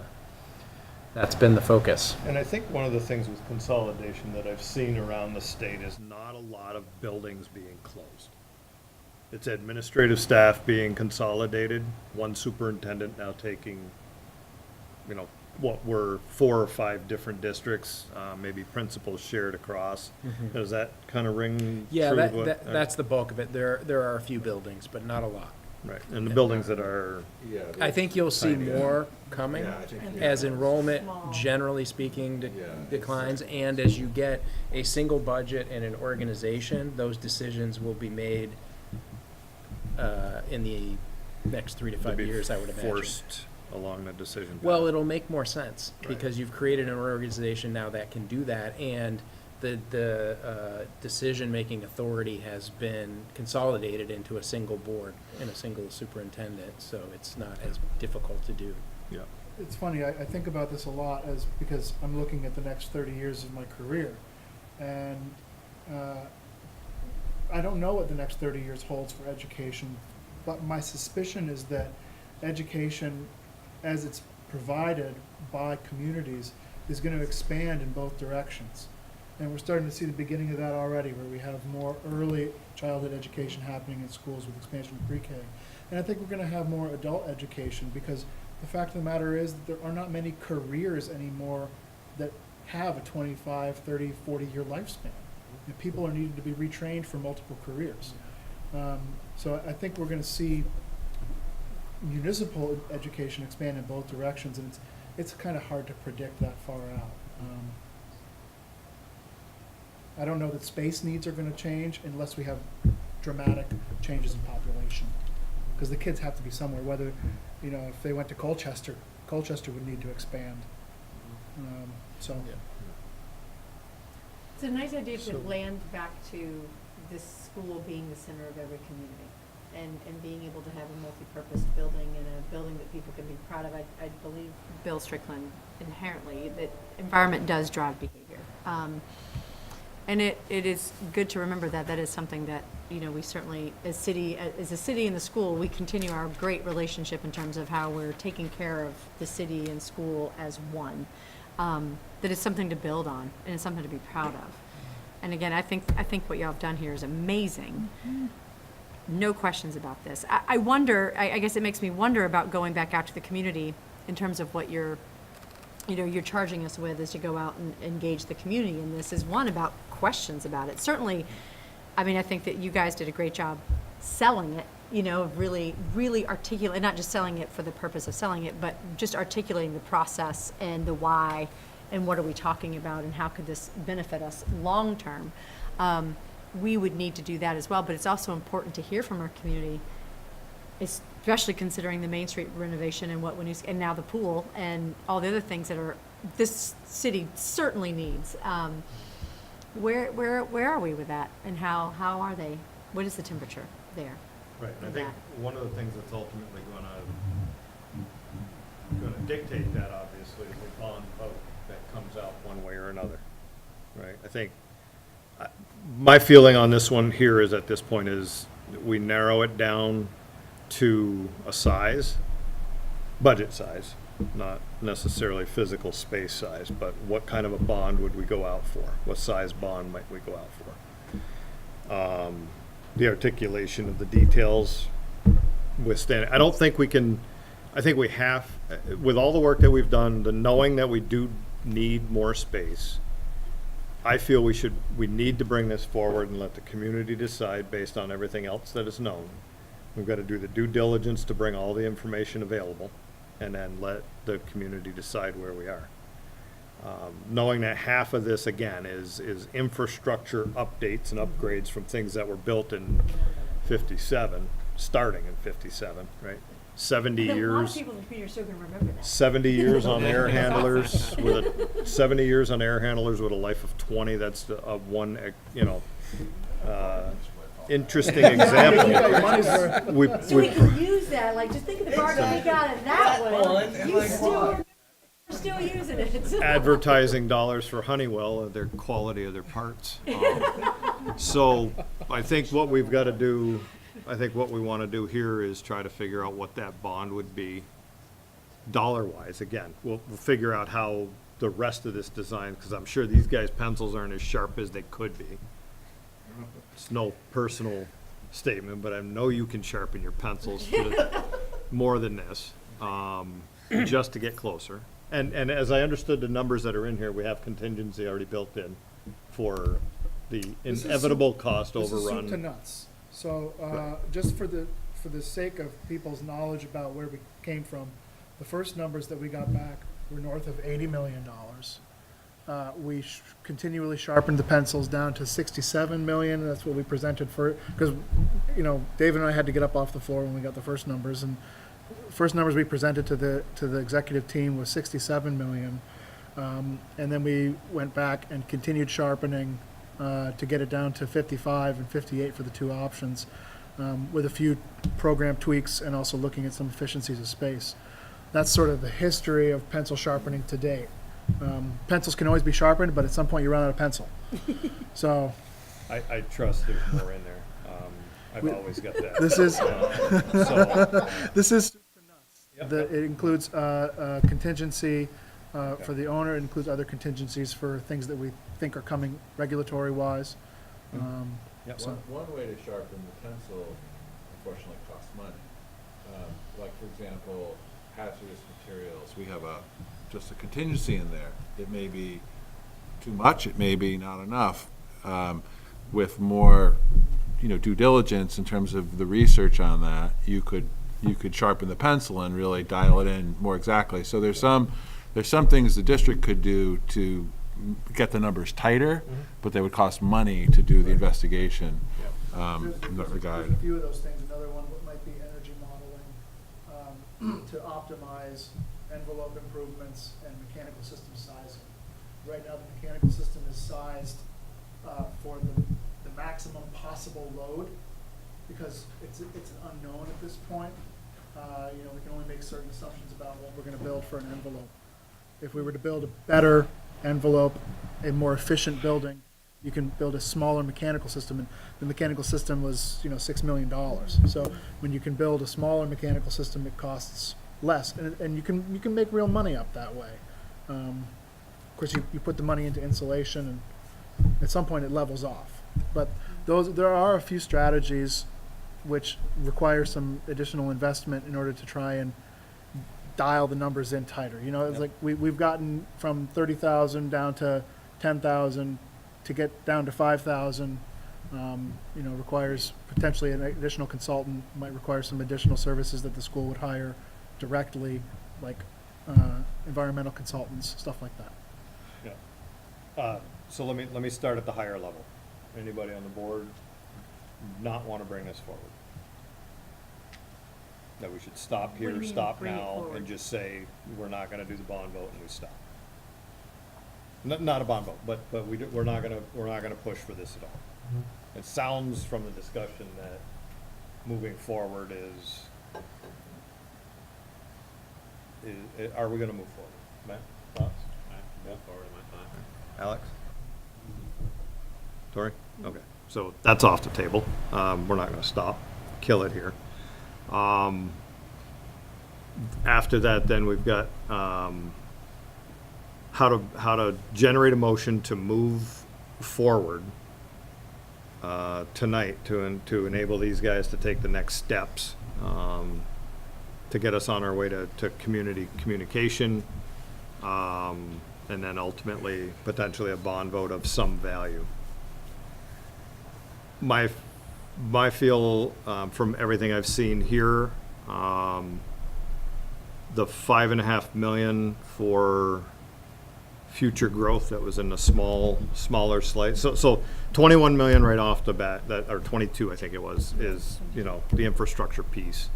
the focus. And I think one of the things with consolidation that I've seen around the state is not a lot of buildings being closed. It's administrative staff being consolidated, one superintendent now taking, what were 4 or 5 different districts, maybe principals shared across. Mhm. Does that kind of ring Yeah, true? that's the bulk of it. There are a few buildings, but not a lot. Right, and the buildings that are. I think you'll see tiny. more coming Yeah, I think, as enrollment, generally speaking, declines, and as you get a single budget and an organization, those decisions will be made in the next 3 to 5 years, I would imagine. Forced along the decision path. Well, it'll make more sense because you've created an organization now that can do that, and the decision-making authority has been consolidated into a single board and a single superintendent, so it's not as difficult to do. Yeah. It's funny, I think about this a lot because I'm looking at the next 30 years of my career, and I don't know what the next 30 years holds for education, but my suspicion is that education, as it's provided by communities, is going to expand in both directions. And we're starting to see the beginning of that already, where we have more early childhood education happening in schools with expansion of pre-K. And I think we're going to have more adult education, because the fact of the matter is that there are not many careers anymore that have a 25, 30, 40-year lifespan. And people are needed to be retrained for multiple careers. So I think we're going to see municipal education expand in both directions, and it's kind of hard to predict that far out. I don't know that space needs are going to change unless we have dramatic changes in population, because the kids have to be somewhere. Whether, if they went to Colchester would need to expand. So. It's a nice idea to land back to this school being the center of every community, and being able to have a multi-purpose building and a building that people can be proud of. I believe Bill Strickland inherently that environment does drive behavior. And it is good to remember that is something that, we certainly, as a city and the school, we continue our great relationship in terms of how we're taking care of the city and school as one. That is something to build on, and it's something to be proud of. And again, I think what y'all have done here is amazing. No questions about this. I wonder, I guess it makes me wonder about going back out to the community in terms of what you're charging us with as you go out and engage the community in this, is one about questions about it. Certainly, I think that you guys did a great job selling it, really, really articulate, not just selling it for the purpose of selling it, but just articulating the process and the why and what are we talking about and how could this benefit us long term. We would need to do that as well, but it's also important to hear from our community. especially considering the Main Street renovation and what Winooski, and now the pool and all the other things that this city certainly needs. Where are we with that, and how are they? What is the temperature there? Right, and I with think that? one of the things that's ultimately gonna dictate that, obviously, is the bond vote that comes out one way or another, right? I think, my feeling on this one here is, at this point, is we narrow it down to a size, budget size, not necessarily physical space size, but what kind of a bond would we go out for? What size bond might we go out for? The articulation of the details withstand. I don't think we can, I think we have, with all the work that we've done, the knowing that we do need more space, I feel we need to bring this forward and let the community decide based on everything else that is known. We've got to do the due diligence to bring all the information available, and then let the community decide where we are. Knowing that half of this, again, is infrastructure updates and upgrades from things that were built in 57, starting in 57, right? 70 A lot of years. people in the community are still gonna remember that. 70 years on air handlers with 70 years on air handlers with a life of 20. That's one, interesting example. So we can use that, like, just think of the bargain we got in that one. You still using it. Advertising dollars for Honeywell, their quality of their parts. So I think what we've got to do, I think what we want to do here is try to figure out what that bond would be dollar-wise. Again, we'll figure out how the rest of this design, because I'm sure these guys' pencils aren't as sharp as they could be. It's no personal statement, but I know you can sharpen your pencils more than this, just to get closer. And as I understood the numbers that are in here, we have contingency already built in for the inevitable cost overrun. This is soup to nuts. So, just for the sake of people's knowledge about where we came from, the first numbers that we got back were north of $80 million. We continually sharpened the pencils down to 67 million. That's what we presented for, because, Dave and I had to get up off the floor when we got the first numbers, and first numbers we presented to the executive team was 67 million. And then we went back and continued sharpening to get it down to 55 and 58 for the two options, with a few program tweaks and also looking at some efficiencies of space. That's sort of the history of pencil sharpening to date. Pencils can always be sharpened, but at some point you run out of pencil. So I trust there's more in there. I've always got that. This is So, this is soup to nuts. It includes contingency for the owner. It includes other contingencies for things that we think are coming regulatory wise. So. One way to sharpen the pencil, unfortunately, costs money. Like, for example, hazardous materials. We have just a contingency in there. It may be too much. It may be not enough. With more, due diligence in terms of the research on that, you could sharpen the pencil and really dial it in more exactly. So there's some things the district could do to get the numbers tighter, but they would cost money to do the investigation in that regard. There's a few of those things. Another one might be energy modeling to optimize envelope improvements and mechanical system sizing. Right now, the mechanical system is sized for the maximum possible load, because it's an unknown at this point. We can only make certain assumptions about what we're going to build for an envelope. If we were to build a better envelope, a more efficient building, you can build a smaller mechanical system, and the mechanical system was $6 million. So when you can build a smaller mechanical system, it costs less, and you can make real money up that way. Of course, you put the money into insulation, and at some point it levels off. But there are a few strategies which require some additional investment in order to try and dial the numbers in tighter. It's like we've gotten from 30,000 down to 10,000. To get down to 5,000, requires potentially an additional consultant, might require some additional services that the school would hire directly, like environmental consultants, stuff like that. Yeah. So let me start at the higher level. Anybody on the board not want to bring this forward? that we should stop What do you here, mean, stop bring it now, forward? and just say, we're not gonna do the bond vote, and we stop. Not a bond vote, but we're not gonna push for this at all. It sounds from the discussion that moving forward are we gonna move forward? Matt, thoughts? Move forward, am I fine? Alex? Tori? Okay, so that's off the table. We're not gonna stop, kill it here. After that, then we've got, how to generate a motion to move forward, tonight to enable these guys to take the next steps, to get us on our way to community communication, and then ultimately potentially a bond vote of some value. My feel, from everything I've seen here, the $5.5 million for future growth that was in the smaller slate. So 21 million right off the bat, or 22, I think it was, is, the infrastructure piece.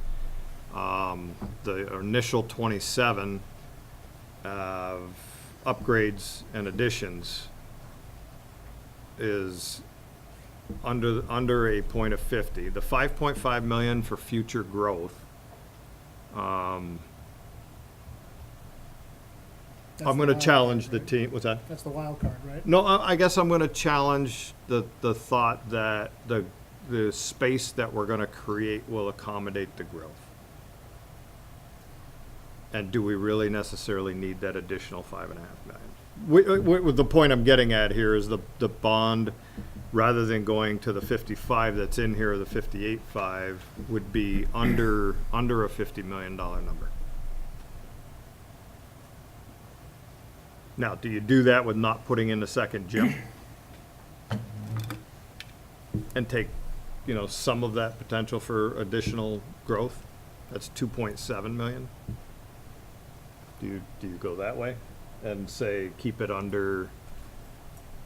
The initial 27 upgrades and additions is under a point of 50. The 5.5 million for future growth, I'm gonna challenge the team, what's that? That's the wild card, right? No, I guess I'm gonna challenge the thought that the space that we're gonna create will accommodate the growth. And do we really necessarily need that additional 5.5 million? The point I'm getting at here is the bond, rather than going to the 55 that's in here, or the 58.5, would be under a $50 million number. Now, do you do that with not putting in the second gym? And take, some of that potential for additional growth? That's 2.7 million. Do you go that way and say keep it under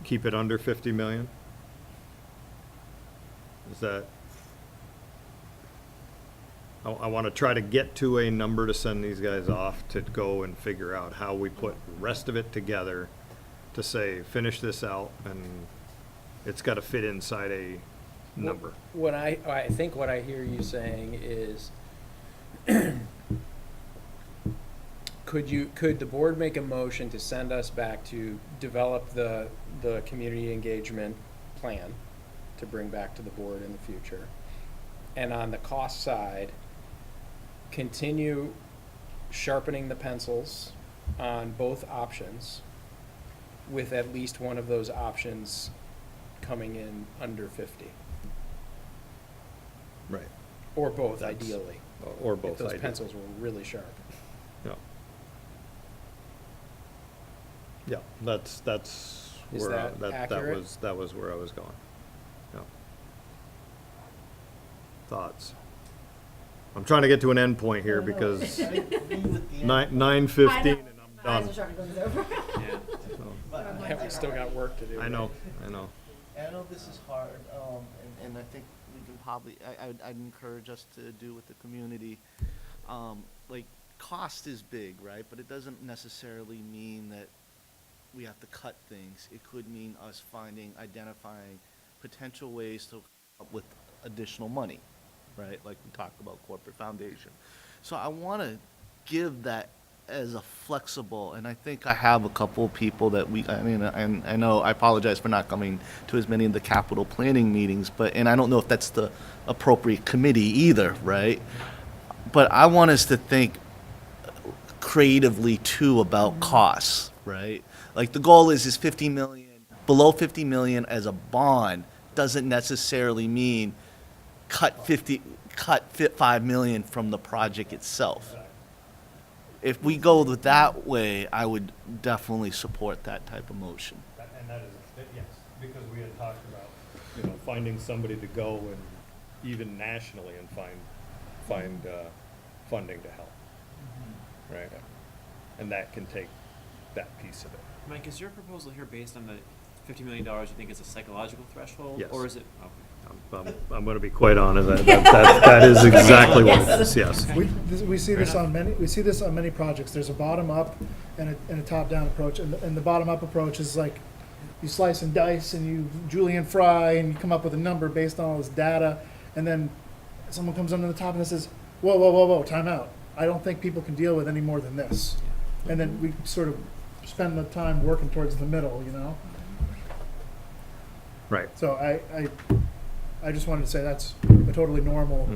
50 million? Is that, I want to try to get to a number to send these guys off to go and figure out how we put the rest of it together to say, finish this out, and it's got to fit inside a number. What I think what I hear you saying is, could the board make a motion to send us back to develop the community engagement plan to bring back to the board in the future? And on the cost side, continue sharpening the pencils on both options, with at least one of those options coming in under 50. Right. Or both, ideally. Or both, if those ideally. pencils were really sharp. Yeah. Yeah, that's Is where that accurate? that was where I was going. Yeah. Thoughts? I'm trying to get to an end point here because 9:15 and I'm done. Eyes are starting to glaze over. Yeah, we still got work to do. I know. And I know this is hard, and I think we can probably, I'd encourage us to do with the community. Cost is big, right? But it doesn't necessarily mean that we have to cut things. It could mean us identifying potential ways to come up with additional money, right? Like we talked about corporate foundation. So I want to give that as a flexible, and I think I have a couple of people that I know, I apologize for not coming to as many of the capital planning meetings, and I don't know if that's the appropriate committee either, right? But I want us to think creatively too about costs, right? Like the goal is 50 million, below 50 million as a bond doesn't necessarily mean cut 5 million from the project itself. If we go that way, I would definitely support that type of motion. And that is, yes, because we had talked about, finding somebody to go and even nationally and find funding to help. Right? And that can take that piece of it. Mike, is your proposal here based on the $50 million you think is a psychological threshold? Yes. Or is it, okay. I'm going to be quite honest, that is exactly what it is, yes. We see this on many projects. There's a bottom-up and a top-down approach, and the bottom-up approach is like, you slice and dice and you Julian fry and you come up with a number based on all this data, and then someone comes under the top and says, whoa, time out. I don't think people can deal with any more than this. And then we sort of spend the time working towards the middle, you know? Right. So I just wanted to say that's a totally normal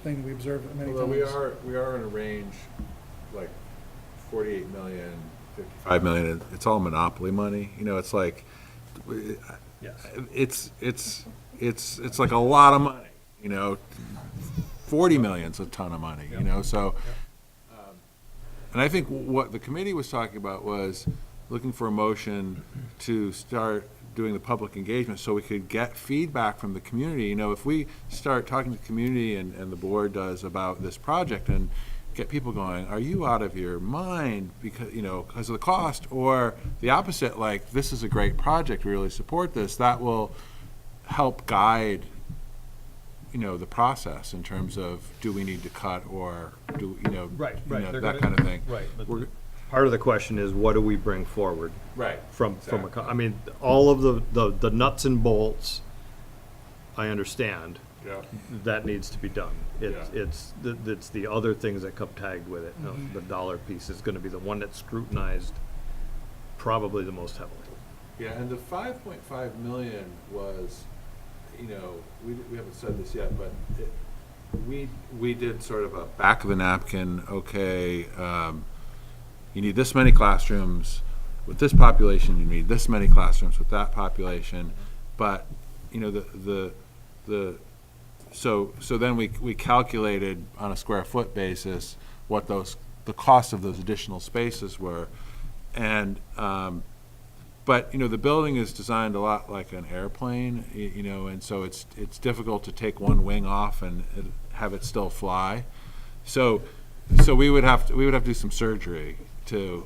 thing we observe many Although times. we are in a range, like 48 million, 55 million, it's all monopoly money, you know, it's like, Yes. it's like a lot of money, you know, 40 million's a ton of money, you know, so. And I think what the committee was talking about was looking for a motion to start doing the public engagement so we could get feedback from the community. You know, if we start talking to the community and the board does about this project and get people going, are you out of your mind because, you know, because of the cost, or the opposite, like, this is a great project, we really support this, that will help guide, you know, the process in terms of, do we need to cut or do, you know, Right. you know, They're that gonna- kind of thing. Right. But part of the question is, what do we bring forward? Right. From I mean, all of the nuts and bolts, I understand. Yeah. That needs to be done. It's the other things that come tagged with it. The dollar piece is gonna be the one that's scrutinized probably the most heavily. Yeah, and the 5.5 million was, you know, we haven't said this yet, but we did sort of a back of the napkin, okay, you need this many classrooms with this population, you need this many classrooms with that population, but, you know, so then we calculated on a square foot basis what the cost of those additional spaces were, and but, you know, the building is designed a lot like an airplane, you know, and so it's difficult to take one wing off and have it still fly. So we would have to do some surgery to,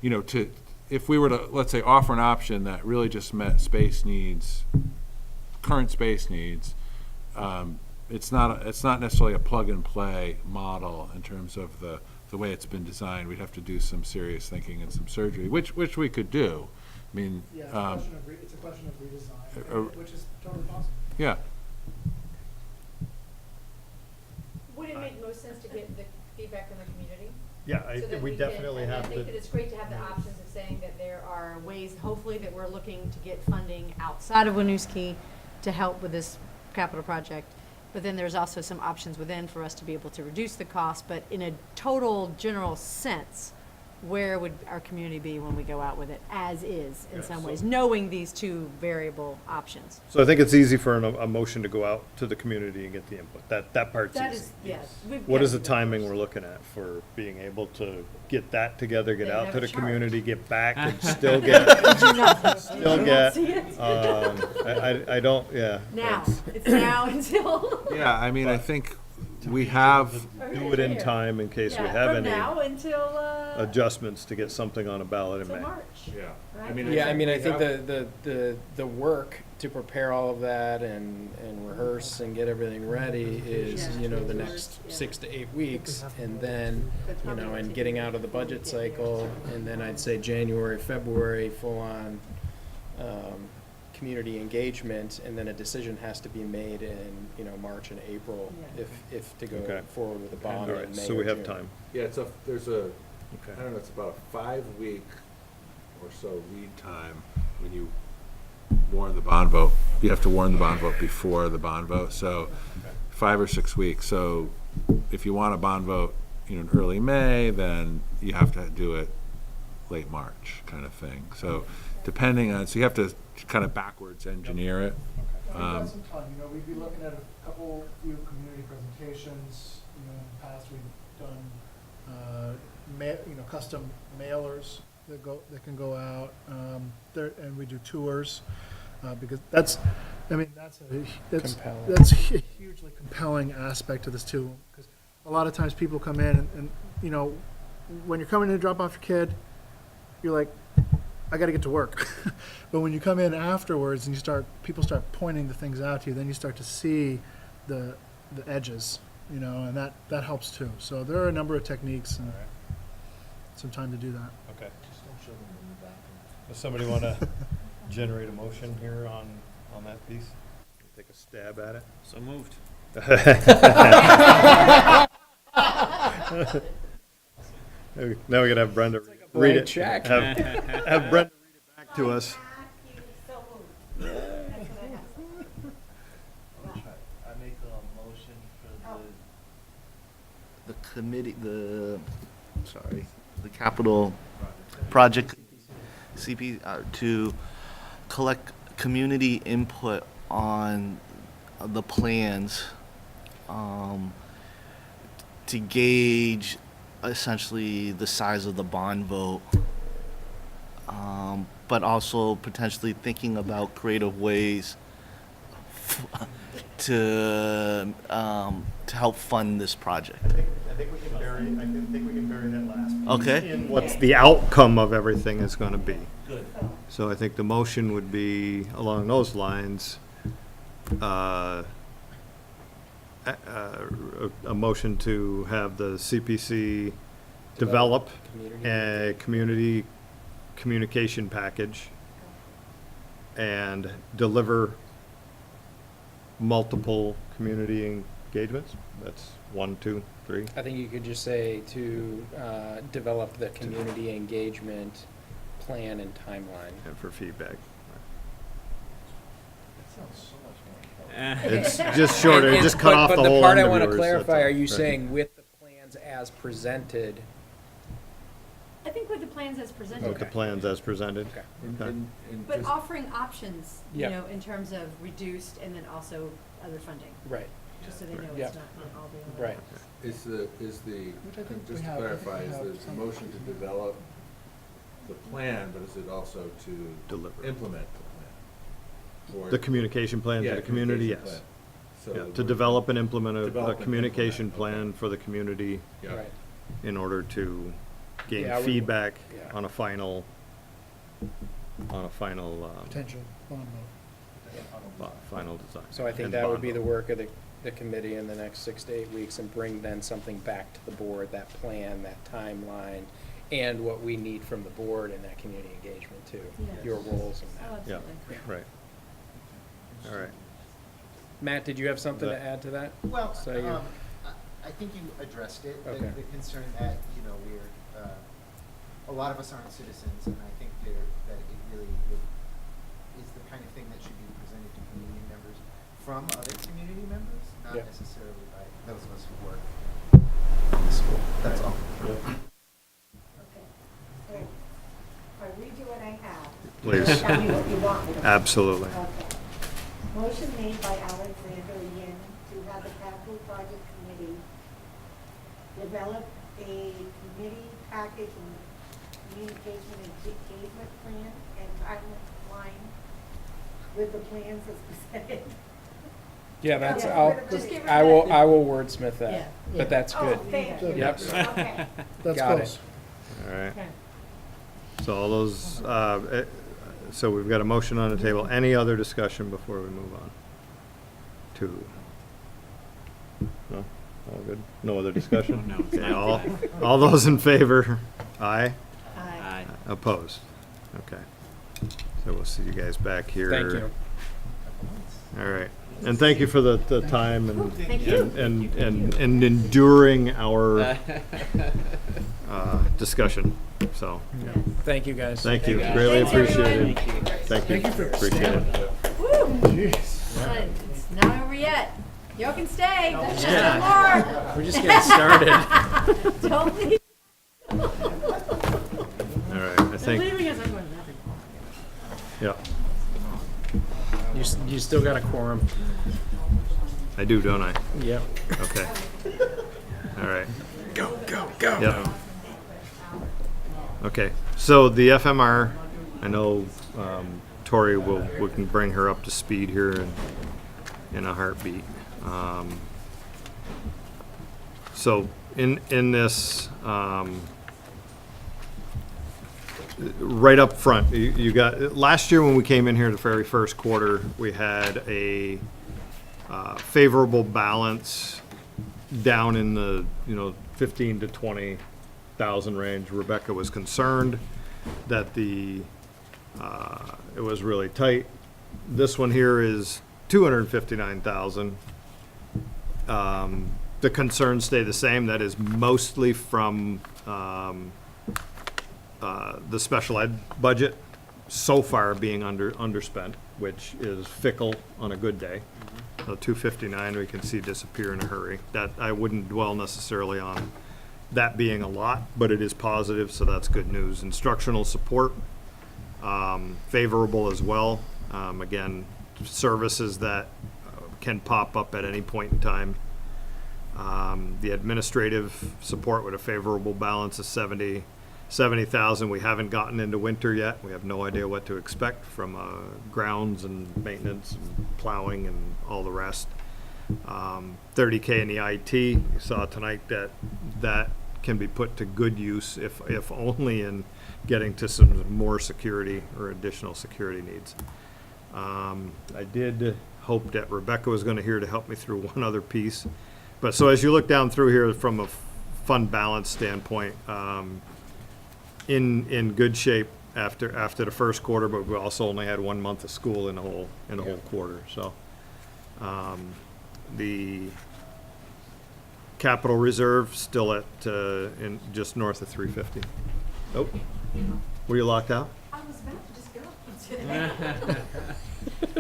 you know, if we were to, let's say, offer an option that really just met space needs, current space needs, it's not necessarily a plug and play model in terms of the way it's been designed. We'd have to do some serious thinking and some surgery, which we could do. I mean, Yeah, it's a question of redesign, which is totally possible. Yeah. Would it make most sense to get the feedback from the community? Yeah, So that we can- definitely and have I think that to. it's great to have the options of saying that there are ways, hopefully, that we're looking to get funding outside of Winooski to help with this capital project. But then there's also some options within for us to be able to reduce the cost. But in a total general sense, where would our community be when we go out with it, as is, in some ways, knowing these two variable options? So I think it's easy for a motion to go out to the community and get the input. That part's That easy. is, yes. What is the timing we're looking at for being able to get that together, get They out have to a the chart. community, get back, and still get, still get, I don't, yeah. Now, it's now until. Yeah, I mean, I think we have. Do it in time in case we have From any now until, adjustments to get something on a ballot in May. March. Yeah. Right? I think the work to prepare all of that and rehearse and get everything ready is, you know, the next 6 to 8 weeks, and then, you know, and getting out of the budget cycle, and then I'd say January, February, full on community engagement, and then a decision has to be made in, you know, March and April if to go forward with a bond All in right, May so or we have June. time. Yeah, there's a, I don't know, it's about a 5-week or so lead time when you warn the bond vote. You have to warn the bond vote before the bond vote, so 5 or 6 weeks. So if you want a bond vote, you know, in early May, then you have to do it late March, kind of thing. So depending on, so you have to kind of backwards engineer it. We've got some time, you know, we'd be looking at a few community presentations. You know, in the past, we've done, custom mailers that can go out, and we do tours, because that's Compelling. a hugely compelling aspect to this too, because a lot of times people come in and, you know, when you're coming in to drop off your kid, you're like, I got to get to work. But when you come in afterwards and people start pointing the things out to you, then you start to see the edges, you know, and that helps too. So there are a number of techniques and some time to do that. Okay. Just don't show them in the back. Does somebody want to generate a motion here on that piece? Take a stab at it. So moved. Now we gotta have Brenda read blank it. check. Have Brenda read it back to us. I make a motion for the committee, the capital project CP, to collect community input on the plans, to gauge essentially the size of the bond vote, but also potentially thinking about creative ways to help fund this project. I think we can bury that last piece. Okay. In what's the outcome of everything is gonna be. Good. So I think the motion would be along those lines, a motion to have the CPC develop a community communication package and deliver multiple community engagements. That's 1, 2, 3. I think you could just say to develop the community engagement plan and timeline. And for feedback. That sounds so much more. It's just shorter, And- just cut off the But whole the part end I of want to yours, clarify, that's are all. you Right. saying with the plans as presented? I think with the plans as presented. With the plans as presented? Okay. Okay. But offering options, you Yeah. know, in terms of reduced and then also other funding, right. just so they know Yeah. it's not all being. Right. Is the, Which I think just we to have- clarify, I think is we have the some- motion to develop the plan, but is it also to Deliver. implement the plan? Or- The communication plan to Yeah, the community, communication yes. plan. So Yeah, the to word- develop and implement a Develop and communication implement, plan okay. for the community Yeah. Right. in order to gain Yeah, feedback yeah. on a final, Potential bond vote. final design. So I think and that would bond be the vote. work of the committee in the next 6 to 8 weeks and bring then something back to the board, that plan, that timeline, and what we need from the board in that community engagement too. Yeah. Your roles in Oh, that. Yeah, absolutely. right. All right. Matt, did you have something to That- add to that? Well, So you- I think you addressed it, Okay. the concern that, you know, a lot of us aren't citizens, and I think that it really is the kind of thing that should be presented to community members from other community members, not Yeah. necessarily by those of us who work in the school. That's all. Okay, so if I read you what I have. Please. Tell me what you want me to. Absolutely. Okay. Motion made by Alexander Yin to have the capital project committee develop a committee package and communication and engagement plan and timeline with the plans as presented. Yeah, that's, Yeah, just get rid I of will, that. I will wordsmith Yeah. that, but that's Oh, good. thank you. Yep. Okay. That's Got it. close. All right. Okay. So all those, so we've got a motion on the table. Any other discussion before we move on? No? All good? No other discussion? No, it's Okay, not all those in favor? Aye? Aye. Opposed? Okay. So we'll see you guys back here. Thank you. All right. And thank you for the time and, Thank you. and enduring our discussion. So, Thank you, guys. thank you. guys. Greatly Thanks, appreciate it. everyone. Thank you. Appreciate it. Woo! It's not over yet. Y'all can stay. There's just Yeah. one more. We're just getting started. Don't leave. All right, I They're think, leaving us. I'm going back. yeah, You still got a quorum. I do, don't I? Yep. Okay. All right. Go, go, go. Yep. Okay, so the FMR, I know Tori we can bring her up to speed here in a heartbeat. So in this right up front, you got, last year when we came in here the very first quarter, we had a favorable balance down in the, 15 to 20,000 range. Rebecca was concerned that it was really tight. This one here is 259,000. The concerns stay the same. That is mostly from the special ed budget so far being underspent, which is fickle on a good day. So 259 we can see disappear in a hurry. That I wouldn't dwell necessarily on that being a lot, but it is positive, so that's good news. Instructional support, favorable as well. Again, services that can pop up at any point in time. The administrative support with a favorable balance of 70,000. We haven't gotten into winter yet. We have no idea what to expect from grounds and maintenance and plowing and all the rest. 30K in the IT. You saw tonight that can be put to good use if only in getting to some more security or additional security needs. I did hope that Rebecca was going to here to help me through one other piece. But so as you look down through here from a fund balance standpoint, in good shape after the first quarter, but we also only had 1 month of school in the whole quarter. So the capital reserve still at in just north of 350. Oh, were you locked out? I was about to just go.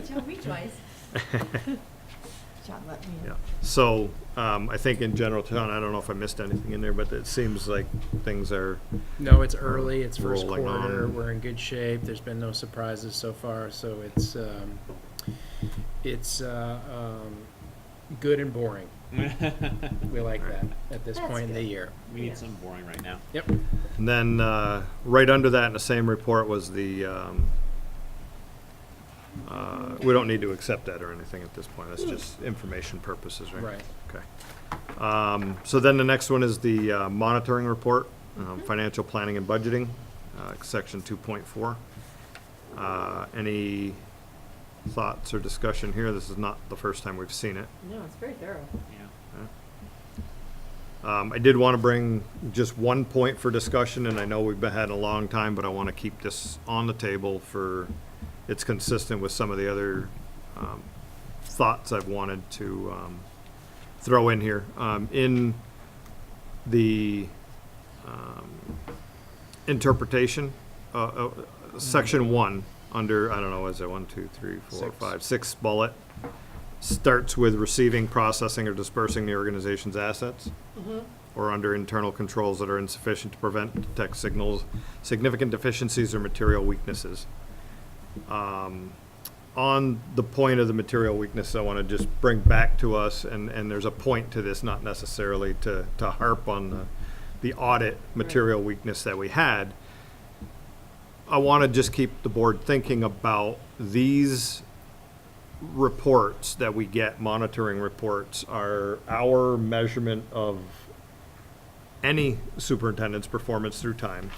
Tell me twice. John let me in. Yeah. So I think in general, John, I don't know if I missed anything in there, but it seems like things are. No, it's early. It's first rolling quarter. on. We're in good shape. There's been no surprises so far, so it's good and boring. We like that at this point in the year. We need some boring right now. Yep. And then right under that in the same report was the. We don't need to accept that or anything at this point. That's just information purposes, right? Right. Okay. So then the next one is the monitoring report, financial planning and budgeting, section 2.4. Any thoughts or discussion here? This is not the first time we've seen it. No, it's very thorough. I did want to bring just one point for discussion, and I know we've been had a long time, but I want to keep this on the table for. It's consistent with some of the other thoughts I've wanted to throw in here. In the interpretation, section 1, under, I don't know, is it 1, 2, 3, 4, 5, 6 bullet, starts with receiving, processing, or dispersing the organization's assets, or under internal controls that are insufficient to prevent, detect signals, significant deficiencies, or material weaknesses. On the point of the material weakness, I want to just bring back to us, and there's a point to this, not necessarily to harp on the audit material weakness that we had. I want to just keep the board thinking about these reports that we get, monitoring reports, are our measurement of any superintendent's performance through time.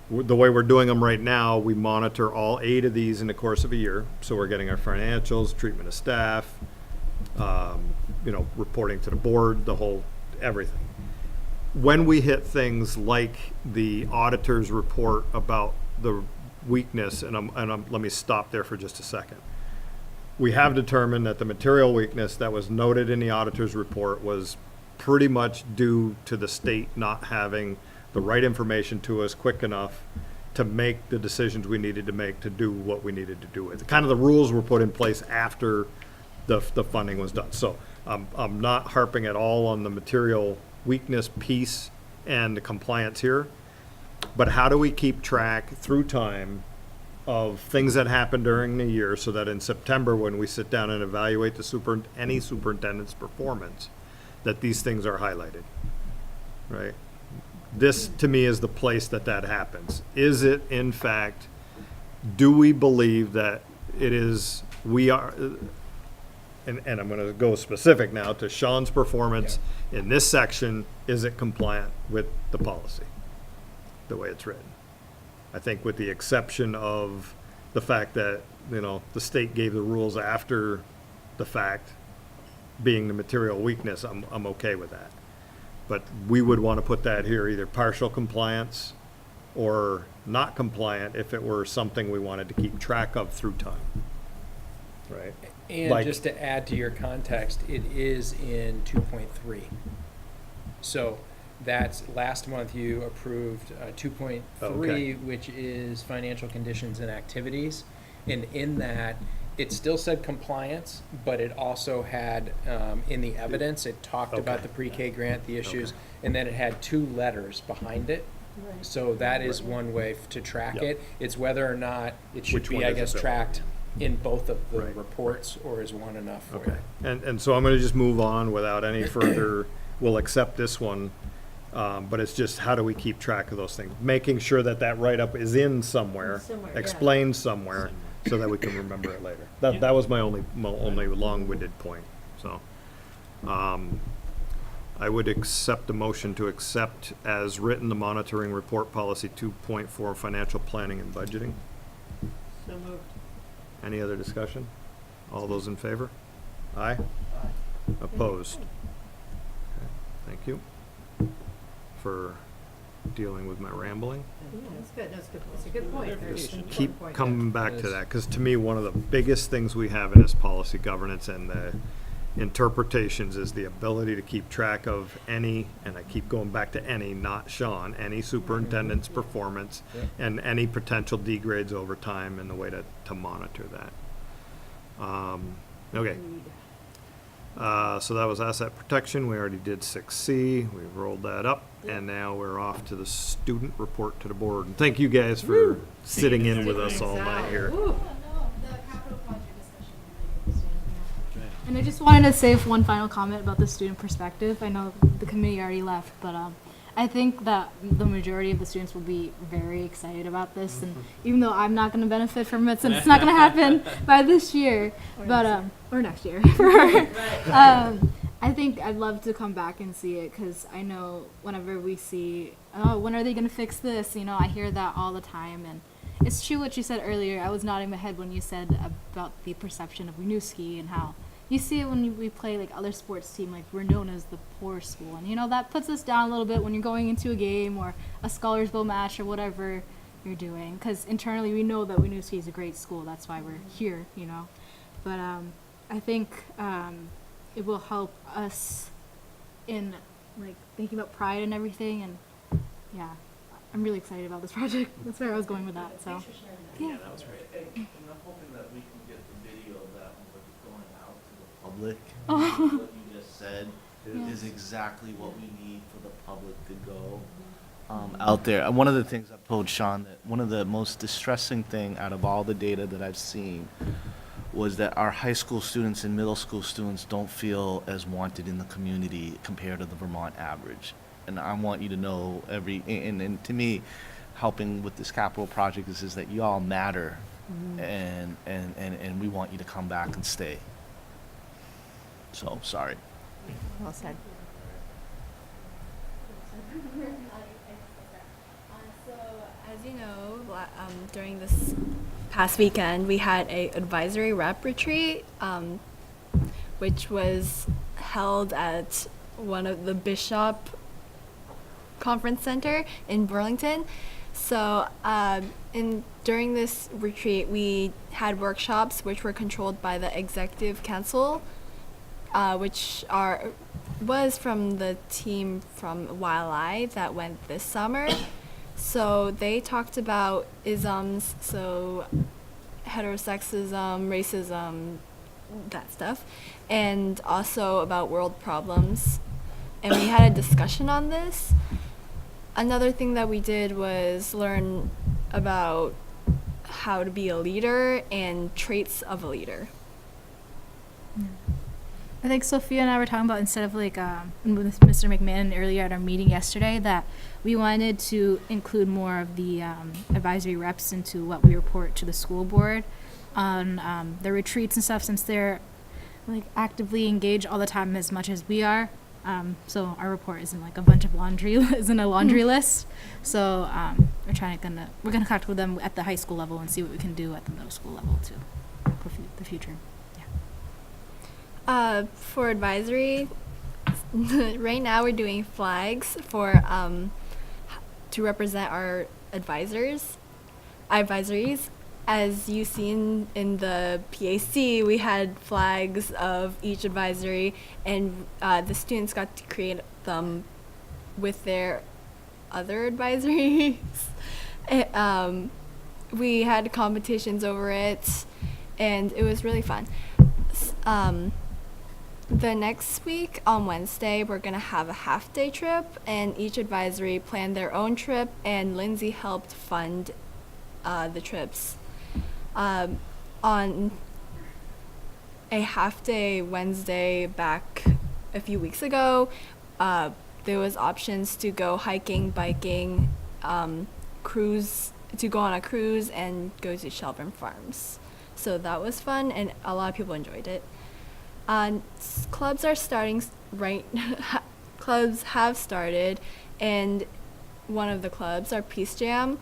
The way we're doing them right now, we monitor all 8 of these in the course of a year. So we're getting our financials, treatment of staff, reporting to the board, the whole, everything. When we hit things like the auditor's report about the weakness, let me stop there for just a second. We have determined that the material weakness that was noted in the auditor's report was pretty much due to the state not having the right information to us quick enough to make the decisions we needed to make to do what we needed to do with it. Kind of the rules were put in place after the funding was done. So I'm not harping at all on the material weakness piece and the compliance here, but how do we keep track through time of things that happen during the year so that in September when we sit down and evaluate any superintendent's performance, that these things are highlighted, right? This, to me, is the place that happens. Is it, in fact, do we believe that it is, we are, and I'm going to go specific now to Sean's performance in this section, is it compliant with the policy, the way it's written? I think with the exception of the fact that, you know, the state gave the rules after the fact, being the material weakness, I'm okay with that. But we would want to put that here, either partial compliance or not compliant if it were something we wanted to keep track of through time. Right? And Like- just to add to your context, it is in 2.3. So that's, last month you approved 2.3, Okay. which is financial conditions and activities. And in that, it still said compliance, but it also had, in the evidence, it talked about Okay. the pre-K grant, the issues, Okay. and then it had 2 letters behind it. Right. So that is one way to track Yep. it. It's whether or not it should Which one be, I does it guess, bill? tracked in both of the Right. reports, or is one enough for Okay, you? and so I'm gonna just move on without any further, we'll accept this one. But it's just, how do we keep track of those things? Making sure that that write-up is in somewhere, Somewhere, yeah. explained somewhere, so that we can remember it later. That was my only long-winded point, so. I would accept a motion to accept as written the monitoring report policy 2.4 financial planning and budgeting. So moved. Any other discussion? All those in favor? Aye? Opposed? Okay, thank you for dealing with my rambling. Yeah, that's good, that's good, it's a good point. There's an important Keep point. coming back to that, because to me, one of the biggest things we have in this policy governance and the interpretations is the ability to keep track of any, and I keep going back to any, not Sean, any superintendent's performance and any potential degrades over time and the way to monitor that. Okay. So that was asset protection. We already did 6C. We've rolled that up. And now we're off to the student report to the board. And thank you guys for sitting in with us all night here. And I just wanted to say one final comment about the student perspective. I know the committee already left, but I think that the majority of the students will be very excited about this. And even though I'm not going to benefit from it, since it's not going to happen by this year, or next year, I think I'd love to come back and see it, because I know whenever we see, oh, when are they going to fix this? You know, I hear that all the time, and it's true what you said earlier. I was nodding my head when you said about the perception of Winooski and how you see it when we play like other sports team, like we're known as the poor school, and you know that puts us down a little bit when you're going into a game or a Scholars Bowl match or whatever you're doing, because internally we know that Winooski is a great school. That's why we're here, you know. But I think it will help us in like thinking about pride and everything, and yeah, I'm really excited about this project. That's where I was going with that. So Yeah, that was great. And I'm hoping that we can get the video of that when we're going out to the public. What you just said is exactly what we need for the public to go out there. And one of the things I've told Sean, that one of the most distressing thing out of all the data that I've seen was that our high school students and middle school students don't feel as wanted in the community compared to the Vermont average. And I want you to know and to me, helping with this capital project is that you all matter, and we want you to come back and stay. So, sorry. Well said. So, as you know, during this past weekend, we had a advisory rep retreat, which was held at one of the Bishop Conference Center in Burlington. So, during this retreat, we had workshops which were controlled by the Executive Council, which was from the team from YLI that went this summer. So they talked about isms, so heterosexism, racism, that stuff, and also about world problems. And we had a discussion on this. Another thing that we did was learn about how to be a leader and traits of a leader. I think Sophia and I were talking about, instead of like with Mr. McMahon earlier at our meeting yesterday, that we wanted to include more of the advisory reps into what we report to the school board on the retreats and stuff, since they're like actively engaged all the time as much as we are. So our report isn't like a bunch of laundry, isn't a laundry list. So we're gonna talk with them at the high school level and see what we can do at the middle school level too, for the future. For advisory, right now we're doing flags for to represent our advisories. As you've seen in the PAC, we had flags of each advisory, and the students got to create them with their other advisories. We had competitions over it, and it was really fun. The next week on Wednesday, we're going to have a half-day trip, and each advisory planned their own trip, and Lindsay helped fund the trips. On a half-day Wednesday back a few weeks ago, there was options to go hiking, biking, cruise, to go on a cruise, and go to Shelburne Farms. So that was fun, and a lot of people enjoyed it. Clubs are starting clubs have started, and one of the clubs, our Peace Jam,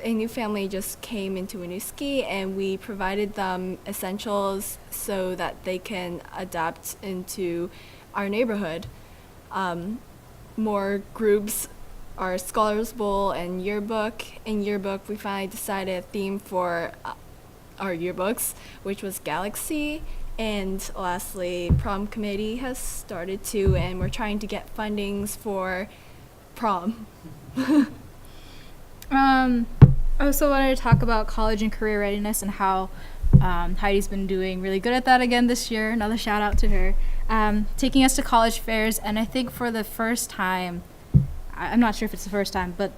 a new family just came into Winooski, and we provided them essentials so that they can adapt into our neighborhood. More groups are Scholars Bowl and Yearbook. In Yearbook, we finally decided a theme for our yearbooks, which was Galaxy. And lastly, prom committee has started too, and we're trying to get fundings for prom. I also wanted to talk about college and career readiness and how Heidi's been doing really good at that again this year. Another shout out to her. Taking us to college fairs, and I think for the first time, I'm not sure if it's the first time, but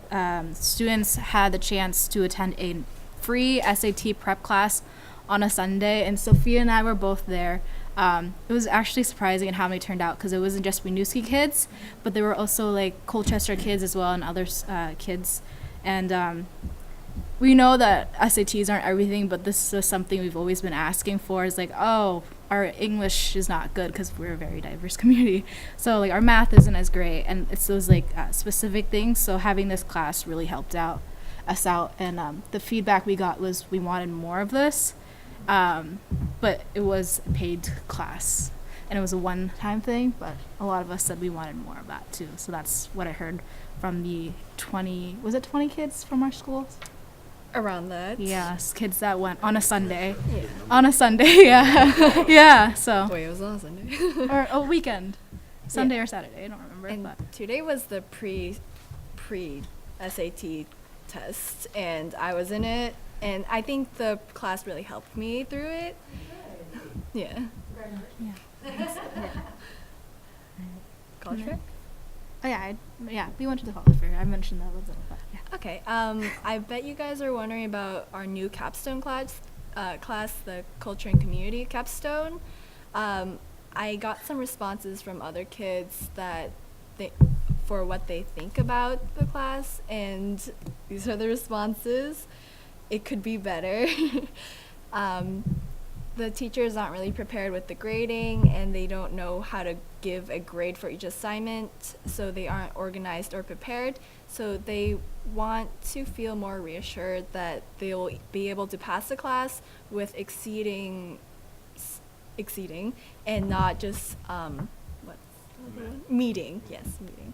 students had the chance to attend a free SAT prep class on a Sunday, and Sophia and I were both there. It was actually surprising in how many turned out, because it wasn't just Winooski kids, but there were also like Colchester kids as well, and other kids. And we know that SATs aren't everything, but this is something we've always been asking for, is like, oh, our English is not good because we're a very diverse community. So like our math isn't as great, and it's those like specific things. So having this class really helped us out, and the feedback we got was we wanted more of this, but it was a paid class, and it was a one-time thing, but a lot of us said we wanted more of that too. So that's what I heard from the 20 kids from our schools? Around that. Yes, kids that went on a Sunday. Yeah. On a Sunday, yeah. Yeah, so. Wait, it was on a Sunday. Or a weekend. Sunday or Saturday, I don't remember. And but today was the pre SAT test, and I was in it, and I think the class really helped me through it. Yeah. Yeah. College fair? Oh yeah, we went to the college fair. I mentioned that a little, but yeah. Okay. I bet you guys are wondering about our new capstone class, the Culture and Community capstone. I got some responses from other kids for what they think about the class, and these are the responses. It could be better. The teachers aren't really prepared with the grading, and they don't know how to give a grade for each assignment, so they aren't organized or prepared. So they want to feel more reassured that they'll be able to pass the class with exceeding, and not just meeting. Yes, meeting.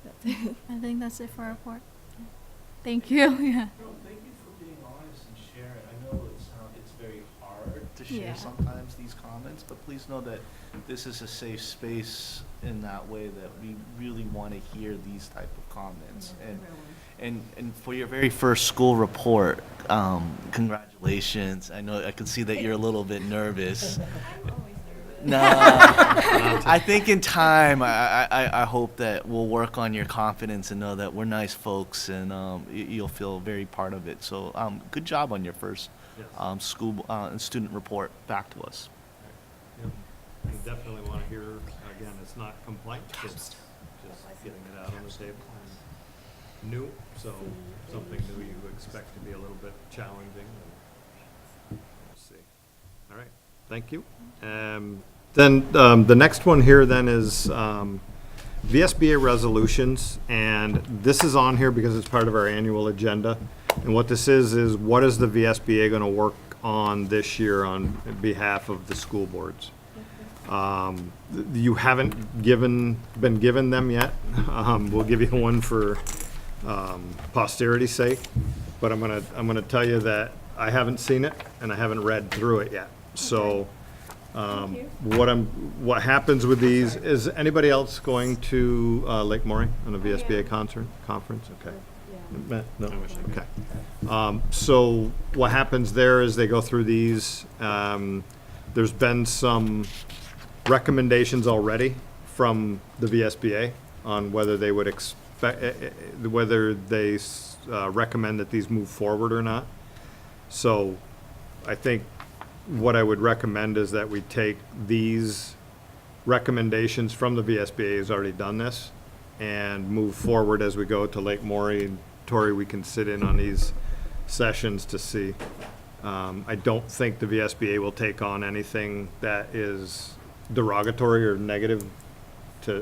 That's it. I think that's it for our report. Thank you. Yeah. No, thank you for being honest and sharing. I know it's very hard to share Yeah. sometimes these comments, but please know that this is a safe space in that way, that we really want to hear these type of comments. And for your very first school report, congratulations. I can see that you're a little bit nervous. No, I think in time, I hope that we'll work on your confidence and know that we're nice folks, and you'll feel very part of it. So good job on your first school and student report back to us. Yep. I definitely want to hear, again, it's not complaints, it's just getting it out on the table. And new, so something new you expect to be a little bit challenging. Let's see. All right, thank you. Then, the next one here then is, VSBA resolutions, and this is on here because it's part of our annual agenda. And what this is what is the VSBA gonna work on this year on behalf of the school boards? You haven't been given them yet. We'll give you one for, posterity's sake. But I'm gonna tell you that I haven't seen it and I haven't read through it yet. So, what happens with these, is anybody else going to, Lake Maury on a VSBA conference? Okay. Matt? No? Okay. So what happens there is they go through these, there's been some recommendations already from the VSBA on whether they would whether they recommend that these move forward or not. So I think what I would recommend is that we take these recommendations from the VSBA, has already done this, and move forward as we go to Lake Maury. And Tori, we can sit in on these sessions to see. I don't think the VSBA will take on anything that is derogatory or negative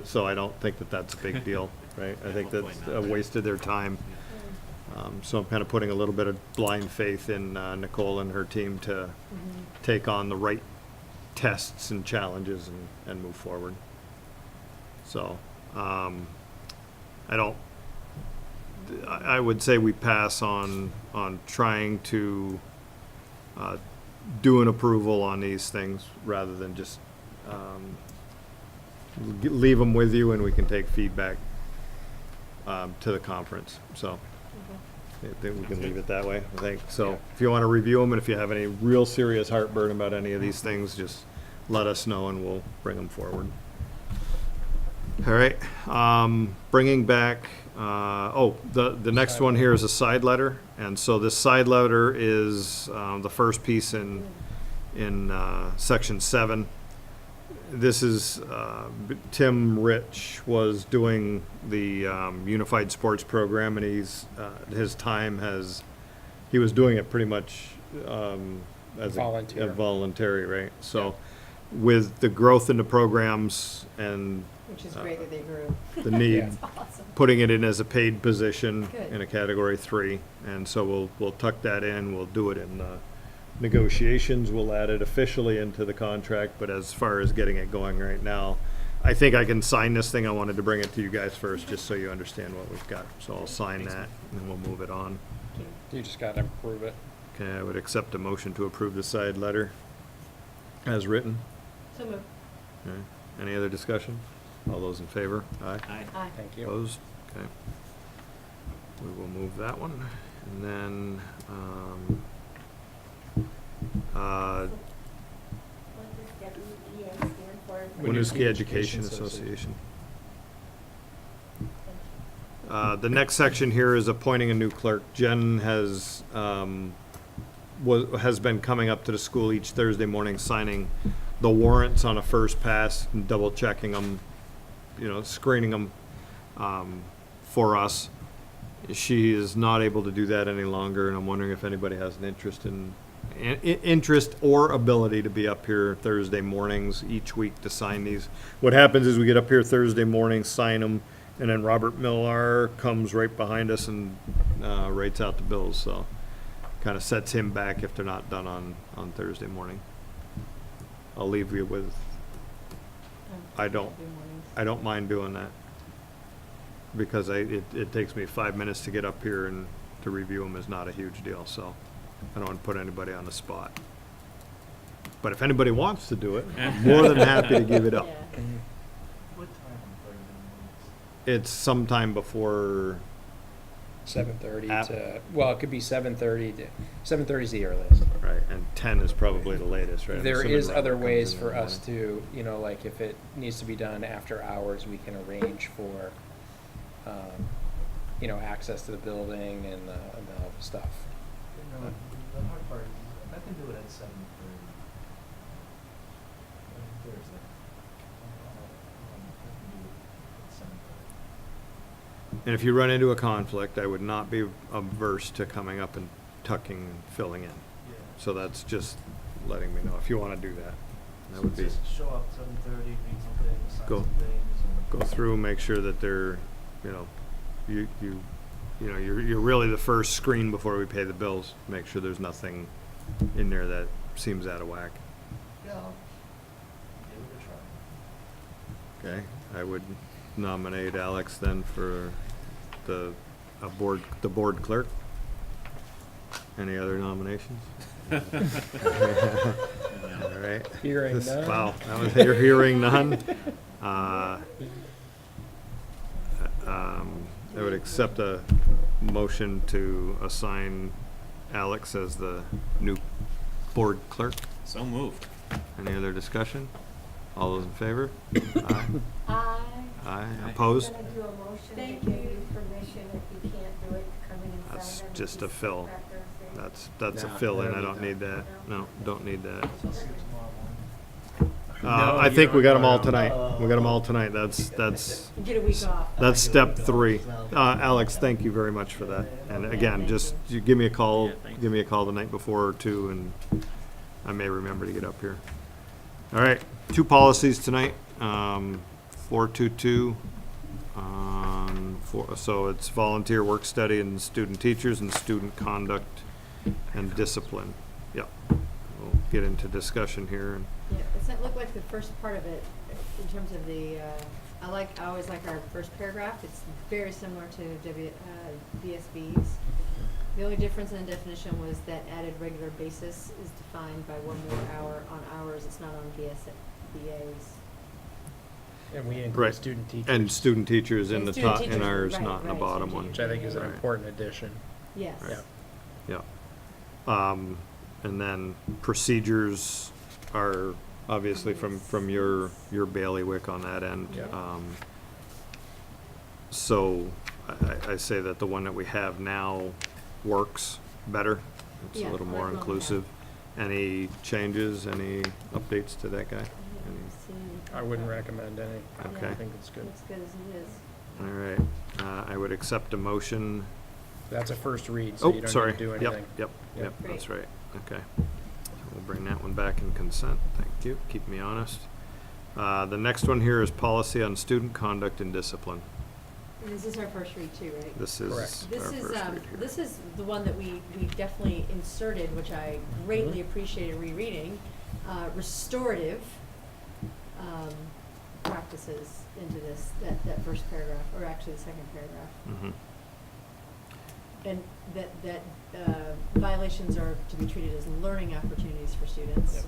so I don't think that that's a big deal, right? I think that's a waste of their time. So I'm kind of putting a little bit of blind faith in Nicole and her team to take on the right tests and challenges and move forward. So, I would say we pass on trying to do an approval on these things rather than just leave them with you and we can take feedback to the conference. So I think we can leave it that way, I think. So if you want to review them and if you have any real serious heartburn about any of these things, just let us know and we'll bring them forward. All right, bringing back, the next one here is a side letter. And so this side letter is the first piece in section 7. This is, Tim Rich was doing the Unified Sports Program, and he was doing it pretty much as a voluntary, right? So with the growth in the programs and Which is great that they grew. the need, That's awesome. putting it in as a paid position Good. in a category 3. And so we'll tuck that in, we'll do it in negotiations, we'll add it officially into the contract, but as far as getting it going right now, I think I can sign this thing. I wanted to bring it to you guys first, just so you understand what we've got. So I'll sign that, and then we'll move it on. You just gotta approve it. Okay, I would accept a motion to approve the side letter as written. So moved. Okay. Any other discussion? All those in favor? Aye. Aye. Thank you. Opposed? Okay. We will move that one. And then, What does WEA stand for? Winooski Education Association. The next section here is appointing a new clerk. Jen has been coming up to the school each Thursday morning, signing the warrants on a first pass and double checking them, screening them for us. She is not able to do that any longer, and I'm wondering if anybody has an interest or ability to be up here Thursday mornings each week to sign these. What happens is we get up here Thursday morning, sign them, and then Robert Millar comes right behind us and writes out the bills. So kind of sets him back if they're not done on Thursday morning. I'll leave you with, I don't mind doing that because it takes me 5 minutes to get up here, and to review them is not a huge deal. So I don't want to put anybody on the spot. But if anybody wants to do it, I'm more than happy to give it up. What time on Thursday mornings? It's sometime before 7:30 App. to, well, it could be 7:30 to, 7:30 is the earliest. Right, and 10 is probably the latest, right? I'm There assuming is Robert other comes ways in for in the us to, like if it needs to be done after hours, we can arrange for, access to the building and the stuff. The hard part is, I can do it at 7:30. Thursday. I can do it at 7:30. And if you run into a conflict, I would not be averse to coming up and tucking and filling in. Yeah. So that's just letting me know if you want to do that. That would be, Just show up 7:30, read something, sign Go. some things. and- go through, make sure that they're, you're really the first screen before we pay the bills. Make sure there's nothing in there that seems out of whack. Yeah, I'll give it a try. Okay, I would nominate Alex then for the board clerk. Any other nominations? All right. Hearing none. Wow, that was hearing none. I would accept a motion to assign Alex as the new board clerk. So moved. Any other discussion? All those in favor? Aye. Aye. Aye. I'm Opposed? gonna do a motion to Thank give you. you permission if you can't do it, to come in and sign That's them. just a fill. That's a No, fill in. I I don't don't need need that. No, don't need that. So I'll see you tomorrow morning. No, I you think we don't got them all know. tonight. We got them all tonight. That's Get a week off. That's step 3. Alex, thank you very much for that. And again, just you give me a call, Yeah, thanks. give me a call the night before or two, and I may remember to get up here. All right, 2 policies tonight. 422. So it's volunteer work study and student teachers and student conduct and discipline. Yep. We'll get into discussion here. And Yeah, does that look like the first part of it in terms of the, I always like our first paragraph. It's very similar to VSB's. The only difference in the definition was that added regular basis is defined by 1 more hour on hours. It's not on BAs. And we include Right. student teachers. And student teachers in And the student top, in teachers, ours, right, not in the right, bottom student one. Which I think is an Right. important addition. Yes. Yeah. Yeah. And then procedures are obviously from your bailiwick on that end. Yeah. So I say that the one that we have now works better. It's a Yeah, little I more like what we inclusive. Any changes, any updates to that guy? I wouldn't recommend any. Okay. I think it's good. Looks good as it is. All right. I would accept a motion. That's a first read, so you Oh, don't sorry. need to do Yep, anything. yep, Yep. yep, that's right. Okay. So we'll bring that one back in consent. Thank you. Keep me honest. The next one here is policy on student conduct and discipline. And this is our first read too, right? This is our Correct. first This is, read here. this is the one that we definitely inserted, which I greatly appreciated rereading, restorative, practices into this, that first paragraph, or actually the second paragraph. Mhm. And that violations are to be treated as learning opportunities for students.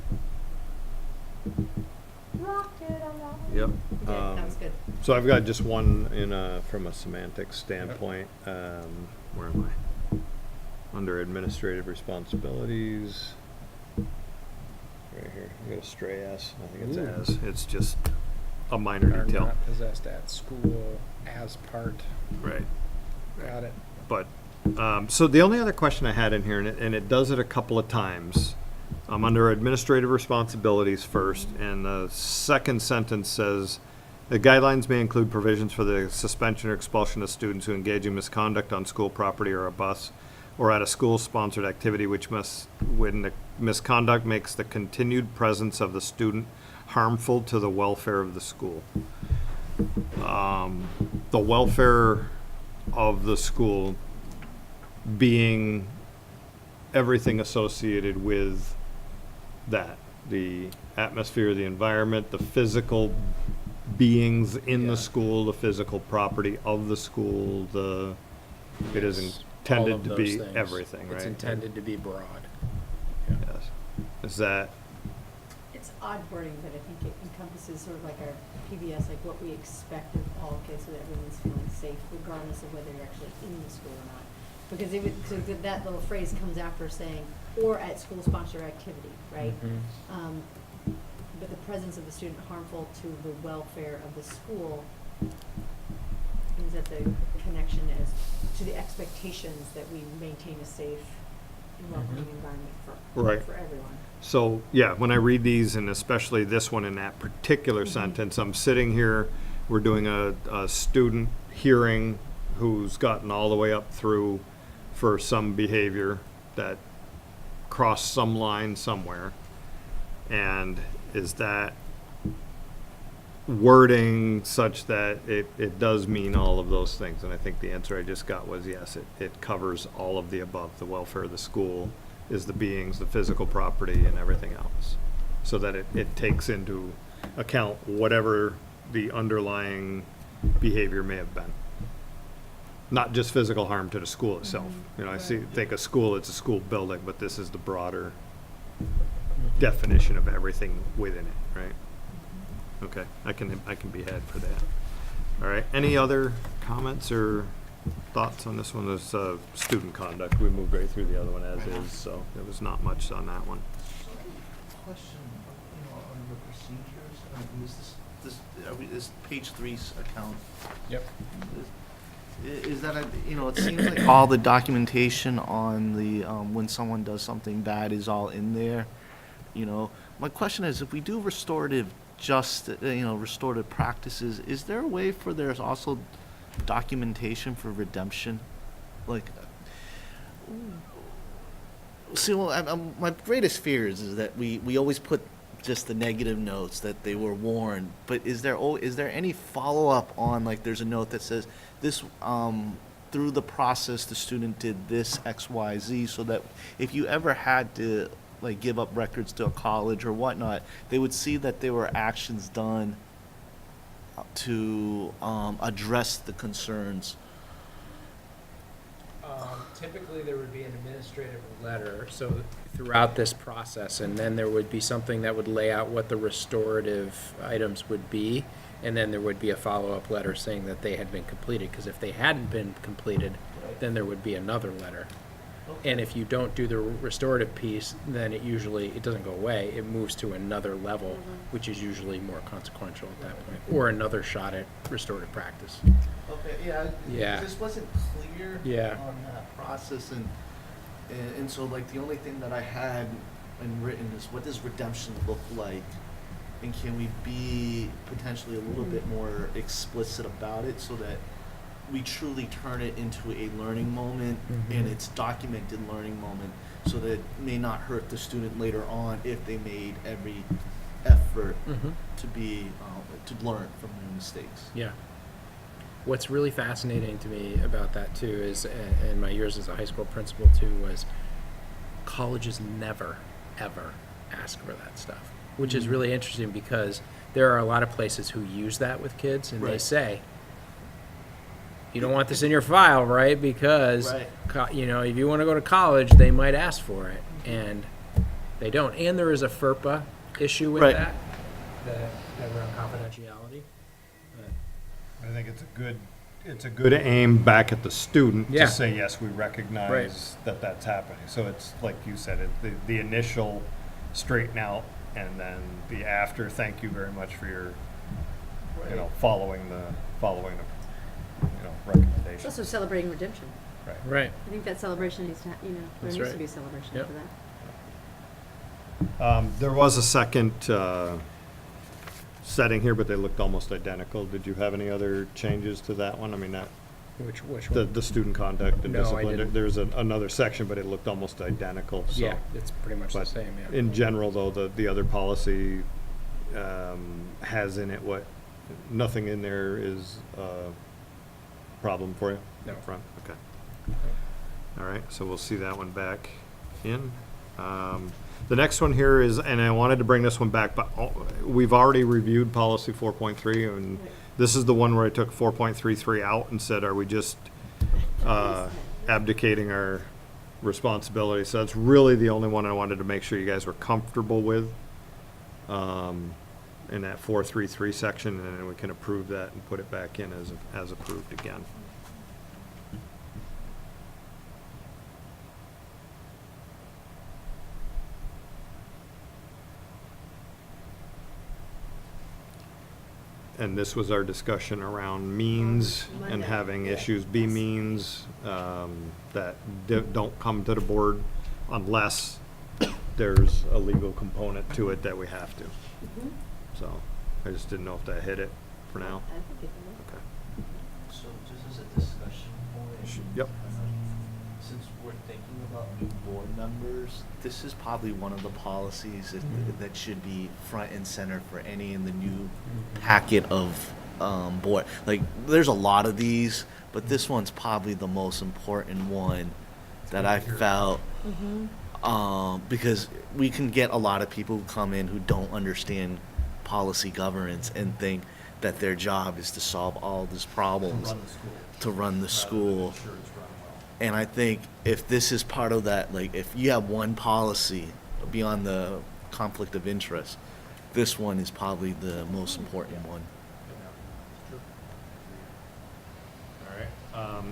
Rocked it on that one. Yep. Okay, that was good. So I've got just one from a semantics standpoint. Where am I? Under administrative responsibilities. Right here, you got a stray S. I think it's Ooh. as. It's just a minor Are detail. not possessed at school as part. Right. Got it. But, so the only other question I had in here, and it does it a couple of times, under administrative responsibilities first, and the second sentence says, the guidelines may include provisions for the suspension or expulsion of students who engage in misconduct on school property or a bus, or at a school-sponsored activity when the misconduct makes the continued presence of the student harmful to the welfare of the school. The welfare of the school being everything associated with that, the atmosphere, the environment, the physical beings in the school, the physical property of the school, it is Yes, all intended of to those be things. everything, right? It's intended to be broad. Yes. Is that, It's odd wording, but I think it encompasses sort of like our PBS, like what we expect of all kids, so that everyone's feeling safe, regardless of whether you're actually in the school or not. Because that little phrase comes after saying, or at school-sponsored activity, right? Mhm. But the presence of the student harmful to the welfare of the school, is that the connection as to the expectations that we maintain a safe and welcoming environment Right. for everyone. so, yeah, when I read these, and especially this one in that particular sentence, I'm sitting here, we're doing a student hearing who's gotten all the way up through for some behavior that crossed some line somewhere. And is that wording such that it does mean all of those things? And I think the answer I just got was yes, it covers all of the above. The welfare of the school is the beings, the physical property, and everything else. So that it takes into account whatever the underlying behavior may have been. Not just physical harm to the school itself. You know, think a school, it's a school building, but this is the broader definition of everything within it, right? Okay, I can be had for that. All right, any other comments or thoughts on this one? There's student conduct. We moved right through the other one as is, so there was not much on that one. Question, on the procedures, is page 3's account? Yep. Is that it seems like all the documentation on the, when someone does something bad is all in there, My question is, if we do restorative restorative practices, is there a way for there's also documentation for redemption? My greatest fear is that we always put just the negative notes that they were warned, but is there any follow-up on, there's a note that says this, through the process the student did this XYZ, so that if you ever had to give up records to a college or whatnot, they would see that there were actions done to address the concerns. Typically, there would be an administrative letter, so throughout this process, and then there would be something that would lay out what the restorative items would be, and then there would be a follow-up letter saying that they had been completed, because if they hadn't been completed, then there would be another letter. And if you don't do the restorative piece, then it doesn't go away, it moves to another level, which is usually more consequential at that point, or another shot at restorative practice. Okay, Yeah. This wasn't clear on that process, and so the only thing that I had written is, what does redemption look like, and can we be potentially a little bit more explicit about it so that we truly turn it into a learning moment, and it's documented learning moment, so that it may not hurt the student later on if they made every effort to learn from their mistakes. Yeah. What's really fascinating to me about that too is, in my years as a high school principal too, was colleges never, ever ask for that stuff, which is really interesting, because there are a lot of places who use that with kids, and they say, you don't want this in your file, right? Because, if you want to go to college, they might ask for it, and they don't. And there is a FERPA issue with that around confidentiality. I think it's a good aim back at the student to say, yes, we recognize that that's happening. So it's like you said, the initial straighten out, and then the after, thank you very much for your, following the recommendations. It's also celebrating redemption. Right. I think that celebration needs to, there needs to be a celebration for that. There was a second setting here, but they looked almost identical. Did you have any other changes to that one? I mean, which one? The student conduct and No, I discipline. didn't. There's another section, but it looked almost identical. So. Yeah, it's pretty much the same. Yeah. In general, though, the other policy has in it nothing in there is a problem for you? No. Up front? Okay. All right, so we'll see that one back in. The next one here is, and I wanted to bring this one back, but we've already reviewed policy 4.3, and this is the one where I took 4.33 out and said, are we just abdicating our responsibility? So that's really the only one I wanted to make sure you guys were comfortable with in that 4.33 section, and then we can approve that and put it back in as approved again. And this was our discussion around means and having issues be means that don't come to the board unless there's a legal component to it that we have to. So I just didn't know if that hit it for now. I think it will. Okay. So just as a discussion point. Yep. since we're thinking about new board members, this is probably one of the policies that should be front and center for any in the new packet of board. Like, there's a lot of these, but this one's probably the most important one that I felt, because we can get a lot of people who come in who don't understand policy governance and think that their job is to solve all these problems, to run the school. And I think if this is part of that, like if you have one policy beyond the conflict of interest, this one is probably the most important one.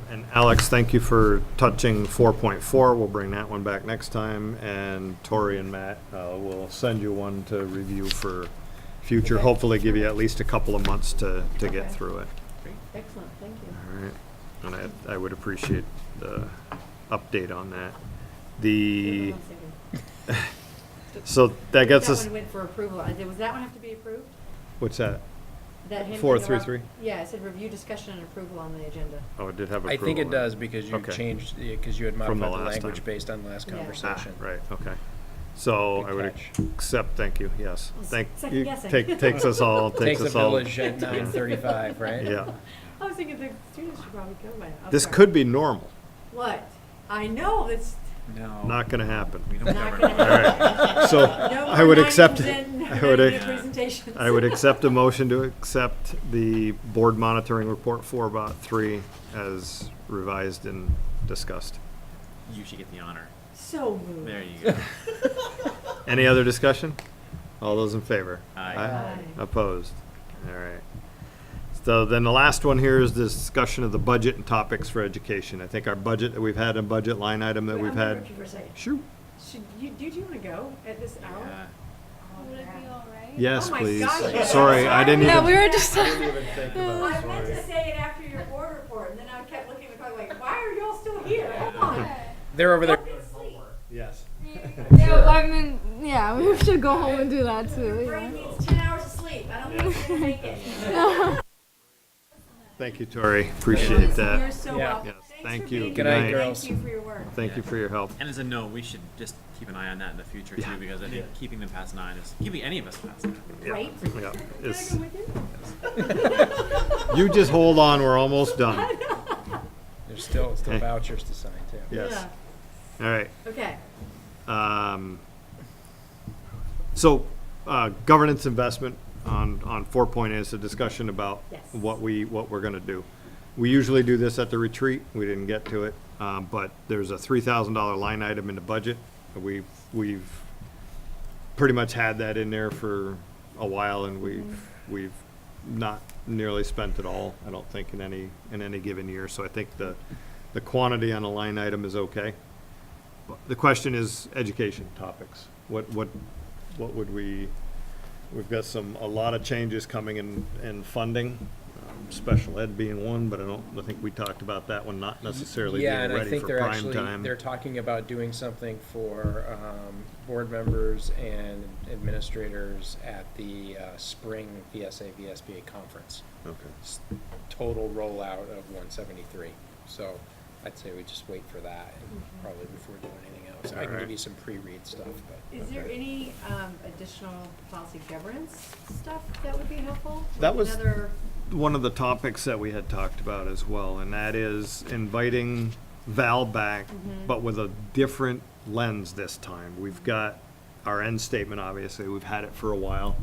And Alex, thank you for touching 4.4. We'll bring that one back next time. And Tori and Matt will send you one to review for future. Hopefully give you at least a couple of months to get through it. Excellent, thank you. All right. And I would appreciate the update on that. The so that gets us. That one went for approval. Was that one have to be approved? What's that? That him 433? Yeah, it said review, discussion, and approval on the agenda. Oh, it did have I approval. think it on does because you changed, because you had From the modified the last language time. based on the last conversation. Right, okay. So Good I would catch. accept, thank you, yes. Thank second you. guessing. Takes us all, Takes takes a us all. village at 9:35, right? Yeah. I was thinking the students should probably go by now. I'm This sorry. could be normal. What? I know, it's No. Not gonna happen. We don't not govern. gonna happen. All right. So No I more would 90s accept, and I would, 90-minute presentations. I would accept a motion to accept the board monitoring report for about 3 as revised and discussed. You should get the honor. So moved. There you go. Any other discussion? All those in favor? Aye. Aye. Opposed? All right. So then the last one here is discussion of the budget and topics for education. I think our budget that we've had, a budget line item that Wait, we've I'm gonna had. interrupt you for a second. Shoot. Do you want to go at this hour? Yeah. Would it be all right? Yes, Oh my please. gosh, you're Sorry, so I didn't Yeah, even. we were just. I meant to say it after your board report, and then I kept looking at the clock like, why are y'all still here? Hold on. They're over there. Y'all can sleep. Yes. Yeah, I mean, yeah, we should go home and do that too. Your You brain know. needs 10 hours of sleep. I don't think it's gonna make it. Thank you, Tori. Appreciate that. You're so Yeah. welcome. Yes, Thanks thank for you. being Good here. night, girls. Thank you for your work. Thank you for your help. And as a note, we should just keep an eye on that in the future Yeah. too, because I think keeping them past 9 is keeping any of us past 9. Right? Yeah. Can I It's- go with you? You just hold on. We're almost done. There's still Hey. vouchers to sign too. Yes. Yeah. All right. Okay. So, governance investment on 4.8 is a discussion about Yes. what we're gonna do. We usually do this at the retreat. We didn't get to it, but there's a $3,000 line item in the budget. We've pretty much had that in there for a while, and we've not nearly spent it all, I don't think, in any given year. So I think the quantity on a line item is okay. But the question is education topics. What would we've got a lot of changes coming in funding, special ed being one, but I think we talked about that one not necessarily Yeah, being and I ready think for they're prime actually, time. they're talking about doing something for board members and administrators at the spring VSA VSBA conference. Okay. Total rollout of 173. So I'd say we just wait for that and probably before doing anything else. I can Alright. give you some pre-read stuff, but. Is there any additional policy governance stuff that would be helpful? That Like was another- one of the topics that we had talked about as well, and that is inviting Val back, but with a different lens this time. We've got our end statement, obviously, we've had it for a while.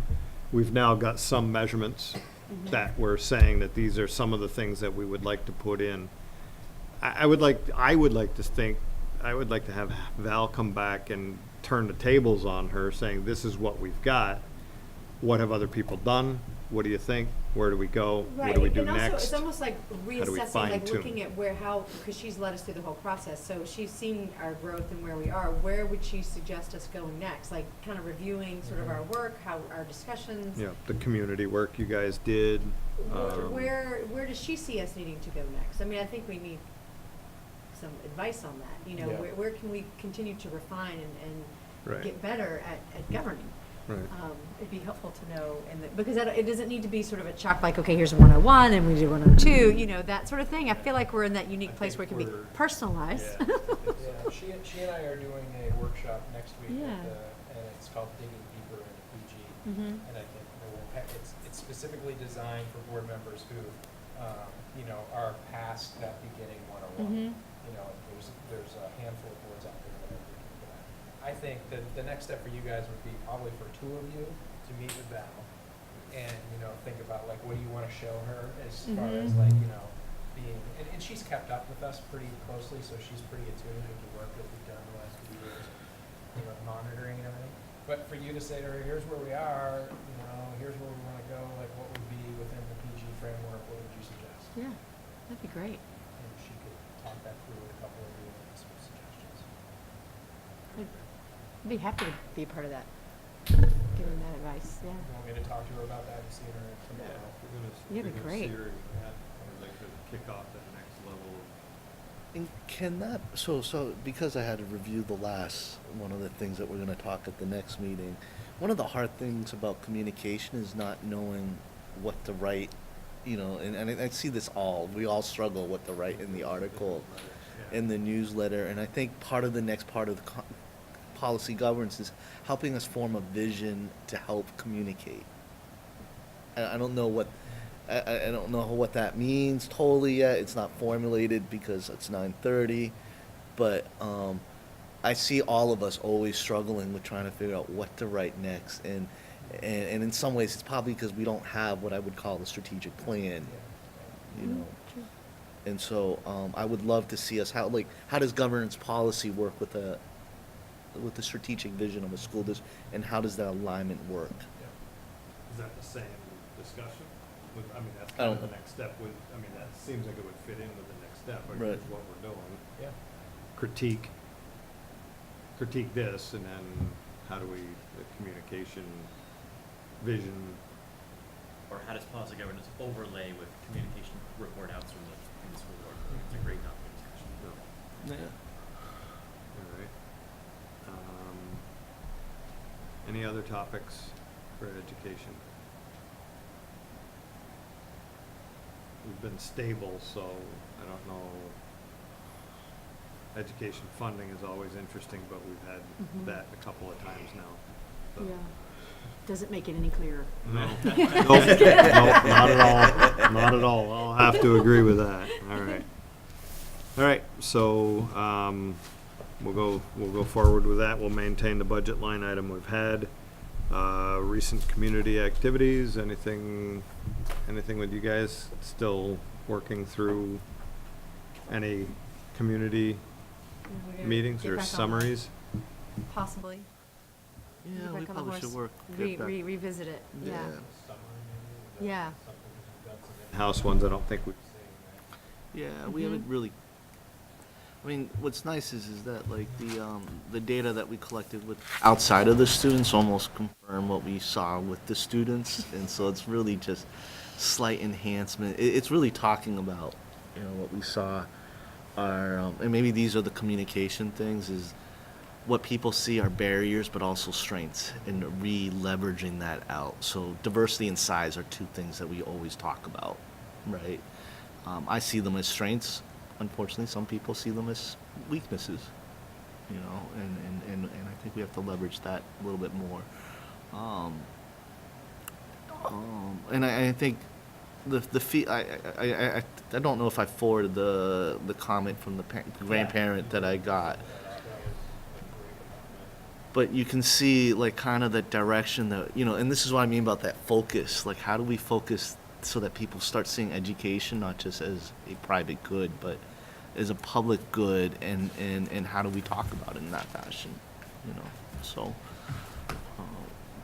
We've now got some measurements that we're saying that these are some of the things that we would like to put in. I would like to have Val come back and turn the tables on her, saying, this is what we've got. What have other people done? What do you think? Where do we go? Right, What do we do and also, next? it's almost like How do we reassessing, like fine-tune? looking at because she's led us through the whole process, so she's seen our growth and where we are. Where would she suggest us going next? Like, kind of reviewing sort of our work, how our discussions. Yeah, the community work you guys did. Where does she see us needing to go next? I mean, I think we need some advice on that, you know, Yeah. where can we continue to refine and Right. get better at governing? Right. It'd be helpful to know, because it doesn't need to be sort of a chalk, like, okay, here's 101 and we do 102, you know, that sort of thing. I feel like we're in that unique place where it can be personalized. she and I are doing a workshop next week, Yeah. and it's called Digging Deeper into PG. Mhm. And I think it's specifically designed for board members who, are past that beginning 101. Mhm. There's a handful of boards out there that are looking for that. I think that the next step for you guys would be probably for 2 of you to meet with Val and, think about like, what do you want to show her as far as Mhm. like, being, and she's kept up with us pretty closely, so she's pretty attuned with the work that we've done the last few years, monitoring and everything. But for you to say to her, here's where we are, here's where we want to go, like what would be within the PG framework, what would you suggest? Yeah, that'd be great. And she could talk that through with a couple of you and some suggestions. I'd be happy to be a part of that, giving that advice, yeah. You want me to talk to her about that and see her tomorrow? Yeah, it'd be great. I'd like to kick off that next level of And can that, so because I had to review the last, one of the things that we're gonna talk at the next meeting, one of the hard things about communication is not knowing what to write, and I see this we all struggle what to write in the article, in the newsletter, and I think part of the next part of the policy governance is helping us form a vision to help communicate. I don't know what I don't know what that means totally yet. It's not formulated because it's 9:30, but I see all of us always struggling with trying to figure out what to write next, and in some ways it's probably because we don't have what I would call a strategic plan, And so I would love to see us how does governance policy work with the strategic vision of a school district, and how does that alignment work? Is that the same discussion? That's I kind don't of the know. next step that seems like it would fit in with the next step, Right. here's what we're doing. Yeah. Critique this, and then how do we, the communication, vision, Or how does policy governance overlay with communication report outs from the school board? It's a great topic of discussion. Yeah. all right. Any other topics for education? We've been stable, so I don't know. Education funding is always interesting, but we've had Mhm. that a couple of times now. So- Yeah. Doesn't make it any clearer. No. Nope, not at all. Not at all. I'll have to agree with that. All right. All right, so, we'll go forward with that. We'll maintain the budget line item we've had. Recent community activities, anything with you guys? Still working through any community We're gonna meetings get or back on the- summaries? Possibly. Yeah, Get we back on the probably should horse. work. Revisit it, yeah. Yeah. House ones, I don't think we. Yeah, we haven't really. What's nice is that like the data that we collected with outside of the students almost confirm what we saw with the students, and so it's really just slight enhancement. It's really talking about what we saw are, and maybe these are the communication things, is what people see are barriers but also strengths, and re-leveraging that out. So diversity and size are 2 things that we always talk about, right? I see them as strengths. Unfortunately, some people see them as weaknesses, and I think we have to leverage that a little bit more. And I think I don't know if I forwarded the comment from the grandparent that I got, but you can see like kind of the direction that and this is what I mean about that focus. Like, how do we focus so that people start seeing education not just as a private good, but as a public good, and how do we talk about it in that fashion, so,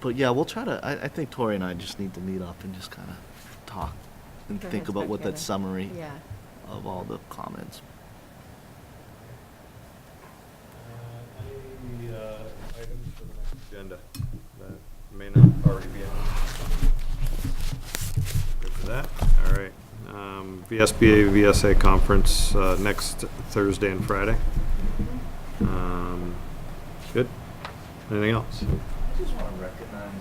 but yeah, we'll try to, I think Tori and I just need to meet up and just kind of talk and Put our think heads about back what that together. summary Yeah. of all the comments. Any items for the next agenda that may not already be on? Good for that. All right. VSBA, VSA conference next Thursday and Friday. Good. Anything else? I just want to recognize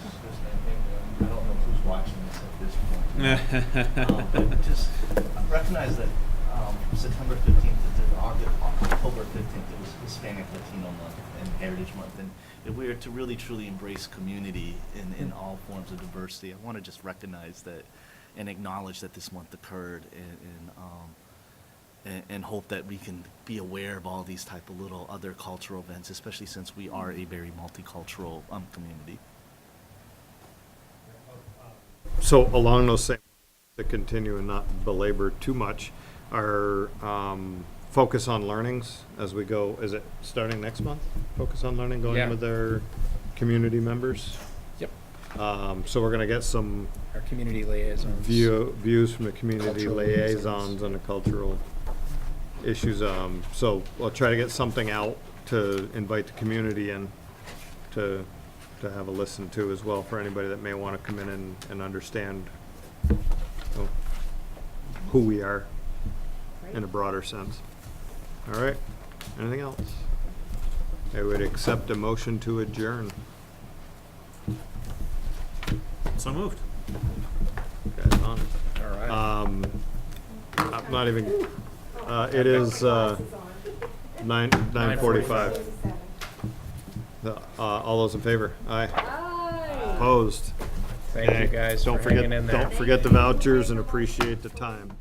I don't know who's watching this at this point, but just recognize that September 15th is October 15th, it was Hispanic Latino Month and Heritage Month, and if we are to really truly embrace community in all forms of diversity, I want to just recognize that and acknowledge that this month occurred, and hope that we can be aware of all these type of little other cultural events, especially since we are a very multicultural community. So along those same, to continue and not belabor too much, our focus on learnings as we go, is it starting next month? Focus on learning, going Yeah. with our community members? Yep. So we're gonna get some Our community liaisons. views from the community Cultural liaisons on the cultural issues. So we'll try to get something out to invite the community in to have a listen to as well, for anybody that may want to come in and understand who we are in a broader sense. All right, anything else? I would accept a motion to adjourn. So moved. Guys on it. All right. I'm not even, it is 9:45. All those in favor? Aye. Opposed? Thank you guys Don't for forget, hanging in there. don't forget the vouchers and appreciate the time.